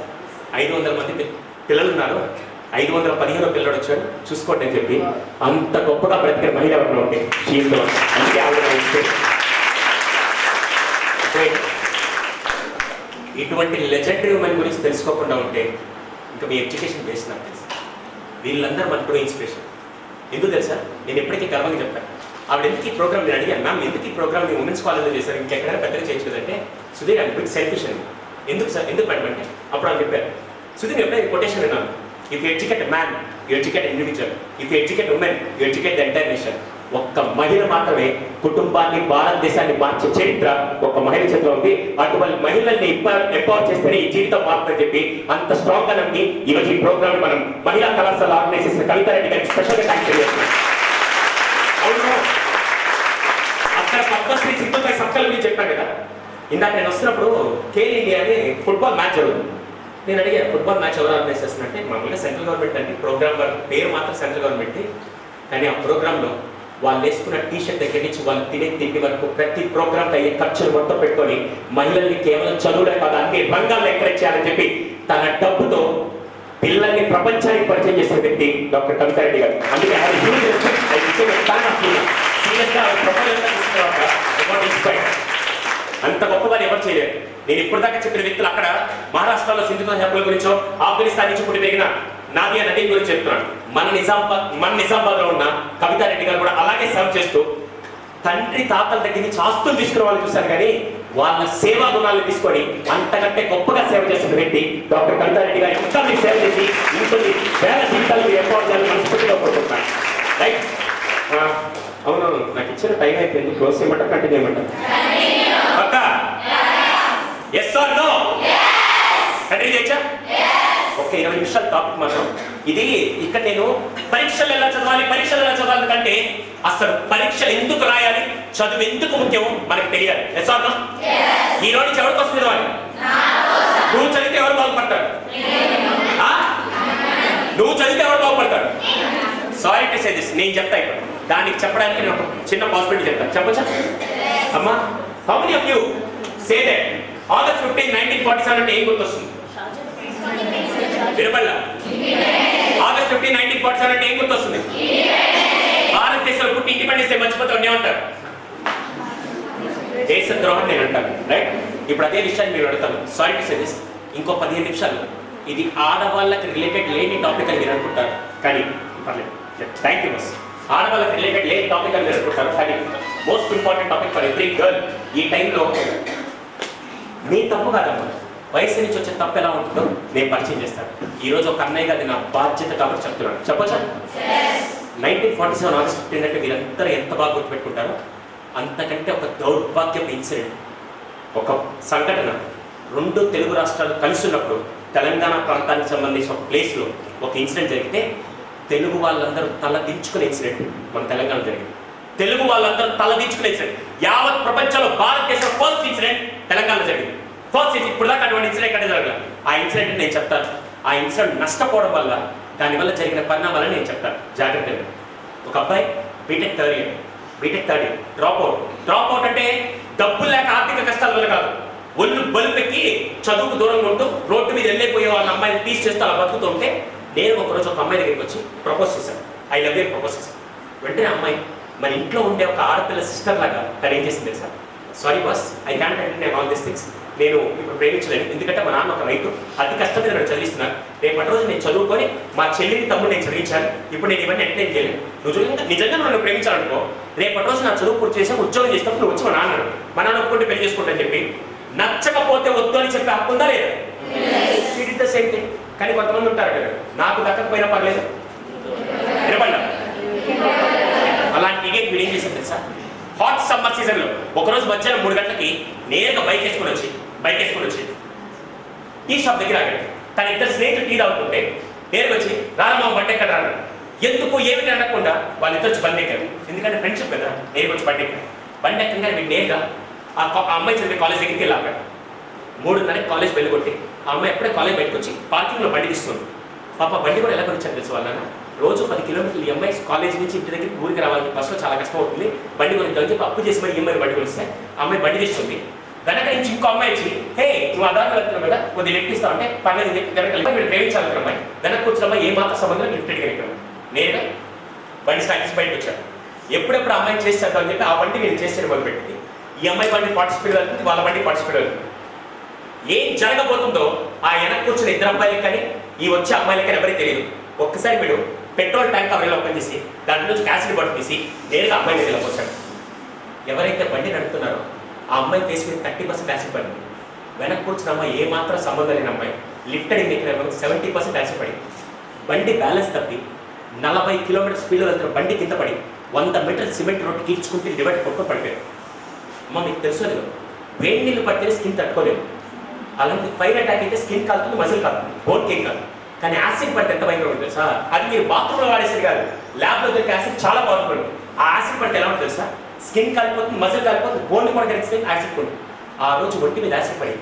500 మంది పిల్లలు ఉన్నారు, 515 పిల్లడు వచ్చాడు చూసుకోండి అని చెప్పి అంత గొప్పగా బ్రతికే మహిళ ఎవరిలో ఉంటే షీలో అందుకే ఆవిడ ఇటువంటి లెజెండరీ ఉమెన్ గురించి తెలుసుకోకుండా ఉంటే ఇంకా మీ ఎడ్యుకేషన్ బేస్ నాకు తెలుసు. వీళ్ళందరూ మనకు కూడా ఇన్స్పిరేషన్. ఎందుకు తెలుసా, నేను ఎప్పటికీ గర్వంగా చెప్తాను, ఆవిడ ఎందుకు ఈ ప్రోగ్రామ్ నేను అడిగాను, మ్యామ్ ఎందుకు ఈ ప్రోగ్రామ్ నేను ఉమెన్స్ కాలేజ్లో చేశారు, ఇంకెక్కడైనా పెద్దగా చేయొచ్చు కదంటే, సుధీర్ ఐ బిగ్ సెల్ఫిష్ అని. ఎందుకు సార్, ఎందుకు మేడం అంటే అప్పుడు అని చెప్పారు, సుధీర్ ఎప్పుడైనా కొటేషన్ విన్నాను, if you educate man you educate individual, if you educate women you educate the entire nation. ఒక్క మహిళ మాత్రమే కుటుంబాన్ని, భారతదేశాన్ని మార్చే చరిత్ర ఒక మహిళ చేతిలో ఉంది. అటువంటి మహిళల్ని ఎంపవర్ చేస్తేనే ఈ జీవితం మారుతుందని చెప్పి అంత స్ట్రాంగ్ గా నమ్మి ఈరోజు ఈ ప్రోగ్రామ్ మనం మహిళా కళాశాల ఆర్గనైజ్ చేసిన కవితారెడ్డి గారికి స్పెషల్ గా థ్యాంక్స్ తెలియజేస్తున్నాం. అవును, అక్కడ పద్మశ్రీ సింధుతాయ్ సప్కల్ గురించి చెప్పాను కదా, ఇందాక నేను వస్తున్నప్పుడు ఖేల్ ఇండియా అని ఫుట్బాల్ మ్యాచ్ జరుగుతుంది. నేను అడిగాను ఫుట్బాల్ మ్యాచ్ ఎవరు ఆర్గనైజ్ చేస్తున్నట్టే, మామూలుగా సెంట్రల్ గవర్నమెంట్ అండి, ప్రోగ్రామ్ పేరు మాత్రం సెంట్రల్ గవర్నమెంట్, కానీ ఆ ప్రోగ్రాంలో వాళ్ళు వేసుకున్న టీషర్ట్ దగ్గర నుంచి వాళ్ళు తినే తిండి వరకు ప్రతి ప్రోగ్రామ్ అయ్యే ఖర్చులు మొత్తం పెట్టుకొని మహిళల్ని కేవలం చదువులే కాదు అన్ని రంగాల్లో ఎంకరేజ్ చేయాలని చెప్పి తన డబ్బుతో పిల్లల్ని ప్రపంచానికి పరిచయం చేసిన వ్యక్తి డాక్టర్ కవితారెడ్డి గారు. అందుకే సీరియస్గా ప్రొఫైల్ చేయలేరు. నేను ఇప్పుడు దాకా చెప్పిన వ్యక్తులు అక్కడ మహారాష్ట్రలో సింధుతో హెప్పల గురించో, ఆఫ్ఘనిస్తాన్ నుంచి పుట్టి పెరిగిన నాదియా నదీం గురించి చెప్తున్నాను. మన నిజామాబాద్ లో ఉన్న కవితారెడ్డి గారు కూడా అలాగే సర్వ్ చేస్తూ తండ్రి తాతల దగ్గర నుంచి ఆస్తులు తీసుకున్న వాళ్ళు చూశారు, కానీ వాళ్ళ సేవా గుణాలను తీసుకొని అంతకంటే గొప్పగా సేవ చేస్తున్న వ్యక్తి డాక్టర్ కవితారెడ్డి గారు. ఇంకా మీరు సేవ చేసి ఇంకొన్ని వేల జీవితాలు ఏర్పాటు చేయాలని మనస్ఫూర్తిగా కోరుకుంటున్నాను. రైట్? అవునవును, నాకు ఇచ్చిన టైం అయిపోయింది. క్లోజ్ చేయమంటారు, కంటిన్యూ చేయమంటారు? పక్కా? Yes or no? కంటిన్యూ చేయొచ్చా? ఓకే, 20 నిమిషాలు టాపిక్ మాత్రం ఇది. ఇక్కడ నేను పరీక్షలు ఎలా చదవాలి కంటే అసలు పరీక్షలు ఎందుకు రాయాలి, చదువు ఎందుకు ముఖ్యం మనకు తెలియాలి. Yes or no? ఈ రోజు నుంచి ఎవరి కోసం చదవాలి? నువ్వు చదివితే ఎవరు బాగుపడతాడు? నువ్వు చదివితే ఎవరు బాగుపడతాడు? సారీ టు సే దిస్, నేను చెప్తా ఇప్పుడు. దానికి చెప్పడానికి నేను ఒక చిన్న పాసిబిలిటీ చెప్తాను. చెప్పచ్చా అమ్మా? How many of you say that August 15, 1947 అంటే ఏం గుర్తొస్తుంది? వినపల్ల? ఆగస్ట్ 15, 1947 అంటే ఏం గుర్తొస్తుంది? భారతదేశంలో పుట్టి ఇండిపెండెన్స్ డే మర్చిపోతే ఏమంటారు? దేశద్రోహం నేను అంటాను. రైట్? ఇప్పుడు అదే విషయాన్ని మీరు అడుగుతాను. సారీ టు సే దిస్, ఇంకో 15 నిమిషాలు ఇది ఆడవాళ్ళకి రిలేటెడ్ లేని టాపిక్ అని మీరు అనుకుంటారు, కానీ పర్లేదు. Thank you bus. ఆడవాళ్ళకి రిలేటెడ్ లేని టాపిక్ అని మీరు అనుకుంటారు, కానీ most important topic for every girl. ఈ టైంలో మీ తప్పు కాదమ్మా, వయసు నుంచి వచ్చే తప్పు ఎలా ఉంటుందో నేను పరిచయం చేస్తాను. ఈరోజు ఒక అన్నయ్యగా అది నా బాధ్యత కాబట్టి చెప్తున్నాను. చెప్పచ్చా? 1947 ఆగస్ట్ 15 అంటే మీరందరూ ఎంత బాగా గుర్తుపెట్టుకుంటారో, అంతకంటే ఒక దౌర్భాగ్యపు ఇన్సిడెంట్, ఒక సంఘటన 2 తెలుగు రాష్ట్రాలు కలిసి ఉన్నప్పుడు తెలంగాణ ప్రాంతానికి సంబంధించిన ఒక ప్లేస్లో ఒక ఇన్సిడెంట్ జరిగితే తెలుగు వాళ్ళందరూ తల దించుకునే ఇన్సిడెంట్ మన తెలంగాణ జరిగింది. తెలుగు వాళ్ళందరూ తల దించుకునే ఇన్సిడెంట్, యావత్ ప్రపంచంలో భారతదేశం ఫస్ట్ ఇన్సిడెంట్ తెలంగాణలో జరిగింది. ఫస్ట్ ఇప్పుడు దాకా అటువంటి ఇన్సిడెంట్ ఎక్కడ జరగలేదు. ఆ ఇన్సిడెంట్ నేను చెప్తాను. ఆ ఇన్సిడెంట్ నష్టపోవడం వల్ల దానివల్ల జరిగిన పరిణామాలను నేను చెప్తాను జాగ్రత్తగా. ఒక అబ్బాయి BTech third year drop out అంటే డబ్బులు లేక ఆర్థిక కష్టాల వల్ల కాదు, ఒళ్ళు బలుపెక్కి చదువుకు దూరంగా ఉంటూ రోడ్డు మీద వెళ్ళిపోయే వాళ్ళ అమ్మాయిని తీసి చేస్తూ అలా బతుకుతూ ఉంటే నేను ఒకరోజు ఒక అమ్మాయి దగ్గరికి వచ్చి ప్రపోజ్ చేశాను. ఐ లవ్ యూ ప్రపోజ్ చేశాను. వెంటనే అమ్మాయి మన ఇంట్లో ఉండే ఒక ఆడపిల్ల సిస్టర్ లాగా తను ఏం చేసింది తెలుసా? Sorry boss, I can't entertain all this things. నేను ఇప్పుడు ప్రేమించలేను, ఎందుకంటే మా నాన్న ఒక రైతు, అతి కష్టం మీద నన్ను చదివిస్తున్నాను. రేపటి రోజు నేను చదువుకొని మా చెల్లిని తమ్ముడు నేను చదివించాను. ఇప్పుడు నేను ఇవన్నీ ఎంటర్టైన్ చేయలేను. నువ్వు నిజంగా నన్ను ప్రేమించాలనుకో, రేపటి రోజు నా చదువు పూర్తి చేసి ఉద్యోగం చేసినప్పుడు నువ్వు వచ్చి మా నాన్న ఒప్పుకుంటే పెళ్లి చేసుకుంటాను చెప్పి, నచ్చకపోతే వద్దు అని చెప్పి హక్కు ఉందా లేదా? It is the same thing. కానీ కొంతమంది ఉంటారు కదా, నాకు దక్కకపోయినా పర్లేదు వినపడ్డా. అలాంటి ఇడియట్ వీడు ఏం చేశారు తెలుసా? హాట్ సమ్మర్ సీజన్లో ఒకరోజు మధ్యాహ్నం 3 గంటలకి నేరుగా బైక్ వేసుకొని వచ్చి టీ షాప్ దగ్గర ఆగాడు. తన ఇద్దరు స్నేహితులు టీ తాగుతుంటే నేరుగా వచ్చి రారమ్మ బండి ఎక్కడ రాను, ఎందుకు ఏమిటి అనకుండా వాళ్ళిద్దరు వచ్చి బండి ఎక్కారు. ఎందుకంటే ఫ్రెండ్షిప్ కదా, నేరుగా వచ్చి బండి ఎక్కారు. బండి ఎక్కగానే వీడు నేరుగా ఆ అమ్మాయి చదివే కాలేజ్ దగ్గరికి వెళ్ళి ఆగాడు. 3:30కి కాలేజ్ వెళ్ళగొట్టి ఆ అమ్మాయి ఎప్పుడే కాలేజ్ బయటకు వచ్చి పార్కింగ్లో బండి తీస్తుంది. పాప బండి కూడా ఎలా కొనిచ్చారు తెలుసు వాళ్ళ రోజు 10 కిలోమీటర్లు ఈ అమ్మాయి కాలేజ్ నుంచి ఇంటి దగ్గర ఊరికి రావాలని బస్సులో చాలా కష్టం అవుతుంది. బండి కొనిద్దామని చెప్పి అప్పు చేసి మరి ఈ అమ్మాయి బండి కొనిస్తే ఆ అమ్మాయి బండి తీస్తుంది. వెనక నుంచి ఇంకో అమ్మాయి వచ్చి హే నువ్వు ఆధార్ వెళ్తున్నావు కదా కొద్దిగా లిఫ్ట్ ఇస్తావు అంటే పర్లేదు చెప్పి వెనక వీడు ప్రేమించాలి అమ్మాయి. వెనక్కి వచ్చిన అమ్మాయి ఏ మాత్రం సంబంధం లిఫ్ట్ అడిగాను. నేరుగా బండి స్టార్ట్ చేసి బయటకు వచ్చాను. ఎప్పుడెప్పుడు అమ్మాయిని చేసి చేద్దామని చెప్పి ఆ బండి నేను చేసేది మొదలుపెట్టింది. ఈ అమ్మాయి బండి 40 స్పీడ్ వెళ్తుంది, వాళ్ళ బండి 40 స్పీడ్ వెళ్తుంది. ఏం జరగబోతుందో ఆ వెనక్కి కూర్చున్న 2 అమ్మాయిలకి కానీ ఈ వచ్చే అమ్మాయిలకి కానీ ఎవరికి తెలియదు. ఒక్కసారి వీడు పెట్రోల్ ట్యాంక్ కవర్లో ఓపెన్ చేసి దాంట్లో నుంచి యాసిడ్ బాటిల్ తీసి నేరుగా అమ్మాయి మీద వచ్చాడు. ఎవరైతే బండి నడుపుతున్నారో ఆ అమ్మాయి ఫేస్ మీద 30% యాసిడ్ పడింది. వెనక్కి కూర్చున్న అమ్మాయి ఏ మాత్రం సంబంధం లేని అమ్మాయి లిఫ్ట్ అడిగిన దగ్గర 70% యాసిడ్ పడింది. బండి బ్యాలెన్స్ తప్పి 40 కిలోమీటర్ స్పీడ్లో వెళ్తున్న బండి కింద పడి 100 మీటర్ల సిమెంట్ రోడ్డు కీర్చుకుంటే డివైడ్ కొట్టుకొని పడిపోయారు. అమ్మ మీకు తెలుసు లేదు, వేడి నీళ్ళు పడితే స్కిన్ తట్టుకోలేదు. అలాంటి ఫైర్ అటాక్ అయితే స్కిన్ కాలుతుంది, మజిల్ కాలుతుంది, బోన్ కేక్ కాదు. కానీ యాసిడ్ పడితే ఎంత భయంగా ఉంటుంది తెలుసా? అది మీరు బాత్రూంలో వాడేసేది కాదు, ల్యాబ్లో దొరికే యాసిడ్ చాలా పవర్ఫుల్. ఆ యాసిడ్ పడితే ఎలా ఉంటుంది తెలుసా? స్కిన్ కాలిపోతుంది, మజిల్ కాలిపోతుంది, బోన్ కూడా కలిస్తే యాసిడ్ పడుతుంది. ఆ రోజు ఒంటి మీద యాసిడ్ పడి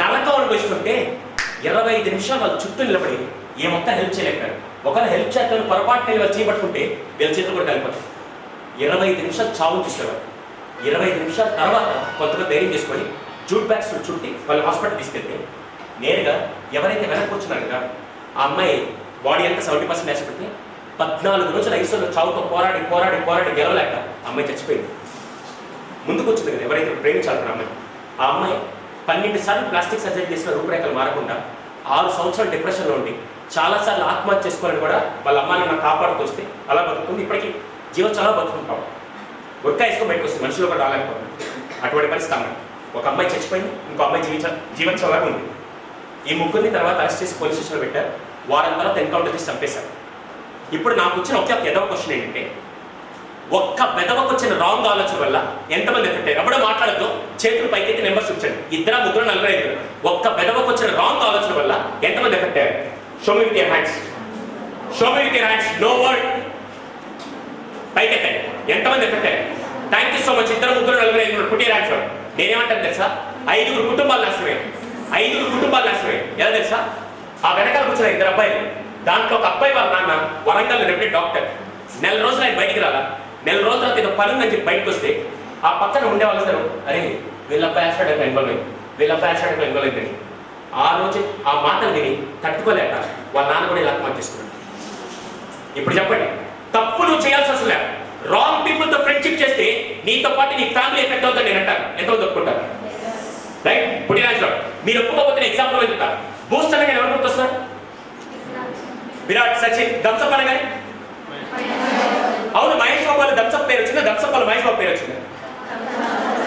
నలక అనుభవిస్తుంటే 25 నిమిషాలు వాళ్ళ చుట్టూ నిలబడి ఏ మొత్తం హెల్ప్ చేయలేకపోయారు. ఒకవేళ హెల్ప్ చేస్తాను పొరపాటు వాళ్ళు చేయబట్టుకుంటే వీళ్ళ చేతులు కూడా కలిపోతాయి. 25 నిమిషాలు చావును చూసేవారు. 25 నిమిషాల తర్వాత కొంతమంది ధైర్యం చేసుకొని జూట్ బ్యాగ్స్ చుట్టి వాళ్ళు హాస్పిటల్ తీసుకెళ్తే నేరుగా ఎవరైతే వెనక్కి కూర్చున్నారు కదా ఆ అమ్మాయి బాడీ అంతా 70% యాసిడ్ పడితే 14 రోజుల ఐసోలో చావుతో పోరాడి పోరాడి పోరాడి గెలవలేక అమ్మాయి చచ్చిపోయింది. ముందుకు వచ్చింది కదా ఎవరైతే ప్రేమించాలన్న అమ్మాయి. ఆ అమ్మాయి 12 సార్లు ప్లాస్టిక్ సర్జరీ చేసిన రూపురేఖలు మారకుండా 6 సంవత్సరాలు డిప్రెషన్లో ఉండి చాలాసార్లు ఆత్మహత్య చేసుకోవాలని కూడా వాళ్ళ అమ్మాయిని నాకు కాపాడుకొస్తే అలా బతుకుతుంది. ఇప్పటికీ జీవం చాలా బతుకుంటాం. ఒక్క వేసుకొని బయటకు వస్తుంది, మనుషులు కూడా రాలేకపోతుంది. అటువంటి పరిస్థితి అమ్మాయి. ఒక అమ్మాయి చచ్చిపోయింది, ఇంకో అమ్మాయి జీవించలాగా ఉంది. ఈ ముగ్గురిని తర్వాత అరెస్ట్ చేసి పోలీస్ స్టేషన్లో పెట్టారు. వారం తర్వాత ఎన్కౌంటర్ చేసి చంపేశారు. ఇప్పుడు నాకు వచ్చిన ఒకే ఒక ఎదవ క్వశ్చన్ ఏంటంటే, ఒక్క బెదవకు వచ్చిన రాంగ్ ఆలోచన వల్ల ఎంతమంది ఎఫెక్ట్ అయ్యారు? అప్పుడే మాట్లాడద్దు, చేతులు పైకెత్తి నెంబర్స్ ఉంచండి. 2, 3, 4, 5. ఒక్క బెదవకు వచ్చిన రాంగ్ ఆలోచన వల్ల ఎంతమంది ఎఫెక్ట్ అయ్యారు? Show me with your hands. Show me with your hands. No word. పైకెత్తండి. ఎంతమంది ఎఫెక్ట్ అయ్యారు? Thank you so much. 2, 3, 4, 5 పుట్టి హ్యాండ్స్. నేనేమంటాను తెలుసా? 5 కుటుంబాలు నాశనమయ్యాయి. 5 కుటుంబాలు నాశనమయ్యాయి. ఎలా తెలుసా? ఆ వెనకాల కూర్చున్న 2 అబ్బాయిలు, దాంట్లో ఒక అబ్బాయి వాళ్ళ నాన్న వరంగల్ రెప్యూటెడ్ డాక్టర్. 4 రోజులు ఆయన బయటికి రాలా. 4 రోజుల తర్వాత ఏదో పని ఉందని చెప్పి బయటకు వస్తే ఆ పక్కన ఉండేవాళ్ళు సార్, అరే వీళ్ళ అబ్బాయి యాక్సిడెంట్ ఇన్వాల్వ్ అయింది, వీళ్ళ అబ్బాయి యాక్సిడెంట్ ఇన్వాల్వ్ అయిందని. ఆ రోజు ఆ మాటలు విని తట్టుకోలేక వాళ్ళ నాన్న కూడా ఇలా ఆత్మహత్య చేసుకున్నాడు. ఇప్పుడు చెప్పండి, తప్పు నువ్వు చేయాల్సి అసలు లేదు. రాంగ్ పీపుల్ తో ఫ్రెండ్షిప్ చేస్తే నీతో పాటు నీ ఫ్యామిలీ ఎఫెక్ట్ అవుతుంది నేను అంటాను. ఎంతమంది ఒప్పుకుంటారు? రైట్? పుట్టిన మీరు ఒప్పుకోకపోతే ఎగ్జాంపుల్ వెళ్తారు. బూస్ట్ అనగా ఎవరు గుర్తొస్తారు? విరాట్, సచిన్. థమ్సప్ అనగానే అవును మహేష్ బాబు వాళ్ళ థమ్సప్ పేరు వచ్చిందా? థమ్సప్ వాళ్ళ మహేష్ బాబు పేరు వచ్చిందా?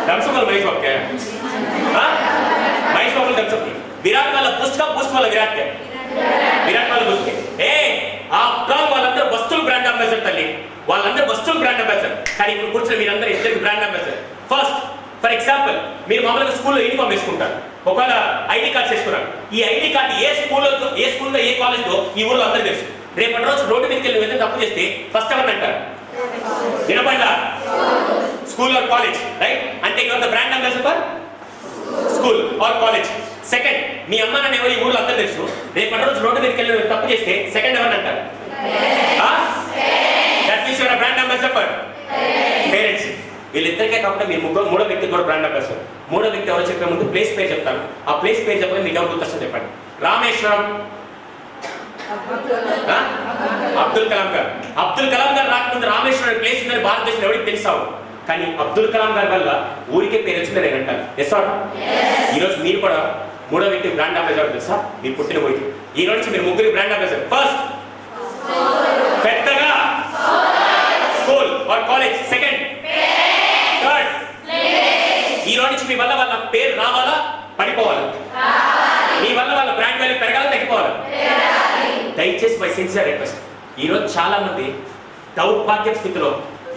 థమ్సప్ వాళ్ళ మహేష్ బాబుకే, మహేష్ బాబు థమ్సప్. విరాట్ వాళ్ళ బూస్ట్ కా, బూస్ట్ వాళ్ళ విరాట్ కే, విరాట్ వాళ్ళ బూస్ట్ కే. ఆ వాళ్ళందరూ వస్తువులు బ్రాండ్ అంబాసిడర్ తల్లి, వాళ్ళందరూ వస్తువులు బ్రాండ్ అంబాసిడర్. కానీ ఇప్పుడు కూర్చొని మీరందరూ ఇద్దరికి brand ambassador. First for example, మీరు మామూలుగా స్కూల్లో యూనిఫామ్ వేసుకుంటారు, ఒకవేళ ఐడి కార్డ్స్ వేసుకున్నారు. ఈ ఐడి కార్డు ఏ స్కూల్లో ఏ కాలేజ్లో ఈ ఊళ్ళో అందరూ తెలుసు. రేపటి రోజు రోడ్డు మీదకి వెళ్ళి ఏదైనా తప్పు చేస్తే ఫస్ట్ ఎవరిని అంటారు? వినపడ్డా? School or college, right? అంటే your the brand ambassador for school or college. Second, మీ అమ్మ నాన్న ఎవరు ఈ ఊళ్ళో అందరూ తెలుసు. రేపటి రోజు రోడ్డు మీదకి వెళ్ళి తప్పు చేస్తే సెకండ్ ఎవరిని అంటారు? That means your brand ambassador for parents. వీళ్ళిద్దరికే కాకుండా మీరు మూడో వ్యక్తి కూడా బ్రాండ్ అంబాసిడర్. మూడో వ్యక్తి ఎవరు చెప్పే ముందు ప్లేస్ పేరు చెప్తాను. ఆ ప్లేస్ పేరు చెప్పగా మీకు ఎవరు గుర్తొస్తుంది చెప్పండి. రామేశ్వరం, అబ్దుల్ కలాం గారు. అబ్దుల్ కలాం గారు రాకముందు రామేశ్వరం ప్లేస్ ఉందని భారతదేశంలో ఎవరికి తెలుసావు? కానీ అబ్దుల్ కలాం గారి వల్ల ఊరికే పేరు వచ్చిందని నేను అంటాను. Yes or? ఈరోజు మీరు కూడా మూడో వ్యక్తి బ్రాండ్ అంబాసిడర్ తెలుసా? మీరు పుట్టిన పోయి ఈ రోజు మీరు ముగ్గురు బ్రాండ్ అంబాసిడర్. ఫస్ట్ పెద్దగా school or college, second third. ఈ రోజు నుంచి మీ వల్ల వాళ్ళ పేరు రావాలా పడిపోవాలా? మీ వల్ల వాళ్ళ బ్రాండ్ వాల్యూ పెరగాలా తగ్గిపోవాలా? దయచేసి మై సిన్సియర్ రిక్వెస్ట్, ఈరోజు చాలా మంది దౌర్భాగ్య స్థితిలో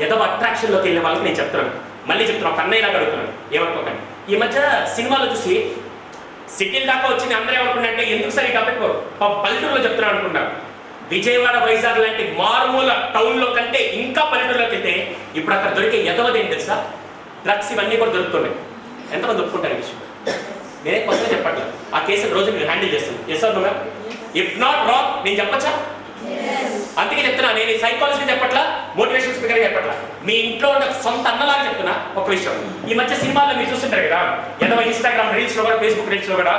ఏదో అట్రాక్షన్లోకి వెళ్ళే వాళ్ళకి నేను చెప్తున్నాను, మళ్ళీ చెప్తున్నాను, ఒక అన్నయ్యలాగా అడుగుతున్నాను, ఏమనుకోకండి. ఈ మధ్య సినిమాలో చూసి సిటీల దాకా వచ్చింది అందరూ ఏమనుకున్నారంటే ఎందుకు సరే కాబట్టి పల్లెటూరులో చెప్తున్నాను అనుకున్నారు. విజయవాడ, వైజాగ్ లాంటి మారుమూల టౌన్లో కంటే ఇంకా పల్లెటూరులోకి వెళ్తే ఇప్పుడు అక్కడ దొరికే ఎదవది ఏంటి తెలుసా? డ్రగ్స్ ఇవన్నీ కూడా దొరుకుతున్నాయి. ఎంతమంది ఒప్పుకుంటారు ఈ విషయం? నేనే కొత్తగా చెప్పట్లేదు, ఆ కేసును రోజు మీరు హ్యాండిల్ చేస్తాను. Yes or no ma'am? If not wrong నేను చెప్పచ్చా? అందుకే చెప్తున్నా, నేను ఈ సైకాలజీ చెప్పట్లా, మోటివేషన్ స్పీకర్ చెప్పట్లా, మీ ఇంట్లో ఉన్న సొంత అన్నలాగా చెప్తున్నా. ఒక విషయం, ఈ మధ్య సినిమాల్లో మీరు చూస్తుంటారు కదా, ఏదో ఇన్స్టాగ్రామ్ రీల్స్ లో కూడా, ఫేస్బుక్ రీల్స్ లో కూడా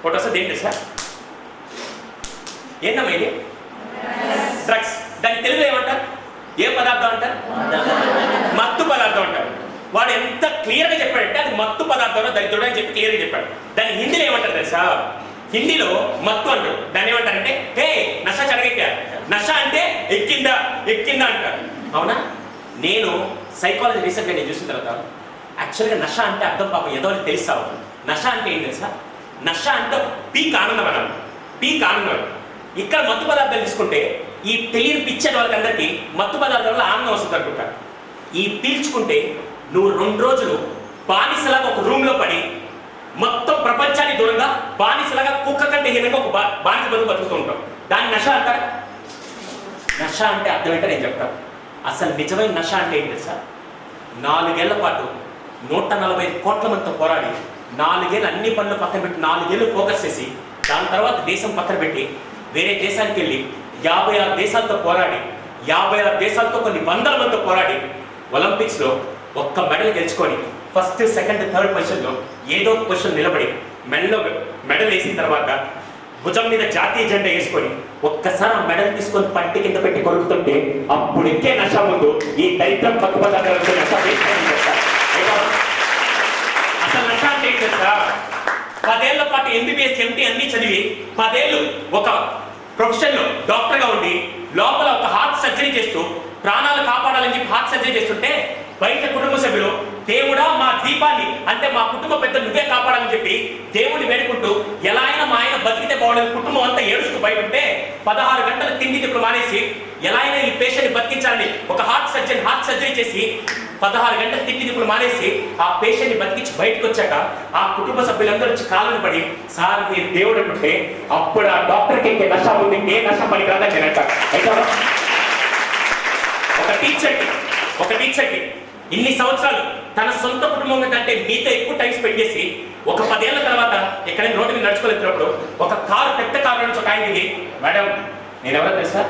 ఒకటి వస్తుంది. ఏంటి సార్? ఏంటమ్మా ఇది? డ్రగ్స్. దాని తెలుగులో ఏమంటారు? ఏ పదార్థం అంటారు? మత్తు పదార్థం అంటారు. వాడు ఎంత క్లియర్గా చెప్పాడంటే అది మత్తు పదార్థంలో దరిద్రుడు అని చెప్పి క్లియర్గా చెప్పాడు. దాన్ని హిందీలో ఏమంటారు తెలుసా? హిందీలో మత్తు అంటారు. దాన్ని ఏమంటారంటే హే నష చడగెక్కా, నష అంటే ఎక్కిందా ఎక్కిందా అంటారు. అవునా? నేను సైకాలజీ రీసెంట్గా నేను చూసిన తర్వాత యాక్చువల్గా నష అంటే అర్థం పాపం ఏదో తెలుస్తా ఉంది. నష అంటే ఏంటి తెలుసా? నష అంటే పీక్ ఆనందం అన్నాను, పీక్ ఆనందం. ఇక్కడ మత్తు పదార్థాలు తీసుకుంటే ఈ తెలియని పిచ్చని వాళ్ళకందరికీ మత్తు పదార్థాల ఆనందం వస్తుంది అనుకుంటారు. ఈ పీల్చుకుంటే నువ్వు 2 రోజులు బానిసలాగా ఒక రూమ్ లో పడి మొత్తం ప్రపంచానికి దూరంగా బానిసలాగా కుక్క కంటే హీనంగా ఒక బానిస బతుకుతూ ఉంటాం. దాన్ని నష అంటారు. నష అంటే అర్థం ఏంటో నేను చెప్తాను. అసలు నిజమైన నష అంటే ఏంటి తెలుసా? 4 ఏళ్ల పాటు 145 కోట్ల మందితో పోరాడి 4 ఏళ్ళు అన్ని పనులు పక్కన పెట్టి 4 ఏళ్ళు ఫోకస్ చేసి దాని తర్వాత దేశం పక్కన పెట్టి వేరే దేశానికి వెళ్ళి 56 దేశాలతో పోరాడి 56 దేశాలతో కొన్ని వందల మందితో పోరాడి ఒలింపిక్స్లో ఒక్క మెడల్ గెలుచుకొని ఫస్ట్, సెకండ్, థర్డ్ పొజిషన్లో ఏదో ఒక పొజిషన్ నిలబడి మెడలో మెడల్ వేసిన తర్వాత భుజం మీద జాతీయ జెండా వేసుకొని ఒక్కసారి ఆ మెడల్ తీసుకొని పంటి కింద పెట్టి కొరుకుతుంటే అప్పుడు ఎక్కే నష ముందు ఈ దరిద్రం పక్క పదార్థాలతో నష అసలు నష అంటే ఏంటి 10 ఏళ్ల పాటు MBBS MD అన్ని చదివి 10 ఏళ్ళు ఒక ప్రొఫెషన్లో డాక్టర్గా ఉండి లోపల ఒక హార్ట్ సర్జరీ చేస్తూ ప్రాణాలు కాపాడాలని చెప్పి హార్ట్ సర్జరీ చేస్తుంటే బయట కుటుంబ సభ్యులు దేవుడా మా దీపాన్ని అంటే మా కుటుంబ పెద్ద నువ్వే కాపాడాలని చెప్పి దేవుడిని వేడుకుంటూ ఎలా అయినా మా ఆయన బతికితే బాగుండదు కుటుంబం అంతా ఏడుస్తూ బయట ఉంటే 16 గంటల తిండి తిప్పుడు మానేసి ఎలా అయినా ఈ పేషెంట్ని బతికించాలని ఒక హార్ట్ సర్జరీ చేసి 16 గంటల తిండి తిప్పుడు మానేసి ఆ పేషెంట్ని బతికించి బయటకు వచ్చాక ఆ కుటుంబ సభ్యులందరూ వచ్చి కాళ్ళను పడి సార్ మీరు దేవుడు అంటుంటే అప్పుడు ఆ డాక్టర్కి ఇంకే నష ఉంది ఇంకే నష పని కాదా నేను అంటాను. అయితే ఒక టీచర్కి ఇన్ని సంవత్సరాలు తన సొంత కుటుంబం కంటే మీతో ఎక్కువ టైం స్పెండ్ చేసి ఒక 10 ఏళ్ల తర్వాత ఎక్కడైనా రోడ్డు మీద నడుచుకోలేకపోయినప్పుడు ఒక పెద్ద కారు నుంచి ఒక ఆయన దిగి మేడం నేను ఎవరో తెలుసా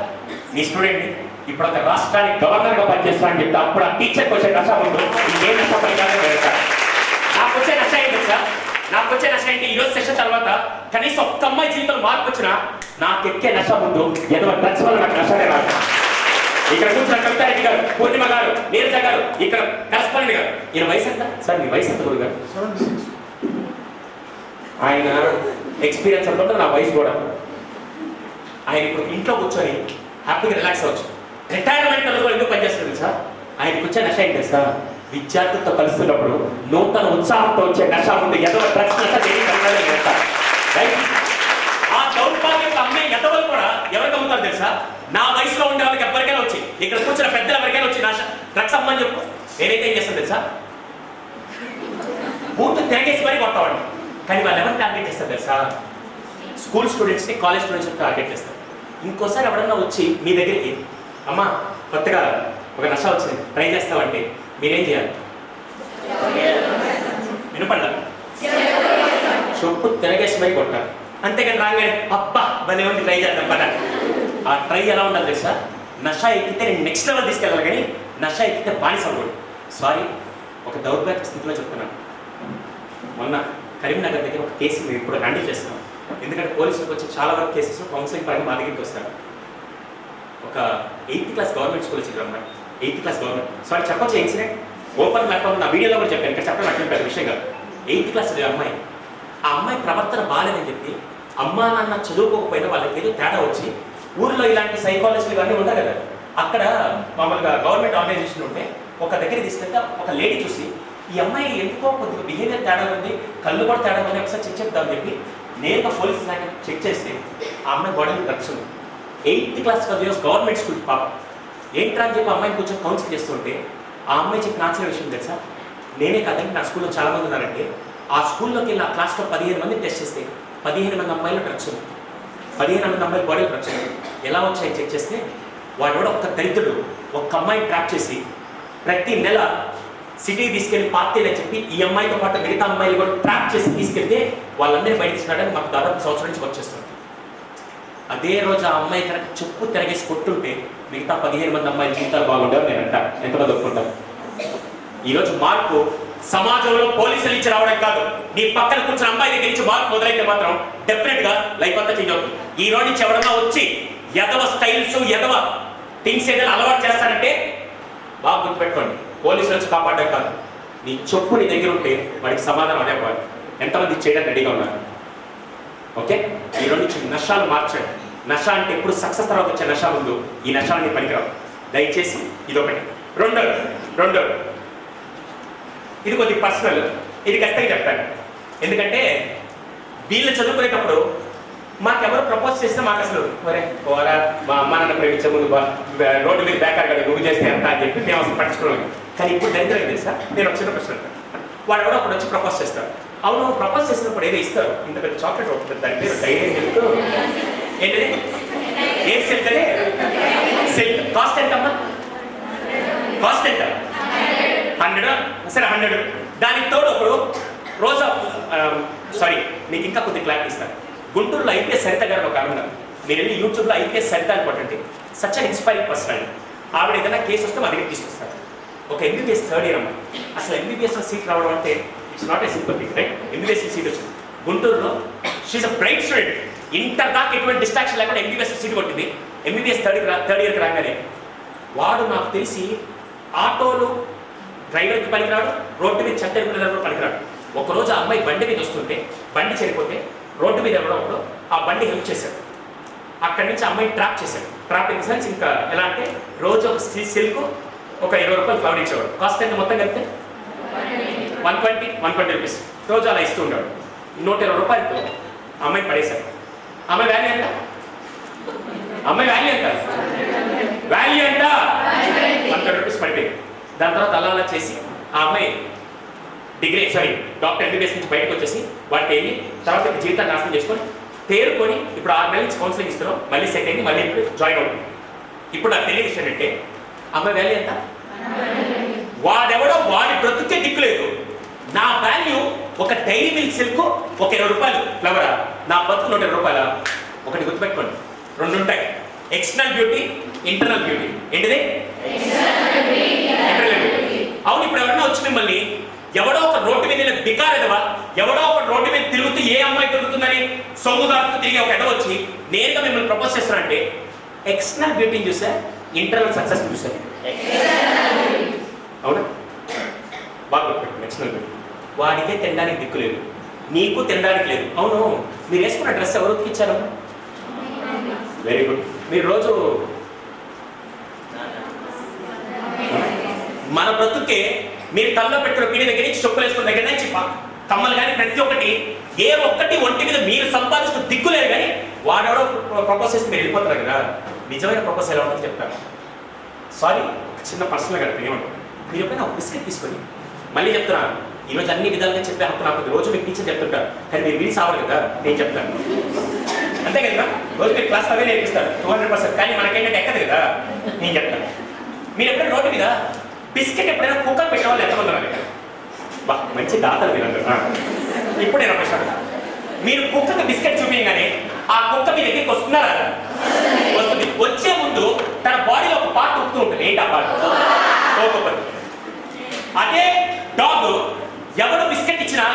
నీ స్టూడెంట్ని ఇప్పుడు ఒక రాష్ట్రానికి గవర్నర్గా పనిచేస్తా అని చెప్తే అప్పుడు ఆ టీచర్కి వచ్చే నష ముందు ఇంకే నష పని కాదని వెళ్తాను. నాకు వచ్చే నష ఏంటి తెలుసా నాకు వచ్చే నష ఏంటి ఈరోజు సెషన్ తర్వాత కనీసం ఒక్క అమ్మాయి జీవితంలో మార్పు వచ్చినా నాకు ఎక్కే నష ముందు ఏదో డ్రగ్స్ వల్ల నాకు నషనే రాదు. ఇక్కడ కూర్చున్న కవితారెడ్డి గారు, పూర్ణిమ గారు, నీరజ గారు, ఇక్కడ కరస్పాండెంట్ గారు, ఈయన వయసు ఎంత సార్? మీ వయసు ఎంత గురు గారు? ఆయన ఎక్స్పీరియన్స్ అనుకుంటే నా వయసు కూడా. ఆయన ఇప్పుడు ఇంట్లో కూర్చొని హ్యాపీగా రిలాక్స్ అవ్వచ్చు. రిటైర్మెంట్ కూడా ఎందుకు పనిచేస్తుంది సార్? ఆయన కూర్చొని నష ఏంటి సార్? విద్యార్థులతో కలుస్తున్నప్పుడు నూతన ఉత్సాహంతో వచ్చే నష ముందు ఏదో డ్రగ్స్ నష ఆ దౌర్భాగ్యం అమ్మాయి ఎదవలు కూడా ఎవరికి అమ్ముతారు తెలుసా? నా వయసులో ఉండే వాళ్ళకి ఎవరికైనా వచ్చి ఇక్కడ కూర్చున్న పెద్దలు ఎవరికైనా వచ్చి డ్రగ్స్ అమ్మని చెప్పు నేనైతే ఏం చేస్తాను తెలుసా? బూత్ తిరగేసి మరీ కొడతామండి. కానీ వాళ్ళు ఎవరిని టార్గెట్ చేస్తారు తెలుసా? స్కూల్ స్టూడెంట్స్ని, కాలేజ్ స్టూడెంట్స్ని టార్గెట్ చేస్తారు. ఇంకోసారి ఎవరన్నా వచ్చి మీ దగ్గరికి అమ్మా కొత్తగా ఒక నష వచ్చింది ట్రై చేస్తామంటే మీరేం చేయాలి? వినపడ్డా? చెప్పు తిరగేసి మరీ కొట్టాలి. అంతేగాని రాగానే అబ్బా భలే ఉంది ట్రై చేద్దాం పద. ఆ ట్రై ఎలా ఉండాలి తెలుసా? నష ఎక్కితే నేను నెక్స్ట్ లెవెల్ తీసుకెళ్ళాలి కానీ నష ఎక్కితే బానిస అవ్వకూడదు. సారీ ఒక దౌర్భాగ్య స్థితిలో చెప్తున్నాను. మొన్న కరీంనగర్ దగ్గర ఒక కేసు మేము ఇప్పుడు హ్యాండిల్ చేస్తున్నాం. ఎందుకంటే పోలీసులకు వచ్చి చాలా వరకు కేసెస్ కౌన్సిలింగ్ పరంగా మా దగ్గరికి వస్తారు. ఒక 8th క్లాస్ గవర్నమెంట్ స్కూల్ వచ్చింది అమ్మాయి. 8th క్లాస్ గవర్నమెంట్ సారీ చెప్పొచ్చు ఇన్సిడెంట్ ఓపెన్ ప్లాట్ఫామ్ నా వీడియోలో కూడా చెప్పాను. ఇక్కడ చెప్పడం అట్లా పెద్ద విషయం కాదు. 8th క్లాస్ అమ్మాయి ఆ అమ్మాయి ప్రవర్తన బాగాలేదని చెప్పి అమ్మా నాన్న చదువుకోకపోయినా వాళ్ళకి ఏదో తేడా వచ్చి ఊర్లో ఇలాంటి సైకాలజిస్టులు ఇవన్నీ ఉంటాయి కదా, అక్కడ మామూలుగా గవర్నమెంట్ ఆర్గనైజేషన్ ఉంటే ఒక దగ్గర తీసుకెళ్తే ఒక లేడీ చూసి ఈ అమ్మాయి ఎందుకో కొద్దిగా బిహేవియర్ తేడా ఉంది, కళ్ళు కూడా తేడా ఉంది, ఒకసారి చెక్ చేద్దామని చెప్పి నేరుగా పోలీసు నాకు చెక్ చేస్తే ఆ అమ్మాయి బాడీని డ్రగ్స్ ఉంది. 8th క్లాస్ గవర్నమెంట్ స్కూల్ పాప ఏంట్రా అని చెప్పి అమ్మాయిని కొంచెం కౌన్సిల్ చేస్తుంటే ఆ అమ్మాయి చెప్పిన ఆశ్చర్య విషయం తెలుసా? నేనే కాదండి నా స్కూల్లో చాలా మంది ఉన్నారంటే ఆ స్కూల్లోకి వెళ్ళి ఆ క్లాస్లో 15 మంది టెస్ట్ చేస్తే 15 మంది అమ్మాయిలు డ్రగ్స్ ఉంది, 15 మంది అమ్మాయిలు బాడీలో డ్రగ్స్ ఉంది. ఎలా వచ్చాయని చెక్ చేస్తే వాడు కూడా ఒక్క దరిద్రుడు ఒక్క అమ్మాయిని ట్రాప్ చేసి ప్రతి నెల సిటీ తీసుకెళ్లి పార్టీలు అని చెప్పి ఈ అమ్మాయితో పాటు మిగతా అమ్మాయిలు కూడా ట్రాప్ చేసి తీసుకెళ్తే వాళ్ళందరినీ బయట తీసుకురావడానికి మాకు దాదాపు సంవత్సరం నుంచి వర్క్ చేస్తుంది. అదే రోజు ఆ అమ్మాయి కనుక చెప్పు తిరగేసి కొట్టుంటే మిగతా 15 మంది అమ్మాయిల జీవితాలు బాగుండేవి నేను అంటాను. ఎంతమంది ఒప్పుకుంటారు? ఈరోజు మార్పు సమాజంలో పోలీసులు ఇచ్చి రావడం కాదు, నీ పక్కన కూర్చున్న అమ్మాయి దగ్గర నుంచి మార్పు మొదలైతే మాత్రం డెఫినెట్ గా లైఫ్ అంతా చేంజ్ అవుతుంది. ఈ రోజు నుంచి ఎవరన్నా వచ్చి ఎదవ స్టైల్స్ ఎదవ థింగ్స్ ఏదైనా అలవాటు చేస్తారంటే బాగా గుర్తుపెట్టుకోండి, పోలీసులు వచ్చి కాపాడడం కాదు, నీ చెప్పు నీ దగ్గర ఉంటే వాడికి సమాధానం అడగవాలి. ఎంతమంది చేయడానికి రెడీగా ఉన్నారు? ఓకే, ఈ రోజు నుంచి నషాలు మార్చండి. నష అంటే ఎప్పుడు సక్సెస్ తర్వాత వచ్చే నష ముందు ఈ నషాలని పనికిరావు. దయచేసి ఇదొకటి. రెండో ఇది కొద్దిగా పర్సనల్, ఇది ఖచ్చితంగా చెప్తాను. ఎందుకంటే వీళ్ళు చదువుకునేటప్పుడు మాకెవరు ప్రపోజ్ చేస్తే మాకు అసలు మరే పోరా మా అమ్మ నాన్న ప్రేమించే ముందు రోడ్డు మీద బేకార్ కదా నువ్వు చేస్తే ఎంత అని చెప్పి మేము అసలు పట్టించుకోవాలి. కానీ ఇప్పుడు దరిద్రం తెలుసా? నేను ఒక చిన్న ప్రశ్న వాడు ఎవడో అప్పుడు వచ్చి ప్రపోజ్ చేస్తాడు. అవును ప్రపోజ్ చేసినప్పుడు ఏదో ఇస్తారు, ఇంత పెద్ద చాక్లెట్ ఒకటి దాని పేరు డైరీ చెప్తూ ఏంటది ఏం సిల్క్ అదే సిల్క్ కాస్ట్ ఎంతమ్మా? కాస్ట్ ఎంత? 100 సరే 100. దానికి తోడు ఒకడు రోజా సారీ నీకు ఇంకా కొద్దిగా క్లారిటీ ఇస్తాను. గుంటూరులో ఐపీఎస్ సరిత గారు ఒక ఆవిడ, మీరు వెళ్ళి యూట్యూబ్లో ఐపీఎస్ సరిత అని కొట్టండి. సచ్ అన్ ఇన్స్పైరింగ్ పర్సన్ అండి. ఆవిడ ఏదైనా కేసు వస్తే మా దగ్గర తీసుకొస్తారు. ఒక ఎంబీబీఎస్ 3rd ఇయర్ అమ్మాయి. అసలు ఎంబీబీఎస్లో సీట్ రావడం అంటే it's not a simple thing right. MBBS seat వచ్చింది గుంటూరులో. She is a bright student. Inter దాకా ఎటువంటి డిస్ట్రాక్షన్ లేకుండా ఎంబీబీఎస్ సీట్ కొట్టింది. ఎంబీబీఎస్ 3rd ఇయర్కి రాగానే వాడు నాకు తెలిసి ఆటోలు డ్రైవర్కి పనికిరాడు, రోడ్డు మీద చెత్త పనికిరాడు. ఒకరోజు ఆ అమ్మాయి బండి మీద వస్తుంటే బండి చెడిపోతే రోడ్డు మీద ఎవడో ఆ బండి హెల్ప్ చేశాడు. అక్కడి నుంచి అమ్మాయి ట్రాప్ చేశాడు. ట్రాప్ ఇన్ ద సెన్స్ ఇంకా ఎలా అంటే రోజు ఒక సిల్క్ ఒక 20 రూపాయలు ఫ్లవర్ ఇచ్చేవాడు. కాస్ట్ ఎంత మొత్తం కలిపితే 120 రూపీస్ రోజు అలా ఇస్తూ ఉన్నాడు. 120 రూపాయలతో అమ్మాయి పడేశాడు. అమ్మాయి వాల్యూ ఎంత? అమ్మాయి వాల్యూ ఎంత? వాల్యూ ఎంత? 120 రూపీస్ పడిపోయింది. దాని తర్వాత అలా అలా చేసి ఆ అమ్మాయి డాక్టర్ ఎంబీబీఎస్ నుంచి బయటకు వచ్చేసి వాటికి వెళ్ళి తర్వాత జీవితాన్ని నాశనం చేసుకొని తేరుకొని ఇప్పుడు 6 నెలల నుంచి కౌన్సిలింగ్ ఇస్తున్నాం. మళ్ళీ సెట్ అయింది, మళ్ళీ ఇప్పుడు జాయిన్ అవుతుంది. ఇప్పుడు నాకు తెలియని విషయం అంటే అమ్మాయి వాల్యూ ఎంత? వాడెవడో వాడి బ్రతుకే దిక్కులేదు. నా వాల్యూ ఒక డైరీ మిల్క్ సిల్క్ ఒక 20 రూపాయలు ఫ్లవరా, నా బతుకు 120 రూపాయల. ఒకటి గుర్తుపెట్టుకోండి, 2 ఉంటాయి, ఎక్స్టర్నల్ బ్యూటీ, ఇంటర్నల్ బ్యూటీ. ఏంటిది? Internal beauty. అవును, ఇప్పుడు ఎవరైనా వచ్చి మిమ్మల్ని ఎవడో ఒక రోడ్డు మీద బికారెదవా, ఎవడో ఒక రోడ్డు మీద తిరుగుతూ ఏ అమ్మాయి దొరుకుతుందని సొమ్ము దాస్తూ తిరిగి ఒక ఎడ వచ్చి నేరుగా మిమ్మల్ని ప్రపోజ్ చేస్తానంటే ఎక్స్టర్నల్ బ్యూటీని చూసా, ఇంటర్నల్ సక్సెస్ చూసాను. అవునా? బాగా గుర్తుపెట్టుకోండి, ఎక్స్టర్నల్ బ్యూటీ. వాడికే తినడానికి దిక్కు లేదు, నీకు తినడానికి లేదు. అవును, మీరు వేసుకున్న డ్రెస్ ఎవరు ఉతికిచ్చారు? Very good. మీరు రోజు మన బ్రతుకే మీరు తల్లో పెట్టిన పిడి దగ్గర నుంచి చొప్పులు వేసుకున్న దగ్గర నుంచి కమ్మలు కానీ ప్రతి ఒక్కటి ఏ ఒక్కటి ఒంటి మీద మీరు సంపాదించుకుని దిక్కులేదు. కానీ వాడెవడో ప్రపోజ్ చేస్తే మీరు వెళ్ళిపోతారు కదా. నిజమైన ప్రపోజ్ ఎలా ఉంటుందో చెప్తాను. సారీ, చిన్న పర్సనల్ కదా, ఏమంటారు? మీరు ఎప్పుడైనా ఒక బిస్కెట్ తీసుకొని మళ్ళీ చెప్తున్నాను, ఈరోజు అన్ని విధాలుగా చెప్పే హక్కు నాకు రోజు మీకు టీచర్ చెప్తుంటారు, కానీ మీరు వీలు సావరు కదా, నేను చెప్తాను. అంతే కదా, రోజు మీరు క్లాస్ అవే నేర్పిస్తారు 200%, కానీ మనకేంటంటే ఎక్కదు కదా, నేను చెప్తాను. మీరు ఎప్పుడైనా రోడ్డు మీద బిస్కెట్ ఎప్పుడైనా కుక్కలు పెట్టే వాళ్ళు ఎంతమంది ఉన్నారు ఇక్కడ? బా, మంచి దాతలు మీరందరూ. ఇప్పుడు నేను ప్రశ్న, మీరు కుక్కకి బిస్కెట్ చూపించగానే ఆ కుక్క మీ దగ్గరికి వస్తున్నారా? వస్తుంది. వచ్చే ముందు తన బాడీలో ఒక పార్ట్ ఉప్పుతూ ఉంటుంది. ఏంటి ఆ పార్ట్? అదే డాగ్ ఎవరు బిస్కెట్ ఇచ్చినా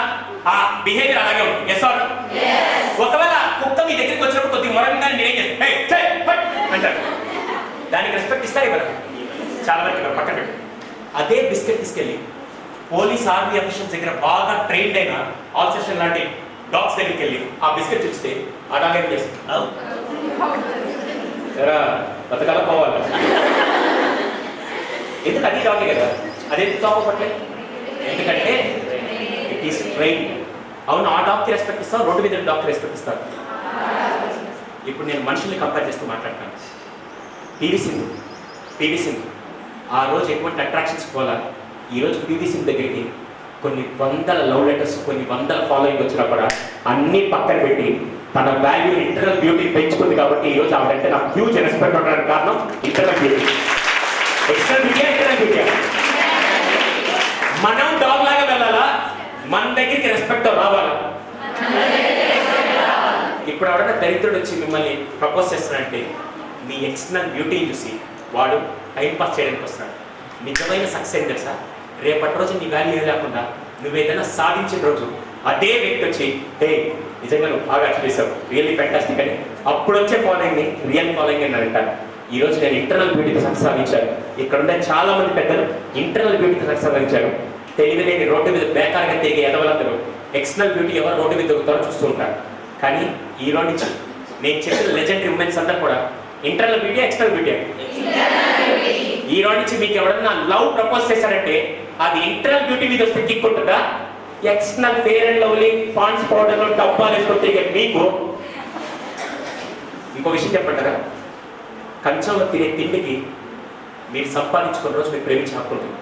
ఆ బిహేవియర్ అలాగే ఉంటుంది. Yes or? ఒకవేళ కుక్క మీ దగ్గరికి వచ్చినప్పుడు కొద్దిగా మొరంగానే మీరేం చేస్తారు అంటారు. దానికి రెస్పెక్ట్ ఇస్తారు ఇవ్వరు? చాలా వరకు పక్కన పెట్టి అదే బిస్కెట్ తీసుకెళ్ళి పోలీస్ ఆర్మీ అఫీషియల్స్ దగ్గర బాగా ట్రైన్డ్ అయిన ఆల్ సెషన్ లాంటి డాగ్స్ దగ్గరికి వెళ్ళి ఆ బిస్కెట్ చూస్తే ఆ డాగ్ ఏం చేస్తుంది? బతకాల పోవాలి. ఎందుకు? అది డాగే కదా, అదేంటి తోపట్లేదు? ఎందుకంటే ఇట్ ఈస్ ట్రైన్. అవును, ఆ డాక్టర్ రెస్పెక్ట్ ఇస్తావు, రోడ్డు మీద డాక్టర్ రెస్పెక్ట్ ఇస్తారు. ఇప్పుడు నేను మనుషుల్ని కంపేర్ చేస్తూ మాట్లాడతాను. పివి సింధు ఆ రోజు ఎటువంటి అట్రాక్షన్స్ పోలా, ఈరోజు పివి సింధు దగ్గరికి కొన్ని వందల లవ్ లెటర్స్, కొన్ని వందల ఫాలోయింగ్ వచ్చినా కూడా అన్ని పక్కన పెట్టి తన వాల్యూ ఇంటర్నల్ బ్యూటీ పెంచుకుంది. కాబట్టి ఈరోజు ఆవిడంటే నాకు హ్యూజ్ రెస్పెక్ట్ ఉండడానికి కారణం internal beauty. External beauty, internal beauty. మనం డాగ్ లాగా వెళ్ళాలా, మన దగ్గరికి రెస్పెక్ట్ రావాలా? ఇప్పుడు ఎవరైనా దరిద్రుడు వచ్చి మిమ్మల్ని ప్రపోజ్ చేస్తానంటే మీ ఎక్స్టర్నల్ బ్యూటీని చూసి వాడు టైం పాస్ చేయడానికి వస్తున్నాడు. నిజమైన సక్సెస్ ఏం తెలుసా? రేపటి రోజు నీ వాల్యూ లేకుండా నువ్వేదైనా సాధించిన రోజు అదే వ్యక్తి వచ్చి హే నిజంగా నువ్వు బాగా అచీవ్ చేసావు, రియల్లీ ఫ్యాంటాస్టిక్ అని అప్పుడు వచ్చే ఫాలోయింగ్ని రియల్ ఫాలోయింగ్ అని అంటాను. ఈరోజు నేను ఇంటర్నల్ బ్యూటీతో సక్సెస్ సాధించాను. ఇక్కడ ఉండే చాలా మంది పెద్దలు ఇంటర్నల్ బ్యూటీతో సక్సెస్ సాధించారు. తెలివిలేని రోడ్డు మీద బేకారుగా తెగే ఎదవలందరూ ఎక్స్టర్నల్ బ్యూటీ ఎవరు రోడ్డు మీద దొరుకుతారో చూస్తూ ఉంటారు. కానీ ఈ రోజు నుంచి నేను చెప్పిన లెజెండరీ ఉమెన్స్ అందరూ కూడా ఇంటర్నల్ బ్యూటీ, ఎక్స్టర్నల్ బ్యూటీ. ఈ రోజు నుంచి మీకు ఎవరన్నా లవ్ ప్రపోజ్ చేశారంటే అది ఇంటర్నల్ బ్యూటీ మీద వస్తే కిక్ ఉంటుందా? External Fair and Lovely Pond's పౌడర్లో డబ్బాలు వేసుకుంటే మీకు ఇంకో విషయం చెప్పంటారా? కంచంలో తినే తిండికి మీరు సంపాదించుకున్న రోజు మీరు ప్రేమించి హక్కు ఉంటుంది.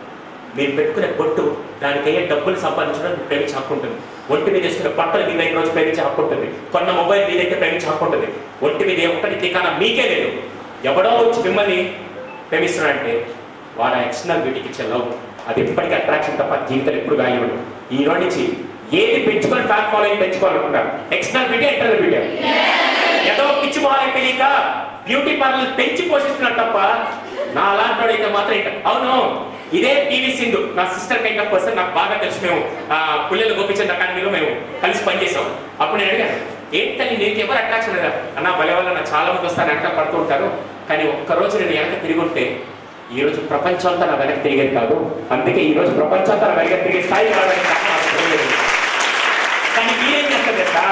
మీరు పెట్టుకునే బొట్టు దానికి అయ్యే డబ్బులు సంపాదించడం మీరు ప్రేమించి హక్కు ఉంటుంది. ఒంటి మీద వేసుకునే బట్టలు మీద అయిన రోజు ప్రేమించే హక్కు ఉంటుంది. కొన్న మొబైల్ మీదైతే ప్రేమించే హక్కు ఉంటుంది. ఒంటి మీద ఏ ఒక్కటి దికాన మీకే లేదు. ఎవడో వచ్చి మిమ్మల్ని ప్రేమిస్తున్నాడంటే వాడు ఎక్స్టర్నల్ బ్యూటీకి ఇచ్చే లవ్ అది ఎప్పటికీ అట్రాక్షన్ తప్ప జీవితంలో ఎప్పుడు వాల్యూ ఉండదు. ఈ రోజు నుంచి ఏది పెంచుకొని ఫ్యాన్ ఫాలోయింగ్ పెంచుకోవాలనుకుంటారు? External beauty, internal beauty. ఏదో పిచ్చి మొహాలు తెలియక బ్యూటీ పార్లర్ పెంచి పోషిస్తున్నారు తప్ప నా అలాంటి అయితే మాత్రం అవును. ఇదే పివి సింధు నా సిస్టర్ కైండ్ ఆఫ్ పర్సన్, నాకు బాగా తెలుసు. మేము పుల్లెల గోపిచంద్ అకాడమీలో మేము కలిసి పనిచేసాం. అప్పుడు నేను అడిగాను, ఏంటని నీకు ఎవరు అట్రాక్షన్ లేదా అన్న? భలే వల్ల నాకు చాలా మంది వస్తారు, వెనక పడుతూ ఉంటారు. కానీ ఒక్కరోజు నేను వెనక తిరిగి ఉంటే ఈరోజు ప్రపంచం అంతా నా వెనక తిరిగేది కాదు. అందుకే ఈరోజు ప్రపంచం అంతా నా వెనక తిరిగే స్థాయి రావడానికి కానీ మీరేం చేస్తారు తెలుసా,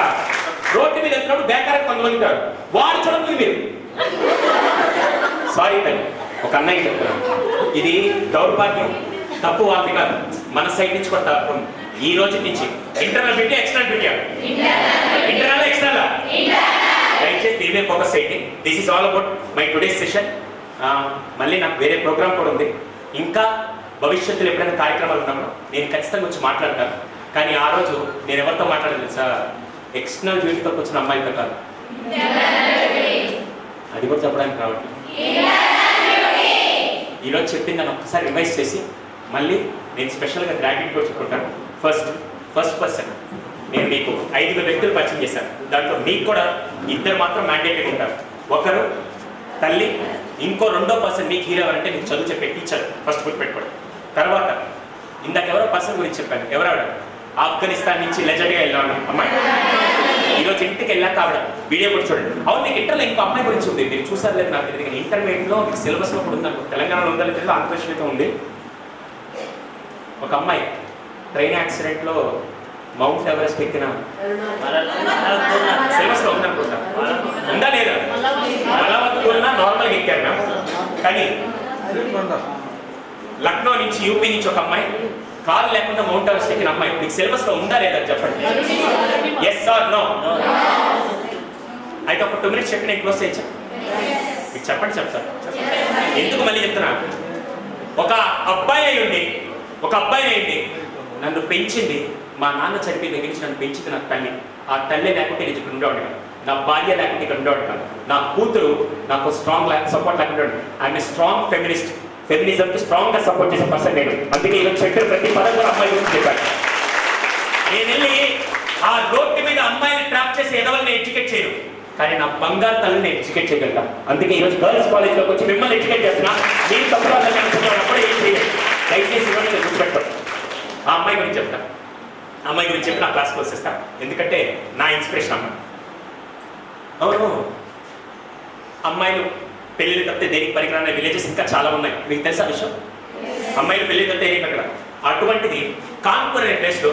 రోడ్డు మీద వెళ్తున్నప్పుడు బేకారం కొంతమంది ఉంటారు, వాడు చూడండి మీరు. సారీ తల్లి, ఒక అన్నయ్య చెప్తాను, ఇది దౌర్భాగ్యం, తప్పు వాళ్ళది కాదు, మన సైడ్ నుంచి కూడా తప్పు. ఈ రోజు నుంచి ఇంటర్నల్ పెట్టి ఎక్స్టర్నల్ పెట్టాం, ఇంటర్నల్ ఎక్స్టర్నల్, దయచేసి దీని మీద ఫోకస్ చేయండి. This is all about my today's session. మళ్ళీ నాకు వేరే ప్రోగ్రామ్ కూడా ఉంది, ఇంకా భవిష్యత్తులో ఎప్పుడైనా కార్యక్రమాలు ఉన్నప్పుడు నేను ఖచ్చితంగా వచ్చి మాట్లాడతాను. కానీ ఆ రోజు నేను ఎవరితో మాట్లాడలేదు సార్, ఎక్స్టర్నల్ బ్యూటీతో వచ్చిన అమ్మాయితో కాదు, అది కూడా చెప్పడానికి రావట్లేదు. ఈరోజు చెప్పింది నన్ను ఒక్కసారి రివైజ్ చేసి మళ్ళీ నేను స్పెషల్గా గ్రాట్యుయేట్ చెప్పుకుంటాను. ఫస్ట్ పర్సన్ నేను మీకు 5 వ్యక్తులు పరిచయం చేశాను, దాంట్లో మీకు కూడా 2 మాత్రం మ్యాండేటెడ్ ఉంటారు. ఒకరు తల్లి, ఇంకో 2వ పర్సన్ మీకు హీరో ఎవరంటే మీకు చదువు చెప్పే టీచర్, ఫస్ట్ గుర్తు పెట్టుకోండి. తర్వాత ఇందాక ఎవరో పర్సన్ గురించి చెప్పాను, ఎవరావిడ ఆఫ్ఘనిస్తాన్ నుంచి లెజెండ్గా వెళ్ళాను అమ్మాయి, ఈరోజు ఇంటికి వెళ్ళాక ఆవిడ వీడియో కూడా చూడండి. అవును, మీకు ఇంటర్లో ఇంకో అమ్మాయి గురించి ఉంది, మీరు చూసారు లేదు నాకు తెలియదు, ఇంటర్మీడియట్లో మీకు సిలబస్లో కూడా ఉంది, తెలంగాణలో ఉందా లేదు, ఆంధ్రప్రదేశ్లో ఉంది. ఒక అమ్మాయి ట్రైన్ యాక్సిడెంట్లో మౌంట్ ఎవరెస్ట్ ఎక్కిన సిలబస్లో ఉందనుకుంటా, ఉందా లేదా? మలవత్తున్నా నార్మల్గా ఎక్కారు మ్యామ్. కానీ లక్నో నుంచి యూపీ నుంచి ఒక అమ్మాయి కాలు లేకుండా మౌంట్ ఎవరెస్ట్ ఎక్కిన అమ్మాయి, మీకు సిలబస్లో ఉందా లేదా చెప్పండి, ఎస్ ఆర్ నో? అయితే ఒక 2 minutes చెప్పి నేను క్లోజ్ చేయొచ్చా? మీకు చెప్పండి, చెప్తాను. ఎందుకు మళ్ళీ చెప్తున్నా, ఒక అబ్బాయి అయ్యండి నన్ను పెంచింది, మా నాన్న చనిపోయిన దగ్గర నుంచి నన్ను పెంచింది నా తల్లి. ఆ తల్లి లేకుంటే నేను ఇక్కడ ఉండేవాడు కాదు, నా భార్య లేకుంటే ఇక్కడ ఉండేవాడు కాదు, నా కూతురు నాకు స్ట్రాంగ్ సపోర్ట్ లేకుండా. ఐఎమ్ స్ట్రాంగ్ ఫెమినిస్ట్, ఫెమినిజంకి స్ట్రాంగ్గా సపోర్ట్ చేసే పర్సన్ నేను. అందుకే ఈరోజు చెప్పిన ప్రతి పదం కూడా అమ్మాయి గురించి చెప్పాను. నేను వెళ్ళి ఆ రోడ్డు మీద అమ్మాయిని ట్రాప్ చేసి ఎదవల్ని ఎడ్యుకేట్ చేయను, కానీ నా బంగారు తల్లిని ఎడ్యుకేట్ చేయగలుగుతా. అందుకే ఈరోజు గర్ల్స్ కాలేజ్లోకి వచ్చి మిమ్మల్ని ఎడ్యుకేట్ చేస్తున్నా. నేను తప్పుగా అప్పుడే ఏం చేయాలి, దయచేసి ఇవన్నీ గుర్తుపెట్టాను. ఆ అమ్మాయి గురించి చెప్తాను, అమ్మాయి గురించి చెప్పి నా క్లాస్కి వచ్చేస్తాను, ఎందుకంటే నా ఇన్స్పిరేషన్ అమ్మాయి. అవును, అమ్మాయిలు పెళ్ళిళ్ళు తప్పితే దేనికి పనికిరాని విలేజెస్ ఇంకా చాలా ఉన్నాయి, మీకు తెలుసా విషయం? అమ్మాయిలు పెళ్ళి తప్పితే దేనికి అక్కడ. అటువంటిది కాన్పూర్ అనే ప్లేస్లో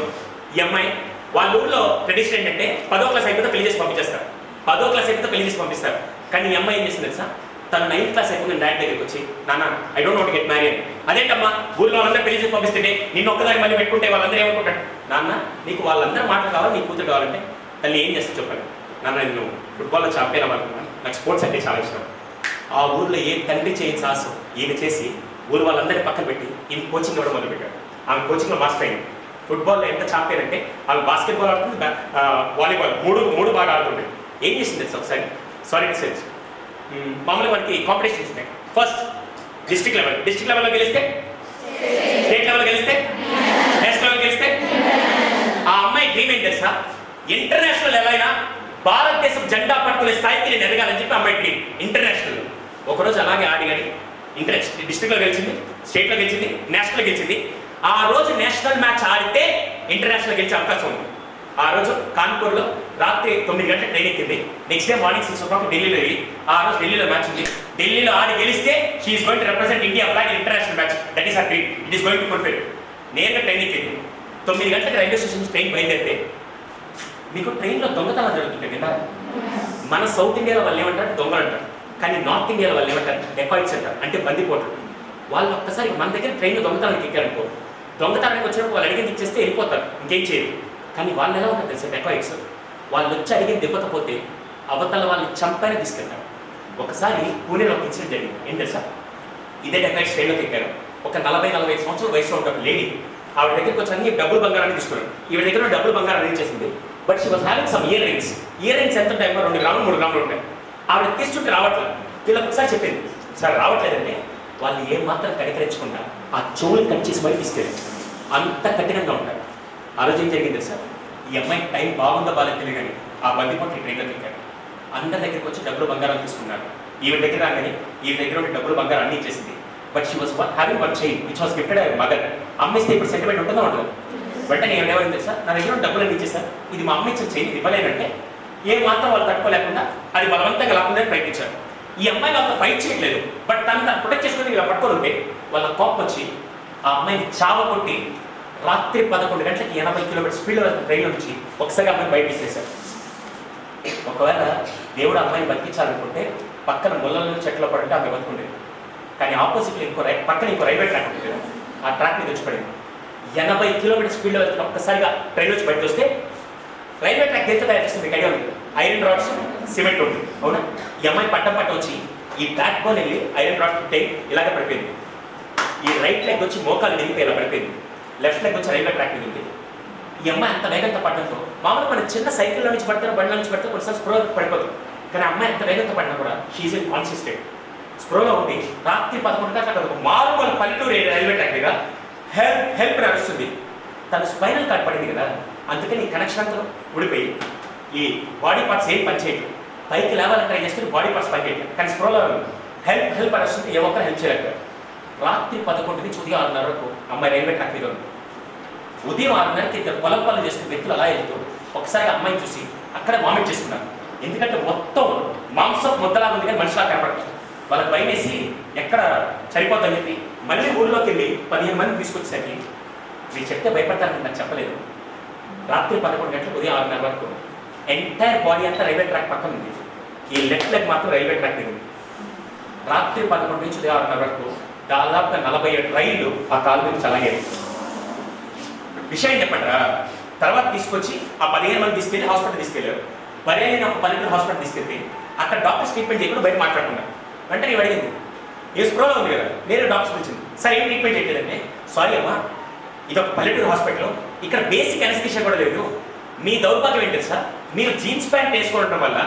ఈ అమ్మాయి, వాళ్ళ ఊళ్ళో ట్రెడిషన్ ఏంటంటే 10వ క్లాస్ అయిపోతే పెళ్లి చేసి పంపించేస్తారు, 10వ క్లాస్ అయిపోతే పెళ్లి చేసి పంపిస్తారు. కానీ ఈ అమ్మాయి ఏం చేసింది తెలుసా, తను 9th క్లాస్ అయిపోతే డాడీ దగ్గరికి వచ్చి, నాన్న I don't want get married. అదేంటమ్మా ఊళ్ళో వాళ్ళందరూ పెళ్లి చేసి పంపిస్తుంటే నిన్ను ఒక్కదాన్ని మళ్ళీ పెట్టుకుంటే వాళ్ళందరూ ఏమనుకుంటారు, నాన్న నీకు వాళ్ళందరూ మాటలు కావాలి, నీ కూతురు కావాలంటే తల్లి ఏం చేస్తే చెప్పాను, నాన్న నేను ఫుట్బాల్లో ఛాంపియన్ అవ్వాలనుకున్నాను, నాకు స్పోర్ట్స్ అంటే చాలా ఇష్టం. ఆ ఊర్లో ఏ తండ్రి చేయని సాహసం ఈయన చేసి ఊరు వాళ్ళందరినీ పక్కన పెట్టి ఈయన కోచింగ్ ఇవ్వడం మొదలుపెట్టాడు. ఆమె కోచింగ్లో మాస్టర్ అయింది. ఫుట్బాల్లో ఎంత ఛాంపియన్ అంటే వాళ్ళు బాస్కెట్బాల్ ఆడుతుంది, వాలీబాల్ మూడు బాగా ఆడుతుంటాయి. ఏం చేసింది తెలుసు ఒకసారి, సారీ సెన్స్ మామూలుగా మనకి కాంపిటీషన్స్ ఉంటాయి. ఫస్ట్ డిస్ట్రిక్ట్ లెవెల్లో గెలిస్తే, స్టేట్ లెవెల్లో గెలిస్తే, నేషనల్ లెవెల్ గెలిస్తే. ఆ అమ్మాయి డ్రీమ్ ఏం తెలుసా, ఇంటర్నేషనల్ లెవెల్ అయినా భారతదేశం జెండా పట్టుకునే స్థాయికి నేను ఎదగాలని చెప్పి అమ్మాయి డ్రీమ్. ఇంటర్నేషనల్ ఒకరోజు అలాగే ఆడి డిస్ట్రిక్ట్లో గెలిచింది, స్టేట్లో గెలిచింది, నేషనల్ గెలిచింది. ఆ రోజు నేషనల్ మ్యాచ్ ఆడితే ఇంటర్నేషనల్ గెలిచే అవకాశం ఉంది. ఆ రోజు కాన్పూర్లో రాత్రి 9 గంటల ట్రైన్ ఎక్కింది. నెక్స్ట్ డే మార్నింగ్ 6 o'clock ఢిల్లీలో వెళ్ళి, ఆ రోజు ఢిల్లీలో మ్యాచ్ ఉంది. ఢిల్లీలో ఆడి గెలిస్తే she is going to represent India flag international match. That is her dream, it is going to fulfil. నేరుగా ట్రైన్ ఎక్కింది. 9 గంటలకు రైల్వే స్టేషన్ నుంచి ట్రైన్ బయలుదేరితే మీకు ట్రైన్లో దొంగతనం జరుగుతుంటాయి కదా. మన సౌత్ ఇండియాలో వాళ్ళు ఏమంటారు, దొంగలు అంటారు. కానీ నార్త్ ఇండియాలో వాళ్ళు ఏమంటారు, డెకాయిట్స్ అంటారు, అంటే బందిపోట్లు. వాళ్ళు ఒక్కసారి మన దగ్గర ట్రైన్లో దొంగతనానికి ఎక్కారనుకో, దొంగతనానికి వచ్చినప్పుడు వాళ్ళు అడిగింది ఇచ్చేస్తే వెళ్ళిపోతారు, ఇంకేం చేయరు. కానీ వాళ్ళు ఎలా ఉంటారు తెలుసా, డెకాయిట్స్. వాళ్ళు వచ్చి అడిగింది ఇవ్వకపోతే అవతల వాళ్ళని చంపైనా తీసుకెళ్తారు. ఒకసారి పూణేలో ఒక ఇన్సిడెంట్ జరిగింది. ఏం తెలుసా, ఇదే డెకాయిట్స్ ట్రైన్లోకి ఎక్కారు. ఒక 40-45 సంవత్సరాల వయసులో ఉంటారు లేడీ. ఆవిడ దగ్గరికి వచ్చి అన్ని డబ్బులు బంగారాన్ని తీసుకున్నాడు. ఈవిడ దగ్గర డబ్బులు బంగారం అరేంజ్ చేసింది. But she was having some ear rings ఎంత టైంలో 2 గ్రాములు 3 గ్రాములు ఉంటాయి. ఆవిడ తీసుకుంటే రావట్లేదు. వీళ్ళకి ఒకసారి చెప్పింది, సార్ రావట్లేదంటే వాళ్ళు ఏం మాత్రం కనికరించకుండా ఆ చెవులు కట్ చేసి బయట తీసుకెళ్ళి అంత కఠినంగా ఉంటారు. ఆ రోజు ఏం జరిగింది సార్, ఈ అమ్మాయి టైం బాగుందో బాగా తెలియదు కానీ ఆ బందిపోట్లు ట్రైన్లోకి ఎక్కారు. అందరి దగ్గరికి వచ్చి డబ్బులు బంగారం తీసుకున్నారు. ఈవిడ దగ్గర రాగానే ఈవిడ దగ్గర ఉండే డబ్బులు బంగారం అన్ని ఇచ్చేసింది. But she was having one chain which was gifted by mother. అమ్మిస్తే ఇప్పుడు సెంటిమెంట్ ఉంటుందో ఉండదు. వెంటనే ఏమైంది సార్, నా దగ్గర డబ్బులు అన్ని ఇచ్చేసారు, ఇది మా అమ్మ ఇచ్చిన చైన్, ఇది ఇవ్వలేనంటే ఏ మాత్రం వాళ్ళు తట్టుకోలేకుండా అది బలవంతంగా లాక్కుండా ప్రయత్నించారు. ఈ అమ్మాయి వాళ్ళతో ఫైట్ చేయట్లేదు, బట్ తను ప్రొటెక్ట్ చేసుకుని ఇలా పట్టుకొని ఉంటే వాళ్ళ కోపం వచ్చి ఆ అమ్మాయిని చావ కొట్టి రాత్రి 11 గంటలకి 80 కిలోమీటర్ స్పీడ్లో వెళ్తున్న ట్రైన్ నుంచి ఒకసారి అమ్మాయిని బయట తీసేశారు. ఒకవేళ దేవుడు అమ్మాయిని బతికించాలనుకుంటే పక్కన ముళ్ళలో చెట్లో పడితే ఆమె బతుకుండేది. కానీ ఆపోజిట్లో పక్కన ఇంకో రైల్వే ట్రాక్ ఉంటుంది, ఆ ట్రాక్ మీద వచ్చి పడింది. 80 కిలోమీటర్ స్పీడ్లో వెళ్తున్న ఒక్కసారిగా ట్రైన్ వచ్చి బయటకు వస్తే రైల్వే ట్రాక్ దేంతో తయారు చేస్తుంది మీకు ఐడియా ఉంది? ఐరన్ రాడ్స్, సిమెంట్ ఉంటుంది, అవునా? ఈ అమ్మాయి పట్టం వచ్చి ఈ బ్యాక్ బోన్ వెళ్ళి ఐరన్ రాడ్ టైం ఇలాగే పడిపోయింది. ఈ రైట్ లెగ్ వచ్చి మోకాలు దిగిపోయి ఇలా పడిపోయింది. లెఫ్ట్ లెగ్ వచ్చి రైల్వే ట్రాక్ మీద ఉంది. ఈ అమ్మాయి అంత వేగంతో పడడంతో మామూలుగా మన చిన్న సైకిల్లో నుంచి పడతారు, బండిలో నుంచి పడితే కొన్నిసార్లు స్ప్రో పడిపోతుంది. కానీ అమ్మాయి ఎంత వేగంతో పడినా కూడా షీఈ్ ఇన్ కాన్షియస్ స్టేట్. స్ప్రోలో ఉంది. రాత్రి 11 గంటలకు మారుమూల పల్లెటూరు రైల్వే ట్రాక్ మీద హెల్ప్ నడుస్తుంది. తను స్పైనల్ కార్డ్ పడింది కదా, అందుకని ఈ కనెక్షన్ అంతా ఊడిపోయి ఈ బాడీ పార్ట్స్ ఏం పనిచేయట్లేదు. పైకి లేవాలని ట్రై చేస్తే బాడీ పార్ట్స్ పనిచేయట్లేదు. కానీ స్ప్రోలో హెల్ప్ నడుస్తుంది, ఏ ఒక్కరు హెల్ప్ చేయలేకపోయారు. రాత్రి 11 నుంచి ఉదయం 6:30 వరకు అమ్మాయి రైల్వే ట్రాక్ మీద ఉంది. ఉదయం 6:30కి ఇద్దరు పొలం చేస్తున్న వ్యక్తులు అలా వెళ్తూ ఒకసారి అమ్మాయిని చూసి అక్కడే వామిట్ చేసుకున్నారు. ఎందుకంటే మొత్తం మాంసం ముద్దలా ఉంది కానీ మనిషిలా కనపడదు. వాళ్ళకి భయం వేసి ఎక్కడ చనిపోద్దని చెప్పి మళ్ళీ ఊళ్ళోకి వెళ్ళి 15 మంది తీసుకొచ్చేసరికి మీరు చెప్తే భయపడతారని నాకు చెప్పలేదు. రాత్రి 11 గంటలకు ఉదయం 6:30 వరకు ఎంటైర్ బాడీ అంతా రైల్వే ట్రాక్ పక్కన ఉంది. ఈ లెఫ్ట్ లెగ్ మాత్రం రైల్వే ట్రాక్ మీద ఉంది. రాత్రి 11 నుంచి ఉదయం 6:30 వరకు దాదాపుగా 47 రైళ్లు ఆ కాలు మీద చలాగాయి. విషయం చెప్పండి. తర్వాత తీసుకొచ్చి ఆ 15 మంది తీసుకెళ్ళి హాస్పిటల్ తీసుకెళ్ళారు. బరేలీని ఒక పల్లెటూరు హాస్పిటల్ తీసుకెళ్తే అక్కడ డాక్టర్స్ ట్రీట్మెంట్ చేయకుండా బయట మాట్లాడుకున్నారు. అంటే నేను అడిగింది, ఏ స్ప్రోలో ఉంది కదా, నేను డాక్టర్స్ పిలిచింది, సార్ ఏం ట్రీట్మెంట్ చేయలేదంటే, సారీ అమ్మా ఇది ఒక పల్లెటూరు హాస్పిటల్, ఇక్కడ బేసిక్ అనెస్థీషియా కూడా లేదు. మీ దౌర్భాగ్యం ఏంటి సార్, మీరు జీన్స్ ప్యాంట్ వేసుకోవడం వల్ల